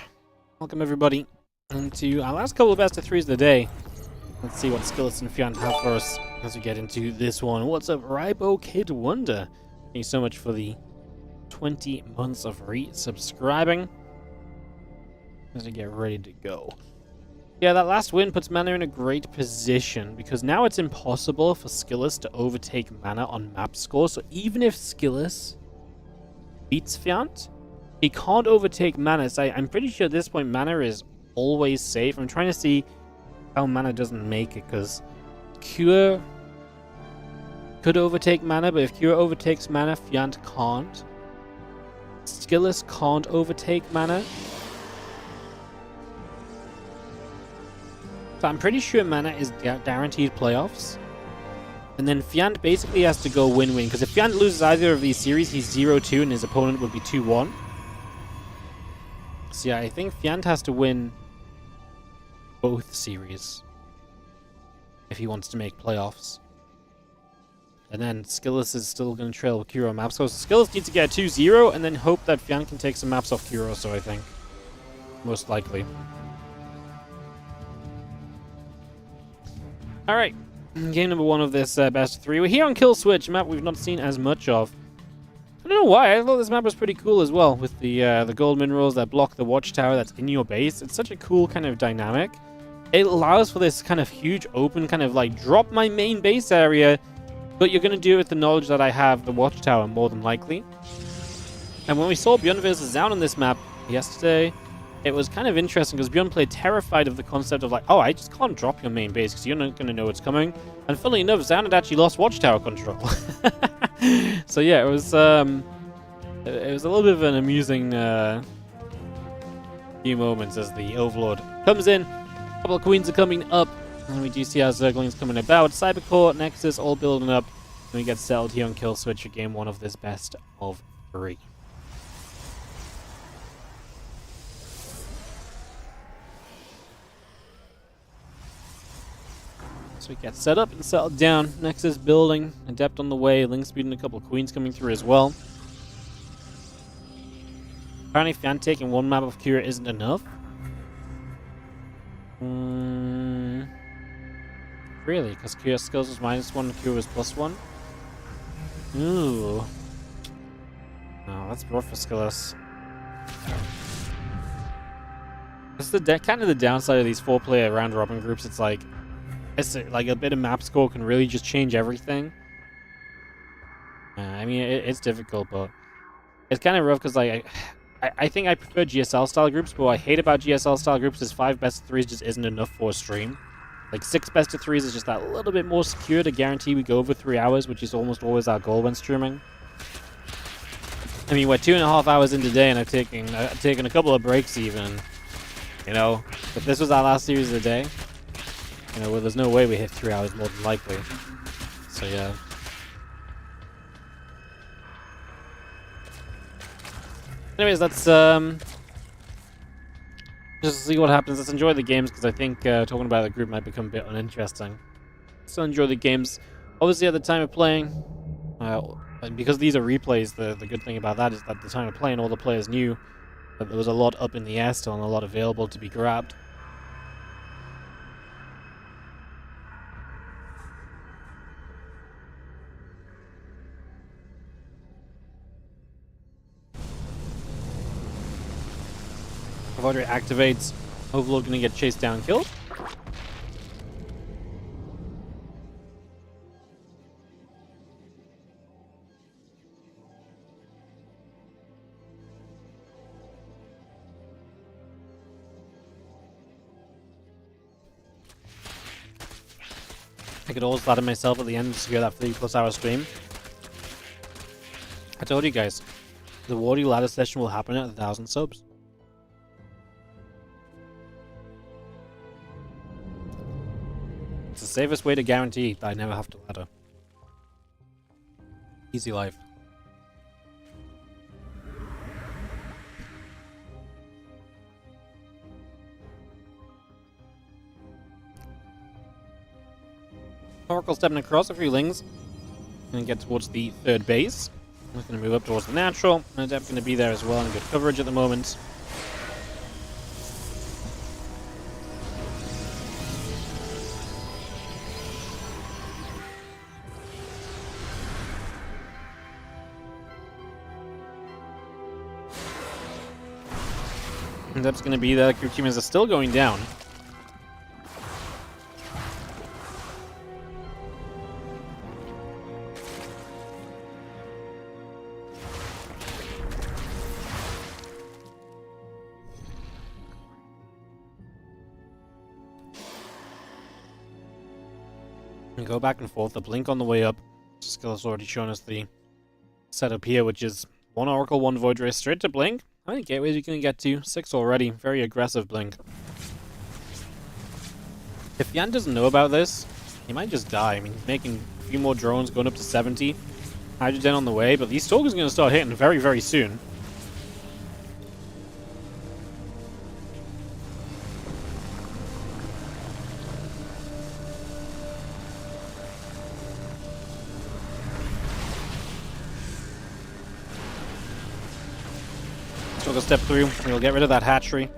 A: Welcome, everybody, into our last couple of best of threes of the day. Let's see what Skillous and Fiant have for us as we get into this one. What's up, Rybo Kid Wonder? Thank you so much for the 20 months of resubscribing. As we get ready to go. Yeah, that last win puts Mana in a great position because now it's impossible for Skillous to overtake Mana on map score. So even if Skillous beats Fiant, he can't overtake Mana. So I'm pretty sure at this point Mana is always safe. I'm trying to see how Mana doesn't make it because Cure could overtake Mana, but if Cure overtakes Mana, Fiant can't. Skillous can't overtake Mana. So I'm pretty sure Mana is guaranteed playoffs. And then Fiant basically has to go win-win, because if Fiant loses either of these series, he's 0-2 and his opponent would be 2-1. So yeah, I think Fiant has to win both series if he wants to make playoffs. And then Skillous is still going to trail with Kuro maps. So Skillous needs to get a 2-0 and then hope that Fiant can take some maps off Kuro, so I think. Most likely. Alright, game number 1 of this best of 3. We're here on Kill Switch, a map we've not seen as much of. I don't know why, I thought this map was pretty cool as well, with the gold minerals that block the watchtower that's in your base. It's such a cool kind of dynamic. It allows for this kind of huge open, kind of like drop my main base area, but you're going to do it with the knowledge that I have the watchtower more than likely. And when we saw Bjorn versus Zaun on this map yesterday, it was kind of interesting because Bjorn played terrified of the concept of like, oh, I just can't drop your main base because you're not going to know what's coming. And funnily enough, Zaun had actually lost watchtower control. So yeah, it was a little bit of an amusing few moments as the Overlord comes in. A couple of queens are coming up, and we do see our Zerglings coming about. Cybercore, Nexus, all building up, and we get settled here on Kill Switch for game 1 of this best of 3. So we get set up and settled down. Nexus building, Adept on the way, Link Speed and a couple of queens coming through as well. Apparently Fiant taking one map of Kira isn't enough. Really? Because Kira's skills was -1 and Kira was +1? Ooh. Oh, that's rough for Skillous. This is kind of the downside of these 4-player round-robin groups. It's like a bit of map score can really just change everything. I mean, it's difficult, but it's kind of rough because like I think I prefer GSL style groups, but what I hate about GSL style groups is 5 best of 3s just isn't enough for a stream. Like 6 best of 3s is just that little bit more secure to guarantee we go over 3 hours, which is almost always our goal when streaming. I mean, we're 2.5 hours in today, and I've taken a couple of breaks even. You know, if this was our last series of the day, you know, well, there's no way we hit 3 hours more than likely. So yeah. Anyways, let's just see what happens. Let's enjoy the games because I think talking about the group might become a bit uninteresting. So enjoy the games. Obviously, at the time of playing, and because these are replays, the good thing about that is that at the time of playing, all the players knew that there was a lot up in the air still and a lot available to be grabbed. Avoider activates. Overlord gonna get chased down, killed. I could always flatter myself at the end to secure that 3+ hour stream. I told you guys, the Wardy ladder session will happen at 1,000 subs. It's the safest way to guarantee that I never have to ladder. Easy life. Oracle stepping across a few lings and get towards the third base. I'm just going to move up towards the natural. And Adept's going to be there as well in good coverage at the moment. Adept's going to be there. The crew teamers are still going down. And go back and forth. The blink on the way up. Skillous already shown us the setup here, which is 1 Oracle, 1 Void Ray straight to blink. How many gateways are you going to get to? 6 already. Very aggressive blink. If Fiant doesn't know about this, he might just die. I mean, he's making a few more drones, going up to 70. Hydrogen on the way, but these Stalkers are going to start hitting very, very soon. Stalker step through, we'll get rid of that hatchery.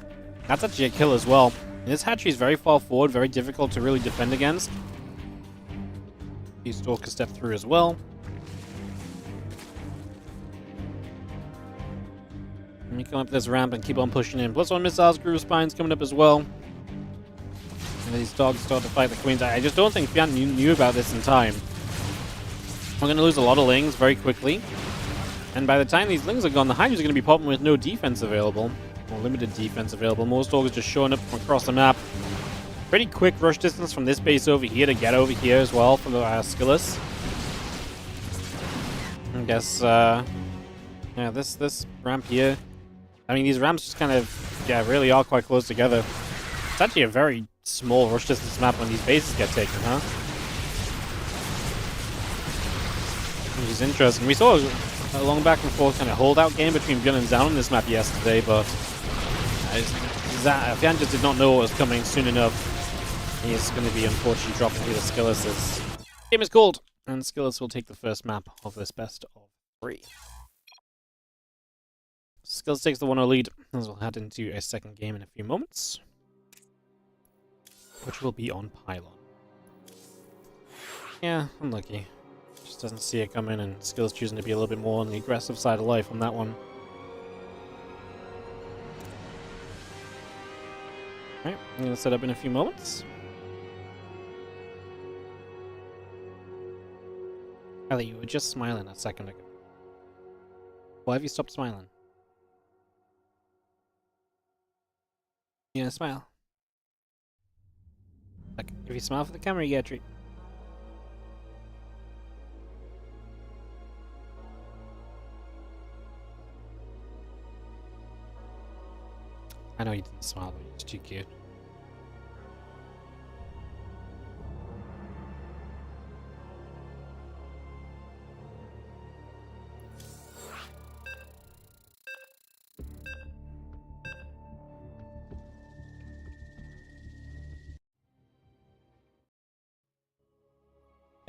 A: That's actually a kill as well. And this hatchery is very far forward, very difficult to really defend against. These Stalkers step through as well. Let me come up this ramp and keep on pushing in. +1 missiles, groove spines coming up as well. And these dogs start to fight the queens. I just don't think Fiant knew about this in time. We're going to lose a lot of lings very quickly. And by the time these lings are gone, the Hydras are going to be popping with no defense available. Or limited defense available. More Stalkers just showing up from across the map. Pretty quick rush distance from this base over here to get over here as well from the Skillous. I guess, yeah, this ramp here. I mean, these ramps just kind of, yeah, really are quite close together. It's actually a very small rush distance map when these bases get taken, huh? Which is interesting. We saw a long back and forth kind of holdout game between Fiant and Down on this map yesterday, but Fiant just did not know what was coming soon enough. He's going to be unfortunately dropping through the Skillous. Game is called, and Skillous will take the first map of this best of 3. Skillous takes the 1-0 lead, as we'll head into a second game in a few moments, which will be on Pylon. Yeah, unlucky. Just doesn't see it coming, and Skillous choosing to be a little bit more on the aggressive side of life on that one. Alright, I'm going to set up in a few moments. Ellie, you were just smiling a second ago. Why have you stopped smiling? You gonna smile? Look, if you smile for the camera, you get a treat. I know you didn't smile, but it's too cute.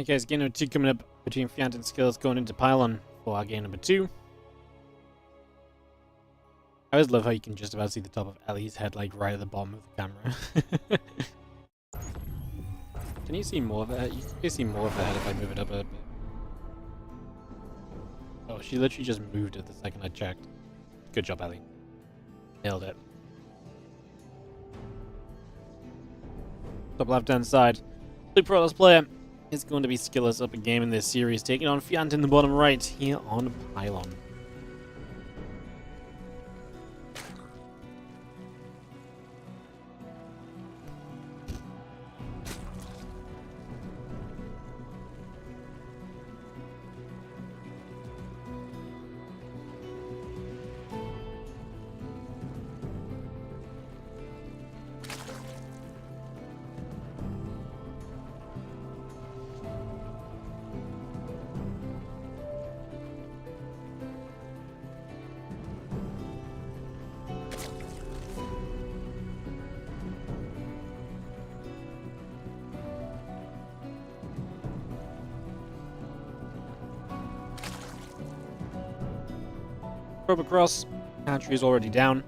A: Okay, guys, game number 2 coming up between Fiant and Skillous going into Pylon for our game number 2. I always love how you can just about see the top of Ellie's head, like, right at the bottom of the camera. Can you see more of her head? You can see more of her head if I move it up a bit. Oh, she literally just moved it the second I checked. Good job, Ellie. Nailed it. Top left-hand side. Blue Prowler's player is going to be Skillous up a game in this series, taking on Fiant in the bottom right here on Pylon. Probe across. Hatchery is already down.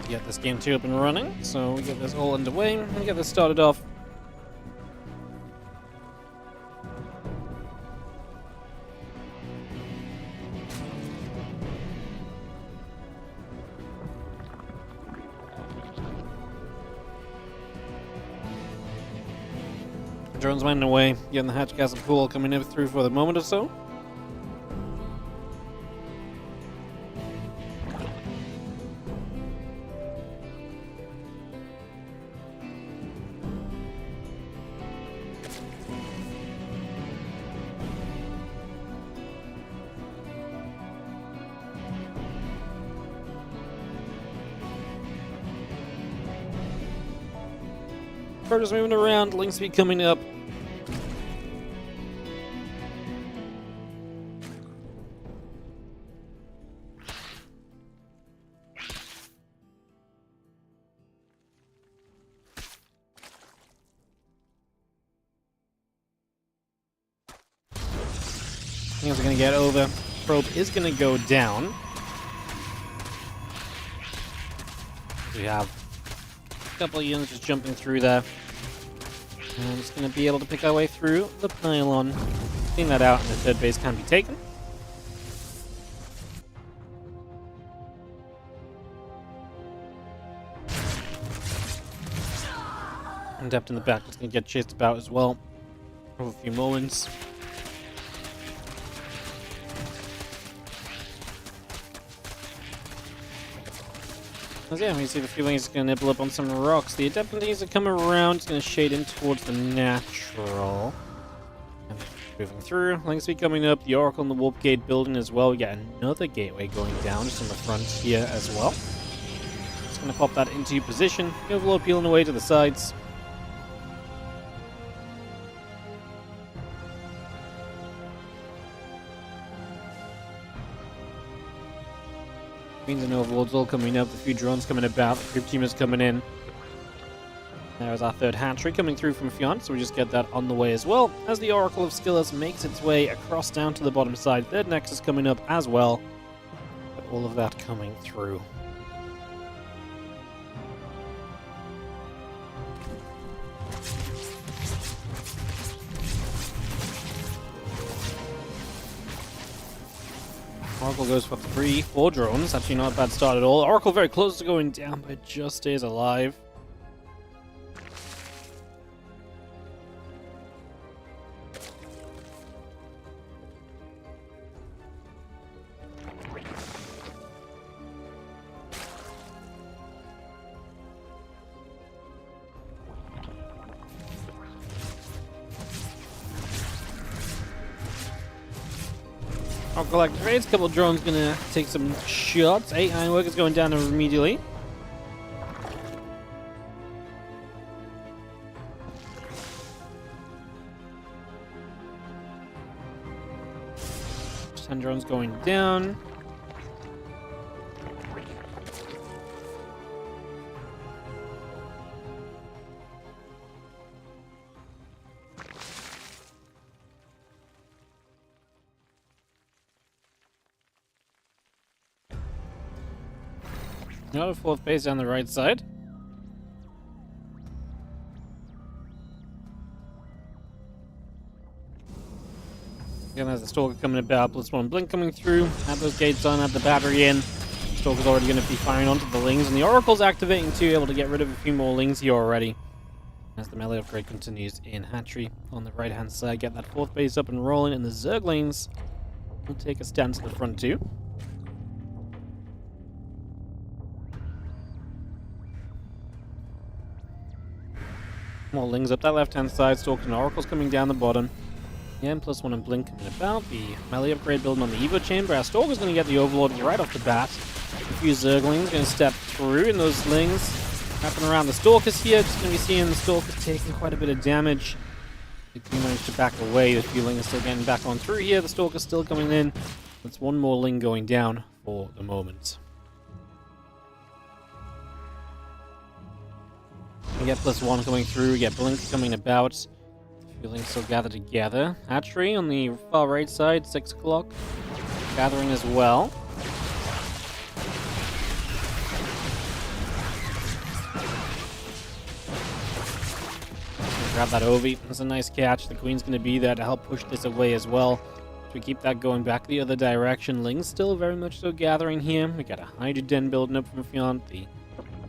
A: Get this game 2 up and running, so we get this all underway and get this started off. Drones minding away, getting the hatch castle pool coming in through for the moment or so. Predators moving around, link speed coming up. Things are going to get over. Probe is going to go down. We have a couple of units just jumping through there. And it's going to be able to pick our way through the pylon. Clean that out, and the third base can be taken. And Depth in the back is going to get chased about as well for a few moments. Yeah, we see the feeling is going to nibble up on some rocks. The Adept needs to come around. It's going to shade in towards the natural. And moving through. Link speed coming up. The Oracle and the Warp Gate building as well. We got another gateway going down just on the front here as well. Just going to pop that into position. The Overlord peeling away to the sides. And Overlords all coming up, a few drones coming about, the group team is coming in. There's our third hatchery coming through from Fiant, so we just get that on the way as well. As the Oracle of Skillous makes its way across down to the bottom side, third Nexus coming up as well. But all of that coming through. Oracle goes for 3-4 drones. Actually not a bad start at all. Oracle very close to going down, but just stays alive. Oracle activates, a couple of drones gonna take some shots. 8 Ironworkers going down immediately. Just 10 drones going down. Another fourth base down the right side. Again, there's the Stalker coming about, +1 blink coming through. Have those gates on, have the battery in. Stalker's already going to be firing onto the Lings, and the Oracle's activating too, able to get rid of a few more Lings here already. As the melee upgrade continues in Hatchery on the right hand side, get that fourth base up and rolling, and the Zerglings will take a stand to the front too. More Lings up that left-hand side, Stalkers and Oracles coming down the bottom. Again, +1 and blink coming about. The melee upgrade building on the Evo chamber. Our Stalker's going to get the Overlord right off the bat. A few Zerglings going to step through, and those Lings wrapping around the Stalkers here. Just going to be seeing the Stalkers taking quite a bit of damage. They do manage to back away. The few Lings are still getting back on through here. The Stalker's still coming in. That's one more Ling going down for the moment. We get +1 coming through. We get Blink coming about. A few Lings still gathered together. Hatchery on the far right side, 6 o'clock. Gathering as well. Grab that Ovi. That's a nice catch. The Queen's going to be there to help push this away as well. So we keep that going back the other direction. Ling's still very much so gathering here. We got a Hydrogen building up from Fiant. The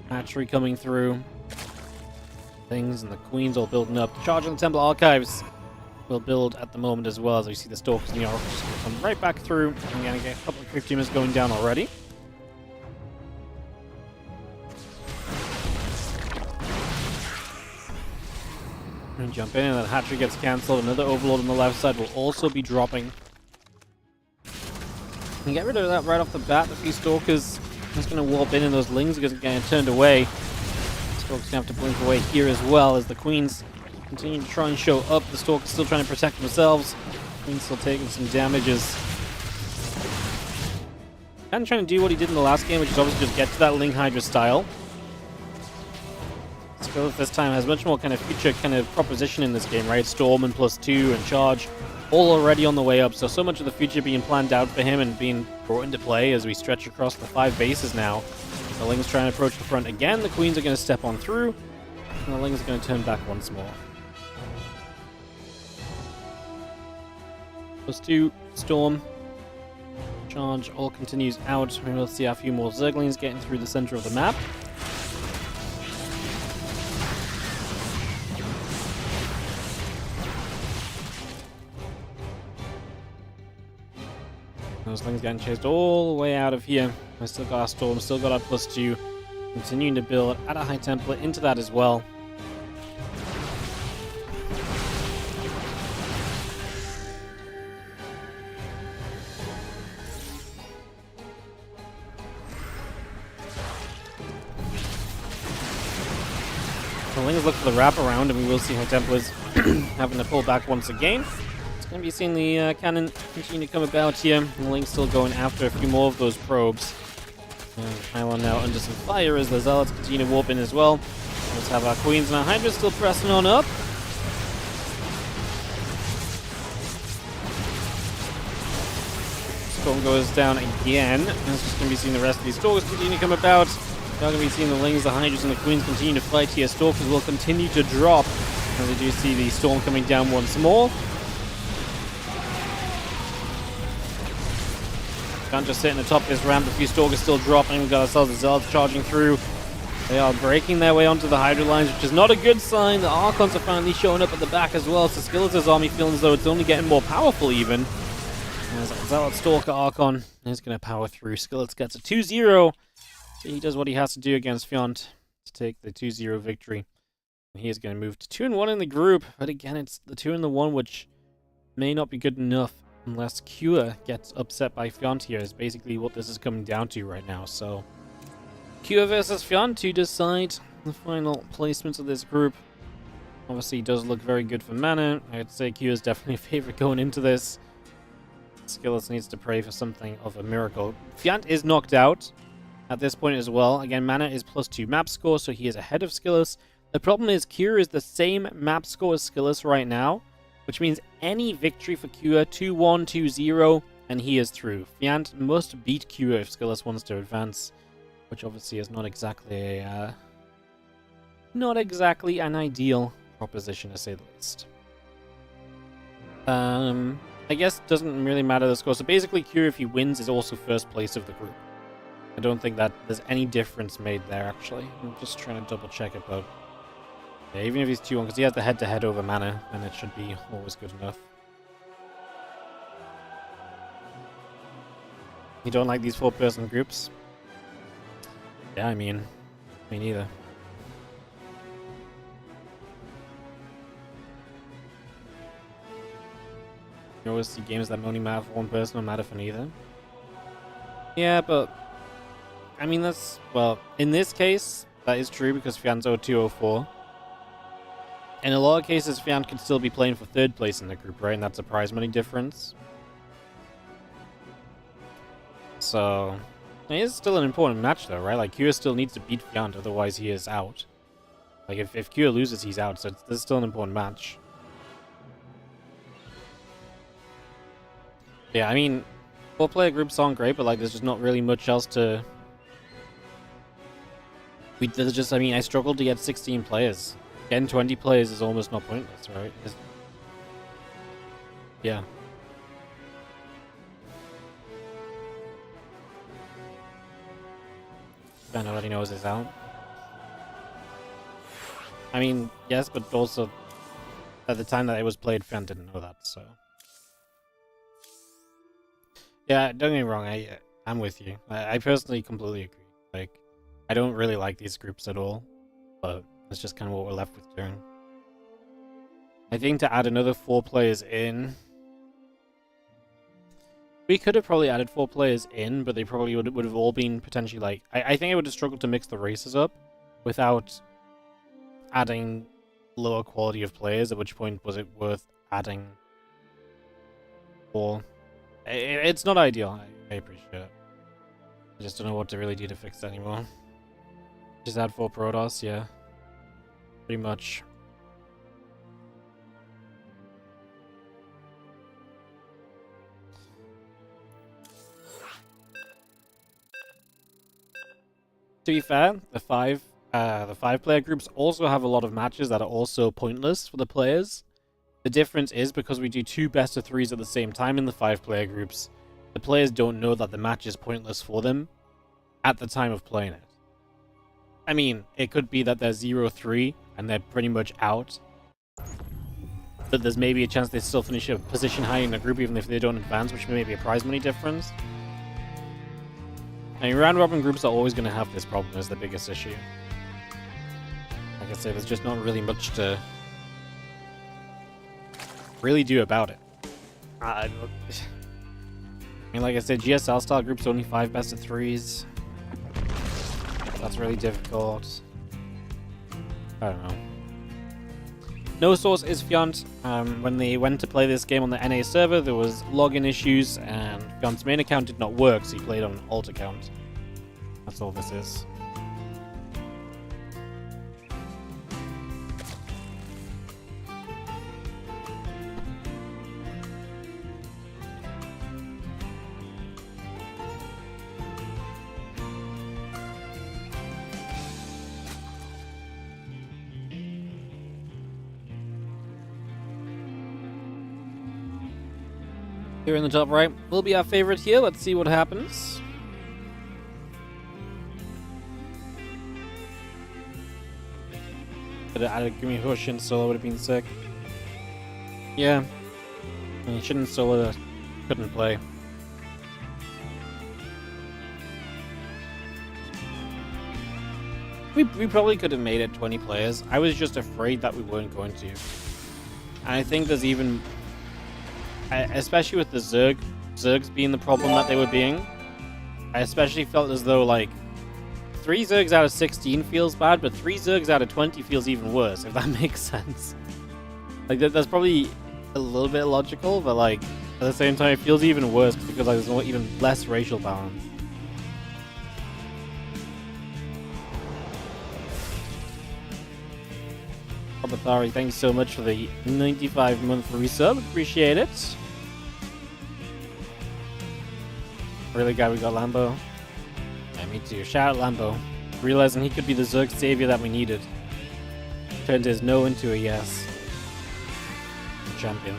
A: Hatchery coming through. Things and the Queen's all building up. The charge on the Temple Archives will build at the moment as well, as we see the Stalkers and the Oracles come right back through. I'm going to get a couple of quick teamers going down already. And jump in, and that Hatchery gets cancelled. Another Overlord on the left side will also be dropping. And get rid of that right off the bat. The few Stalkers just going to warp in, and those Lings are getting turned away. Stalkers going to have to blink away here as well, as the Queens continue to try and show up. The Stalkers still trying to protect themselves. Queen's still taking some damages. Kind of trying to do what he did in the last game, which is obviously just get to that Ling Hydra style. Skillous this time has much more kind of future kind of proposition in this game, right? Storm and +2 and charge all already on the way up. So much of the future being planned out for him and being brought into play as we stretch across the 5 bases now. The Ling's trying to approach the front again. The Queens are going to step on through. And the Ling's are going to turn back once more. +2, Storm, charge all continues out. We will see a few more Zerglings getting through the center of the map. Those Lings getting chased all the way out of here. We still got our Storm, still got our +2. Continuing to build at a high template into that as well. The Lings look for the wraparound, and we will see how Templars having to pull back once again. Going to be seeing the cannon continue to come about here. The Ling's still going after a few more of those probes. Pylon now under some fire as the Zealots continue to warp in as well. Let's have our Queens and our Hydra still pressing on up. Storm goes down again. It's just going to be seeing the rest of these Stalkers continue to come about. Now going to be seeing the Lings, the Hydras, and the Queens continue to fight here. Stalkers will continue to drop as we do see the Storm coming down once more. Can't just sit in the top of this ramp. A few Stalkers still dropping. We've got ourselves the Zealots charging through. They are breaking their way onto the Hydra lines, which is not a good sign. The Archons are finally showing up at the back as well. So Skillous' army feeling as though it's only getting more powerful even. As Zealot Stalker Archon is going to power through. Skillous gets a 2-0. So he does what he has to do against Fiant to take the 2-0 victory. And he is going to move to 2-1 in the group. But again, it's the 2 and the 1, which may not be good enough. Unless Cure gets upset by Fiant here is basically what this is coming down to right now. So, Cure versus Fiant to decide the final placements of this group. Obviously, it does look very good for mana. I'd say Cure is definitely a favorite going into this. Skillous needs to pray for something of a miracle. Fiant is knocked out at this point as well. Again, mana is +2 map score, so he is ahead of Skillous. The problem is Cure is the same map score as Skillous right now, which means any victory for Cure, 2-1, 2-0, and he is through. Fiant must beat Cure if Skillous wants to advance, which obviously is not exactly an ideal proposition to say the least. I guess it doesn't really matter the score. So basically, Cure, if he wins, is also first place of the group. I don't think that there's any difference made there, actually. I'm just trying to double check it, but yeah, even if he's 2-1, because he has the head-to-head over mana, then it should be always good enough. You don't like these 4-person groups? Yeah, I mean, me neither. You always see games that only matter for one person or matter for neither. Yeah, but I mean, that's, well, in this case, that is true because Fiant's 0-2-0-4. In a lot of cases, Fiant could still be playing for 3rd place in the group, right? And that's a prize money difference. So, it is still an important match, though, right? Like, Kua still needs to beat Fiant, otherwise he is out. Like, if Kua loses, he's out, so this is still an important match. Yeah, I mean, 4-player groups aren't great, but, like, there's just not really much else to... There's just, I mean, I struggled to get 16 players. Getting 20 players is almost not pointless, right? Yeah. Fiant already knows it's out. I mean, yes, but also at the time that it was played, Fiant didn't know that, so. Yeah, don't get me wrong, I'm with you. I personally completely agree. Like, I don't really like these groups at all, but that's just kind of what we're left with doing. I think to add another 4 players in... We could have probably added 4 players in, but they probably would have all been potentially like... I think I would have struggled to mix the races up without adding lower quality of players, at which point was it worth adding 4? It's not ideal, I appreciate it. I just don't know what to really do to fix it anymore. Just add 4 Protoss, yeah. Pretty much. To be fair, the 5-player groups also have a lot of matches that are also pointless for the players. The difference is because we do 2 best-of-3s at the same time in the 5-player groups, the players don't know that the match is pointless for them at the time of playing it. I mean, it could be that they're 0-3 and they're pretty much out, but there's maybe a chance they still finish a position high in the group even if they don't advance, which may be a prize money difference. I mean, round-robin groups are always going to have this problem as the biggest issue. Like I say, there's just not really much to really do about it. I mean, like I said, GSL-style groups only 5 best-of-3s. That's really difficult. I don't know. No source is Fiant. When they went to play this game on the NA server, there was login issues, and Fiant's main account did not work, so he played on an alt account. That's all this is. Here in the top right will be our favorite here. Let's see what happens. Could have added Gimme Hush in solo, would have been sick. Yeah. And he shouldn't solo, couldn't play. We probably could have made it 20 players. I was just afraid that we weren't going to. And I think there's even... especially with the Zergs being the problem that they were being, I especially felt as though, like, 3 Zergs out of 16 feels bad, but 3 Zergs out of 20 feels even worse, if that makes sense. Like, that's probably a little bit logical, but, like, at the same time, it feels even worse because, like, there's even less racial balance. Robothari, thank you so much for the 95-month resub. Appreciate it. Really glad we got Lambo. Yeah, me too. Shout out Lambo. Realizing he could be the Zerg savior that we needed. Turned his no into a yes. Champion.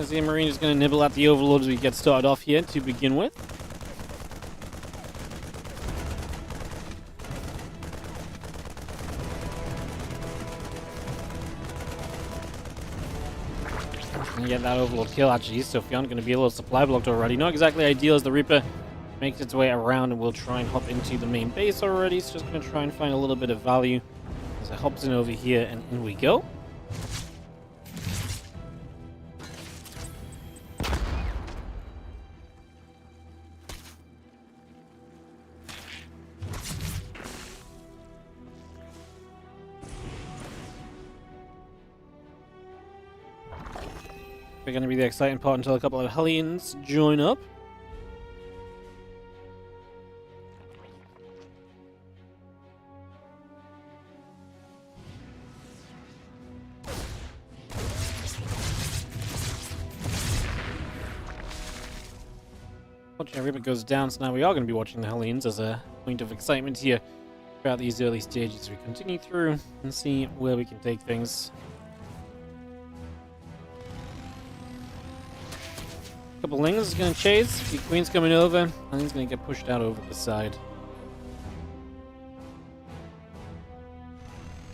A: The Marine is going to nibble at the Overlord as we get started off here to begin with. And get that Overlord kill, actually, so Fiant going to be a little supply blocked already. Not exactly ideal as the Reaper makes its way around and will try and hop into the main base already. It's just going to try and find a little bit of value as it hops in over here, and in we go. We're going to be the exciting part until a couple of Hellions join up. Watching Reaper goes down, so now we are going to be watching the Hellions as a point of excitement here throughout these early stages as we continue through and see where we can take things. Couple Lings is going to chase. The Queen's coming over. I think he's going to get pushed out over the side.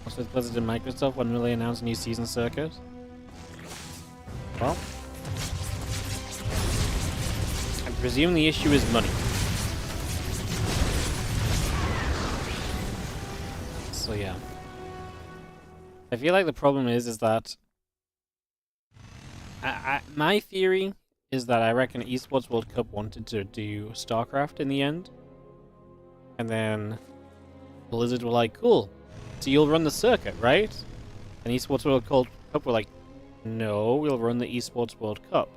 A: Also, with Blizzard and Microsoft, when will they announce a new season circuit? Well, I presume the issue is money. So yeah. I feel like the problem is that my theory is that I reckon eSports World Cup wanted to do StarCraft in the end. And then Blizzard were like, cool, so you'll run the circuit, right? And eSports World Cup were like, no, we'll run the eSports World Cup.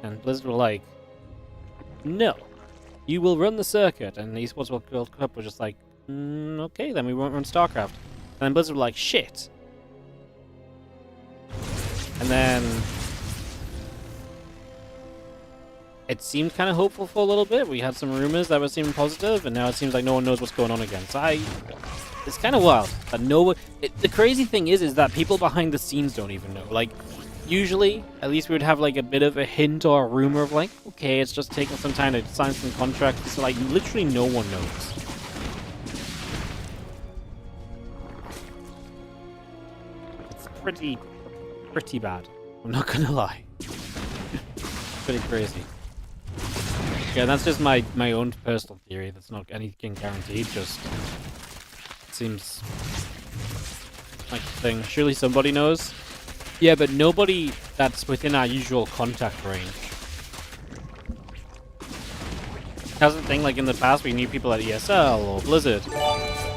A: And Blizzard were like, no, you will run the circuit. And the eSports World Cup were just like, okay, then we won't run StarCraft. And then Blizzard were like, shit. And then it seemed kind of hopeful for a little bit. We had some rumors that were seeming positive, and now it seems like no one knows what's going on again. So it's kind of wild. But the crazy thing is that people behind the scenes don't even know. Like, usually, at least we would have like a bit of a hint or a rumor of like, okay, it's just taking some time to sign some contracts. So like, literally no one knows. It's pretty bad. I'm not gonna lie. Pretty crazy. Yeah, that's just my own personal theory. That's not anything guaranteed, just seems like a thing. Surely somebody knows. Yeah, but nobody that's within our usual contact range. That's the thing, like in the past we knew people at ESL or Blizzard.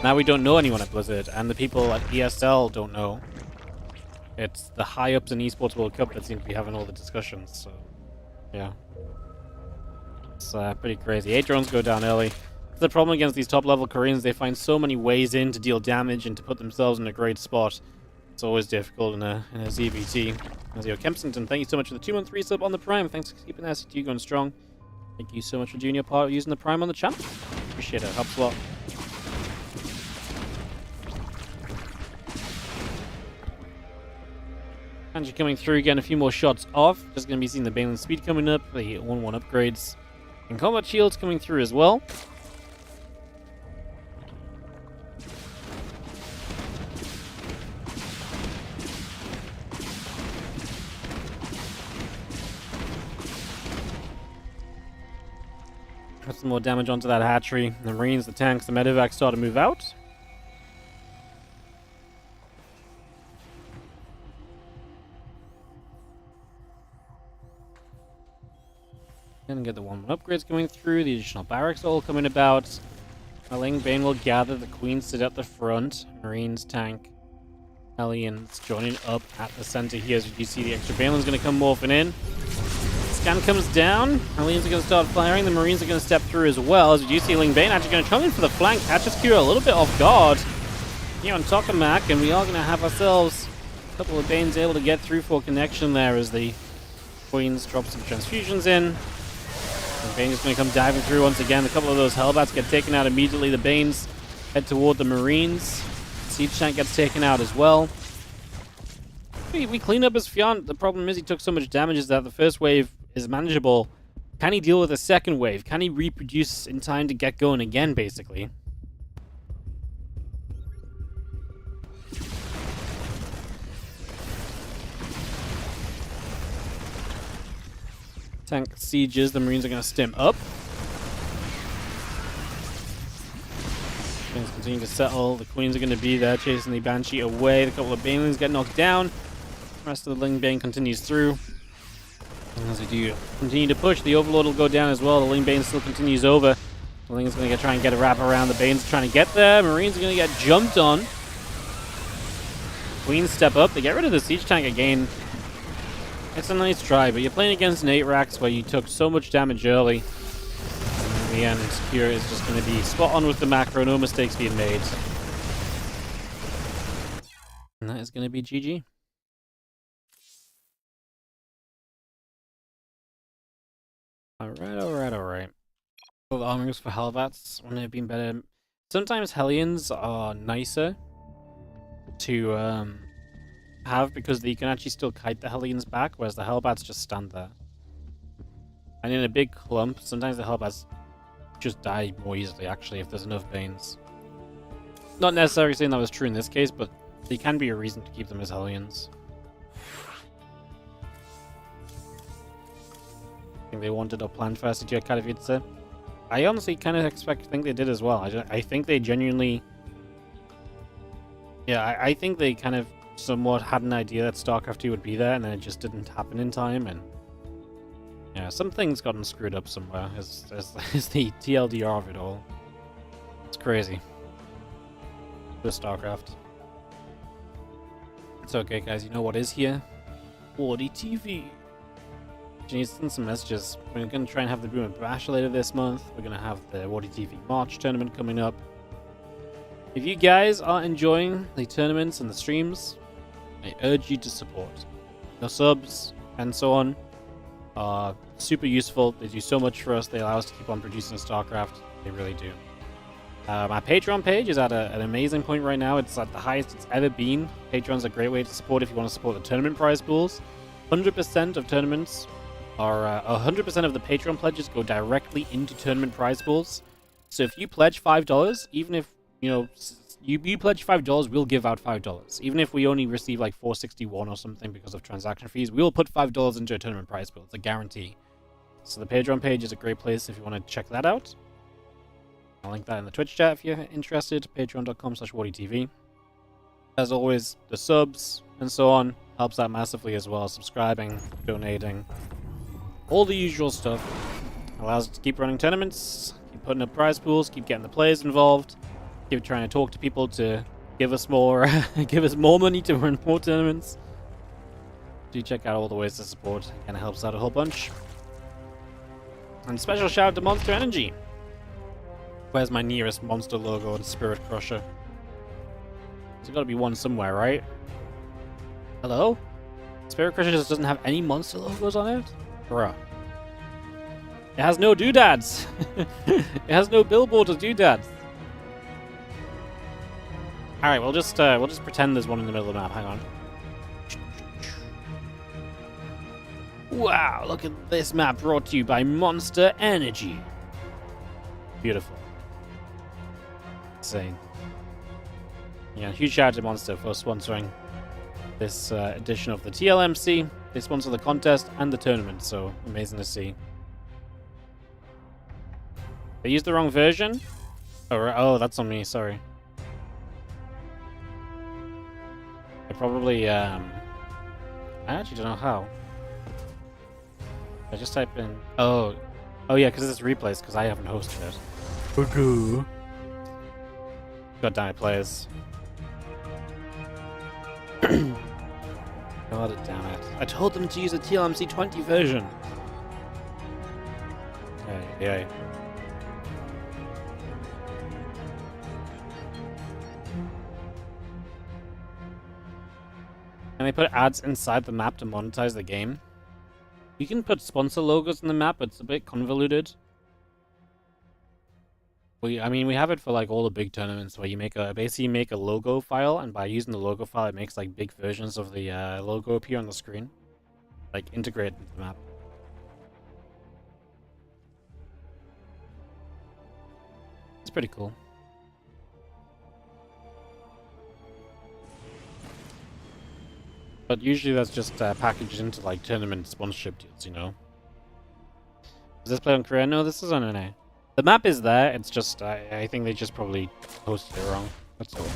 A: Now we don't know anyone at Blizzard, and the people at ESL don't know. It's the high-ups in eSports World Cup that seem to be having all the discussions, so yeah. It's pretty crazy. 8 drones go down early. The problem against these top-level Koreans, they find so many ways in to deal damage and to put themselves in a great spot. It's always difficult in a ZVT. Azio Kempsington, thank you so much for the 2-month resub on the Prime. Thanks for keeping the SCT going strong. Thank you so much for doing your part using the Prime on the channel. Appreciate it. Helps a lot. And you're coming through, getting a few more shots off. Just going to be seeing the Balin speed coming up, the 1-1 upgrades. And combat shields coming through as well. Put some more damage onto that hatchery. The Marines, the tanks, the medevacs start to move out. And get the 1-1 upgrades coming through, the additional barracks all coming about. Ling Bane will gather, the Queen sit at the front, Marines, tank, Hellions joining up at the center here. As you see, the extra Banelin's going to come morphing in. Scan comes down, Hellions are going to start firing, the Marines are going to step through as well. As you see, Ling Bane actually going to come in for the flank, catches Q a little bit off guard here on Tokamak, and we are going to have ourselves a couple of Banes able to get through for connection there as the Queens drop some transfusions in. And Bane is going to come diving through once again. A couple of those Hellbats get taken out immediately. The Banes head toward the Marines. Siege Tank gets taken out as well. We clean up his Fiant. The problem is he took so much damage is that the first wave is manageable. Can he deal with a second wave? Can he reproduce in time to get going again, basically? tank sieges, the Marines are going to stim up. Things continue to settle. The Queens are going to be there, chasing the Banshee away. A couple of Banelings get knocked down. The rest of the Ling Bane continues through. And as they do continue to push, the Overlord will go down as well. The Ling Bane still continues over. The Ling is going to try and get a wrap around. The Bane's trying to get there. Marines are going to get jumped on. Queens step up. They get rid of the siege tank again. It's a nice try, but you're playing against an 8 racks where you took so much damage early. And in the end, Secure is just going to be spot on with the macro. No mistakes being made. And that is going to be GG. Alright. All the armors for Hellbats wouldn't have been better. Sometimes Hellions are nicer to have because you can actually still kite the Hellions back, whereas the Hellbats just stand there. And in a big clump, sometimes the Hellbats just die more easily, actually, if there's enough Banes. Not necessarily saying that was true in this case, but there can be a reason to keep them as Hellions. I think they wanted or planned for SCG Katowice. I honestly kind of think they did as well. I think they genuinely... Yeah, I think they kind of somewhat had an idea that StarCraft 2 would be there, and then it just didn't happen in time, and... Yeah, something's gotten screwed up somewhere, is the TLDR of it all. It's crazy. The StarCraft. It's okay, guys, you know what is here? WardiTV. You need to send some messages. We're going to try and have the Boom and Bash later this month. We're going to have the WardiTV March tournament coming up. If you guys are enjoying the tournaments and the streams, I urge you to support. Your subs and so on are super useful. They do so much for us. They allow us to keep on producing StarCraft. They really do. My Patreon page is at an amazing point right now. It's at the highest it's ever been. Patreon's a great way to support if you want to support the tournament prize pools. 100% of tournaments are 100% of the Patreon pledges go directly into tournament prize pools. So if you pledge $5, even if you pledge $5, we'll give out $5. Even if we only receive like $4.61 or something because of transaction fees, we will put $5 into a tournament prize pool. It's a guarantee. So the Patreon page is a great place if you want to check that out. I'll link that in the Twitch chat if you're interested. Patreon.com/WardiTV. As always, the subs and so on helps out massively as well. Subscribing, donating, all the usual stuff. Allows us to keep running tournaments, keep putting up prize pools, keep getting the players involved, keep trying to talk to people to give us more, give us more money to run more tournaments. Do check out all the ways to support, and it helps out a whole bunch. And special shout out to Monster Energy. Where's my nearest monster logo and Spirit Crusher? There's got to be one somewhere, right? Hello? Spirit Crusher just doesn't have any monster logos on it? Bruh. It has no doodads. It has no billboards or doodads. Alright, we'll just pretend there's one in the middle of the map. Hang on. Wow, look at this map brought to you by Monster Energy. Beautiful. Insane. Yeah, huge shout out to Monster for sponsoring this edition of the TLMC. They sponsor the contest and the tournament, so amazing to see. They used the wrong version? Oh, that's on me, sorry. I probably, I actually don't know how. I just type in... Oh yeah, because it's replays, because I haven't hosted it. God damn it, players. God damn it. I told them to use the TLMC 20 version. Hey. Can they put ads inside the map to monetize the game? You can put sponsor logos in the map, but it's a bit convoluted. We have it for like all the big tournaments where you basically make a logo file, and by using the logo file, it makes like big versions of the logo appear on the screen, like integrate into the map. It's pretty cool. But usually that's just packaged into like tournament sponsorship deals, you know. Is this played on Korea? No, this is on NA. The map is there, it's just, I think they just probably posted it wrong. That's all.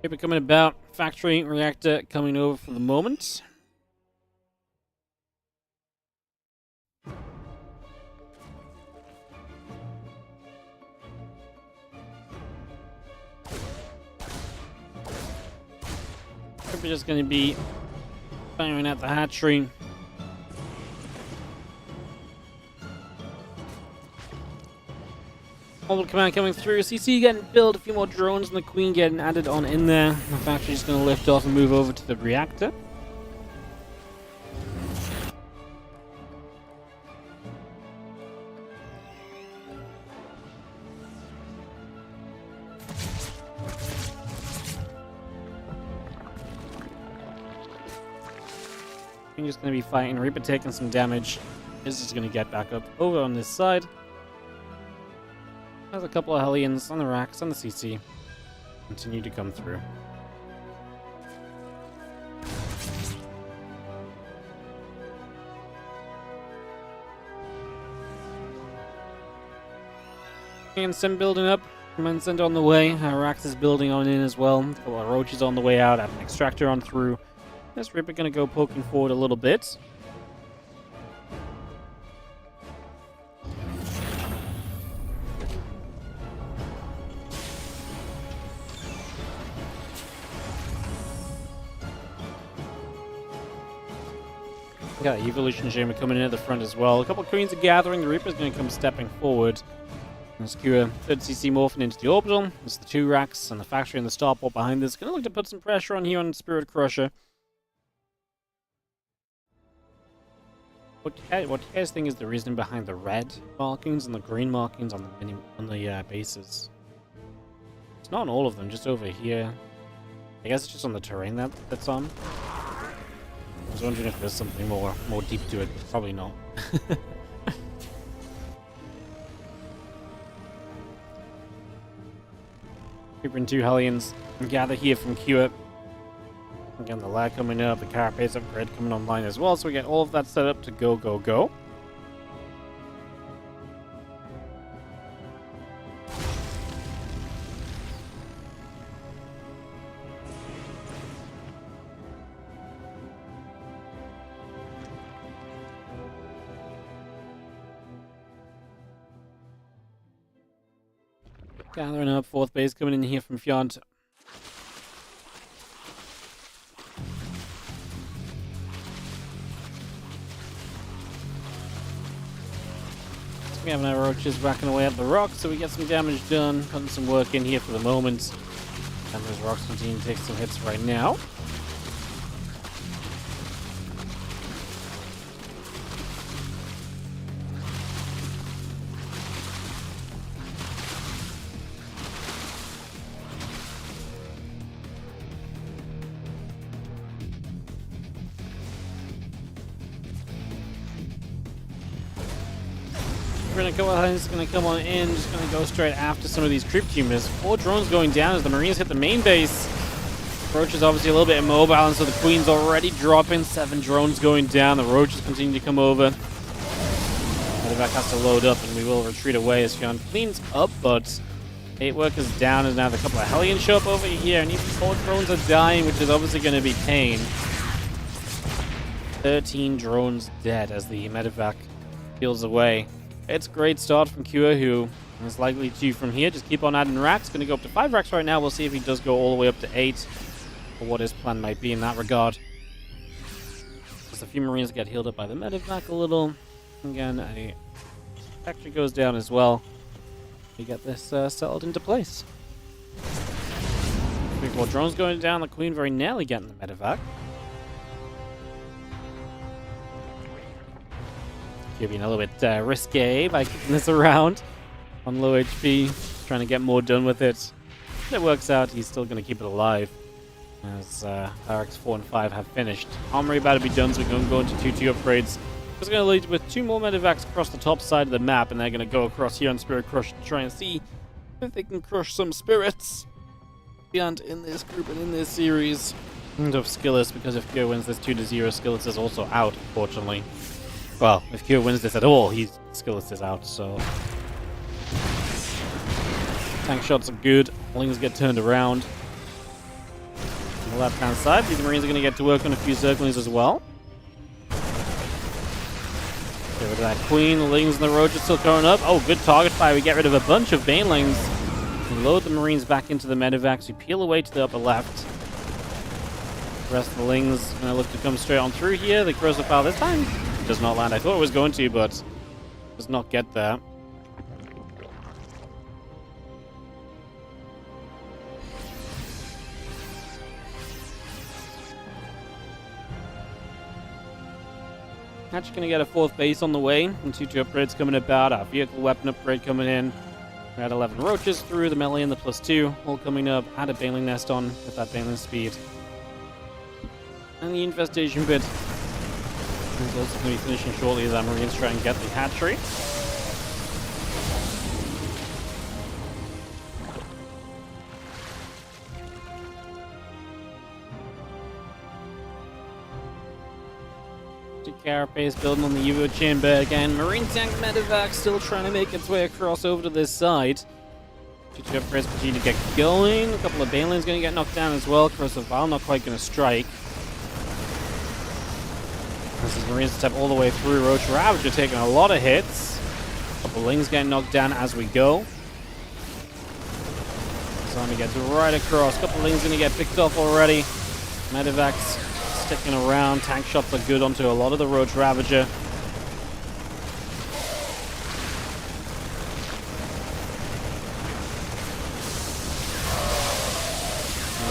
A: Paper coming about. Factory reactor coming over for the moment. We're just going to be firing at the hatchery. Mobile command coming through. CC getting built. A few more drones and the Queen getting added on in there. The factory's going to lift off and move over to the reactor. I'm just going to be fighting. Reaper taking some damage. Is just going to get back up over on this side. There's a couple of Hellions on the racks on the CC. Continue to come through. And Sim building up. Command Center on the way. Rax is building on in as well. A couple of Roaches on the way out. Have an Extractor on through. This Ripper going to go poking forward a little bit. Got Evolution Chamber coming in at the front as well. A couple of Queens are gathering. The Reaper's going to come stepping forward. And Skewer 3rd CC morphing into the Orbital. There's the 2 racks and the Factory and the Starport behind this. Going to look to put some pressure on here on Spirit Crusher. What do you guys think is the reason behind the red markings and the green markings on the bases? It's not on all of them, just over here. I guess it's just on the terrain that's on. I was wondering if there's something more deep to it, but probably not. Reaper and 2 Hellions gather here from Cure. Again, the lag coming up, the carapace upgrade coming online as well, so we get all of that set up to go. Gathering up, 4th base coming in here from Fiant. We have our Roaches whacking away at the rocks, so we get some damage done, putting some work in here for the moment. And those rocks continue to take some hits right now. Is going to come on in, just going to go straight after some of these creep tumors. 4 drones going down as the Marines hit the main base. Roach is obviously a little bit immobile, and so the Queen's already dropping. 7 drones going down. The Roaches continue to come over. Medevac has to load up, and we will retreat away as Fiant cleans up, but 8 workers down, and now a couple of Hellions show up over here, and even 4 drones are dying, which is obviously going to be pain. 13 drones dead as the Medevac peels away. It's a great start from Cure, who is likely to, from here, just keep on adding racks. Going to go up to 5 racks right now. We'll see if he does go all the way up to 8, or what his plan might be in that regard. Just a few Marines get healed up by the Medevac a little. Again, a factory goes down as well. We get this settled into place. 3 more drones going down. The Queen very nearly getting the Medevac. Being a little bit risque by kicking this around on low HP, trying to get more done with it. If it works out, he's still going to keep it alive, as Barracks 4 and 5 have finished. Armory about to be done, so we're going to go into 2-2 upgrades. It's going to lead with 2 more Medevacs across the top side of the map, and they're going to go across here on Spirit Crush to try and see If they can crush some spirits. Fiant in this group and in this series. And of Skillous, because if Kyo wins this 2-0, Skillous is also out, unfortunately. Well, if Kyo wins this at all, Skillous is out, so... Tank shots are good. Lings get turned around. On the left-hand side, these Marines are going to get to work on a few Zerglings as well. Get rid of that Queen. The Lings and the Roach are still going up. Oh, good target fire. We get rid of a bunch of Banelings. We load the Marines back into the medevacs. We peel away to the upper left. The rest of the Lings are going to look to come straight on through here. The corrosive fire this time does not land. I thought it was going to, but does not get there. Actually going to get a 4th base on the way, and 2-2 upgrades coming about, our vehicle weapon upgrade coming in. We had 11 roaches through, the melee and the +2, all coming up. Had a Baneling nest on with that Baneling speed. And the infestation bit is also going to be finishing shortly as our Marines try and get the hatchery. Carapace building on the Evo chamber again. Marine tank medevac still trying to make its way across over to this side. 2-2 upgrades continue to get going. A couple of Banelings going to get knocked down as well. Corrosive Vial not quite going to strike. This is Marines step all the way through. Roach Ravager taking a lot of hits. A couple of Lings getting knocked down as we go. Zombie gets right across. A couple of Lings going to get picked off already. Medevacs sticking around. Tank shots are good onto a lot of the Roach Ravager.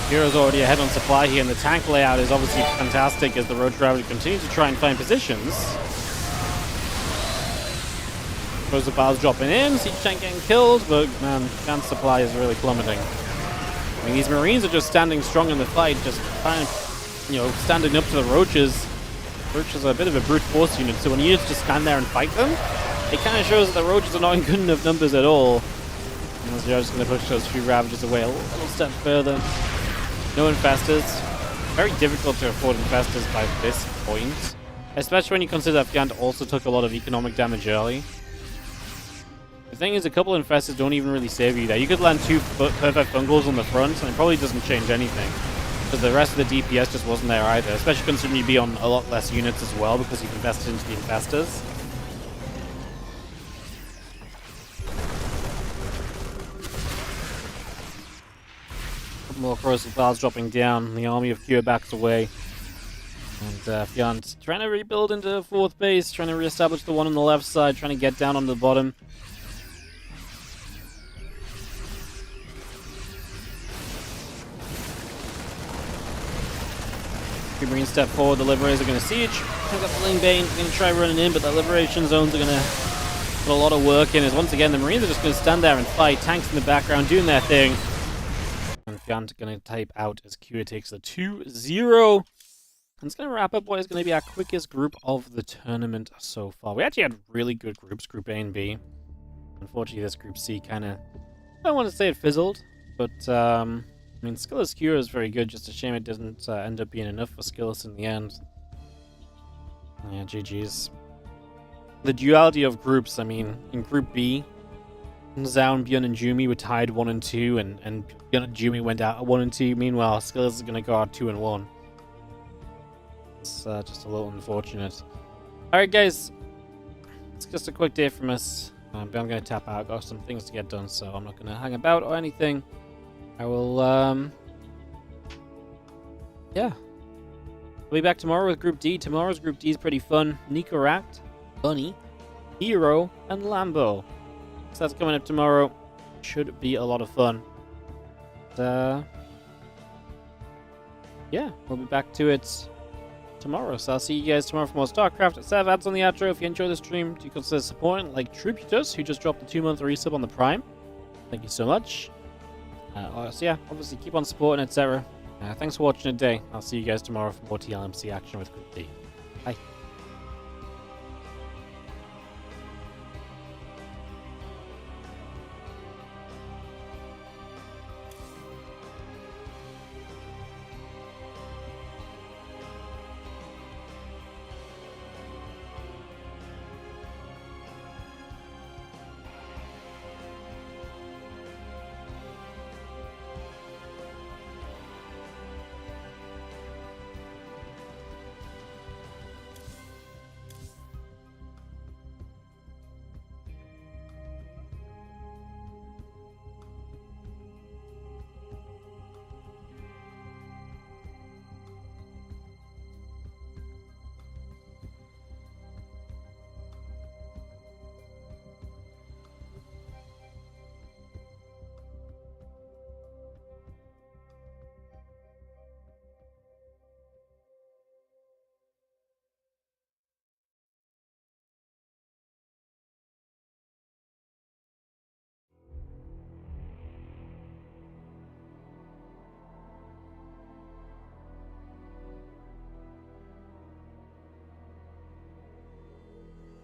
A: Hero's already ahead on supply here, and the tank layout is obviously fantastic as the Roach Ravager continues to try and find positions. Those Bars dropping in, Siege Tank getting killed, but man, gun supply is really plummeting. I mean, these Marines are just standing strong in the fight, just kind of, standing up to the Roaches. Roaches are a bit of a brute force unit, so when units just stand there and fight them, it kind of shows that the Roaches are not in good enough numbers at all. And they're just going to push those few Ravagers away a little step further. No infestors. Very difficult to afford infestors by this point. Especially when you consider that Fiant also took a lot of economic damage early. The thing is, a couple of infestors don't even really save you there. You could land 2 perfect fungals on the front, and it probably doesn't change anything. Because the rest of the DPS just wasn't there either. Especially considering you'd be on a lot less units as well, because you've invested into the infestors. More corrosive clouds dropping down. The army of Cure backs away. And Fiant trying to rebuild into 4th base, trying to reestablish the one on the left side, trying to get down on the bottom. Two Marines step forward, the Liberators are going to siege. I've got the Lingbane going to try running in, but the Liberation zones are going to put a lot of work in. As once again, the Marines are just going to stand there and fight. Tanks in the background doing their thing. And Fiant going to type out as Cure takes the 2-0. And it's going to wrap up what is going to be our quickest group of the tournament so far. We actually had really good groups, Group A and B. Unfortunately, this Group C kind of, I don't want to say it fizzled, but I mean, Skillous Cure is very good. Just a shame it doesn't end up being enough for Skillous in the end. Yeah, GG's. The duality of groups, I mean, in Group B, Zhao and Byun and Jumi were tied 1 and 2, and Byun and Jumi went out at 1 and 2. Meanwhile, Skillous is going to go out 2 and 1. It's just a little unfortunate. Alright, guys. It's just a quick day from us. But I'm going to tap out. I've got some things to get done, so I'm not going to hang about or anything. I will, yeah. I'll be back tomorrow with Group D. Tomorrow's Group D is pretty fun. Nicoract, Bunny, Hero, and Lambo. So that's coming up tomorrow. Should be a lot of fun. Yeah, we'll be back to it tomorrow. So I'll see you guys tomorrow for more StarCraft. Set ads on the outro. If you enjoy the stream, do consider supporting like Trupitus, who just dropped the 2-month resub on the Prime. Thank you so much. So yeah, obviously keep on supporting, etc. Thanks for watching today. I'll see you guys tomorrow for more TLMC action with Group D. Bye.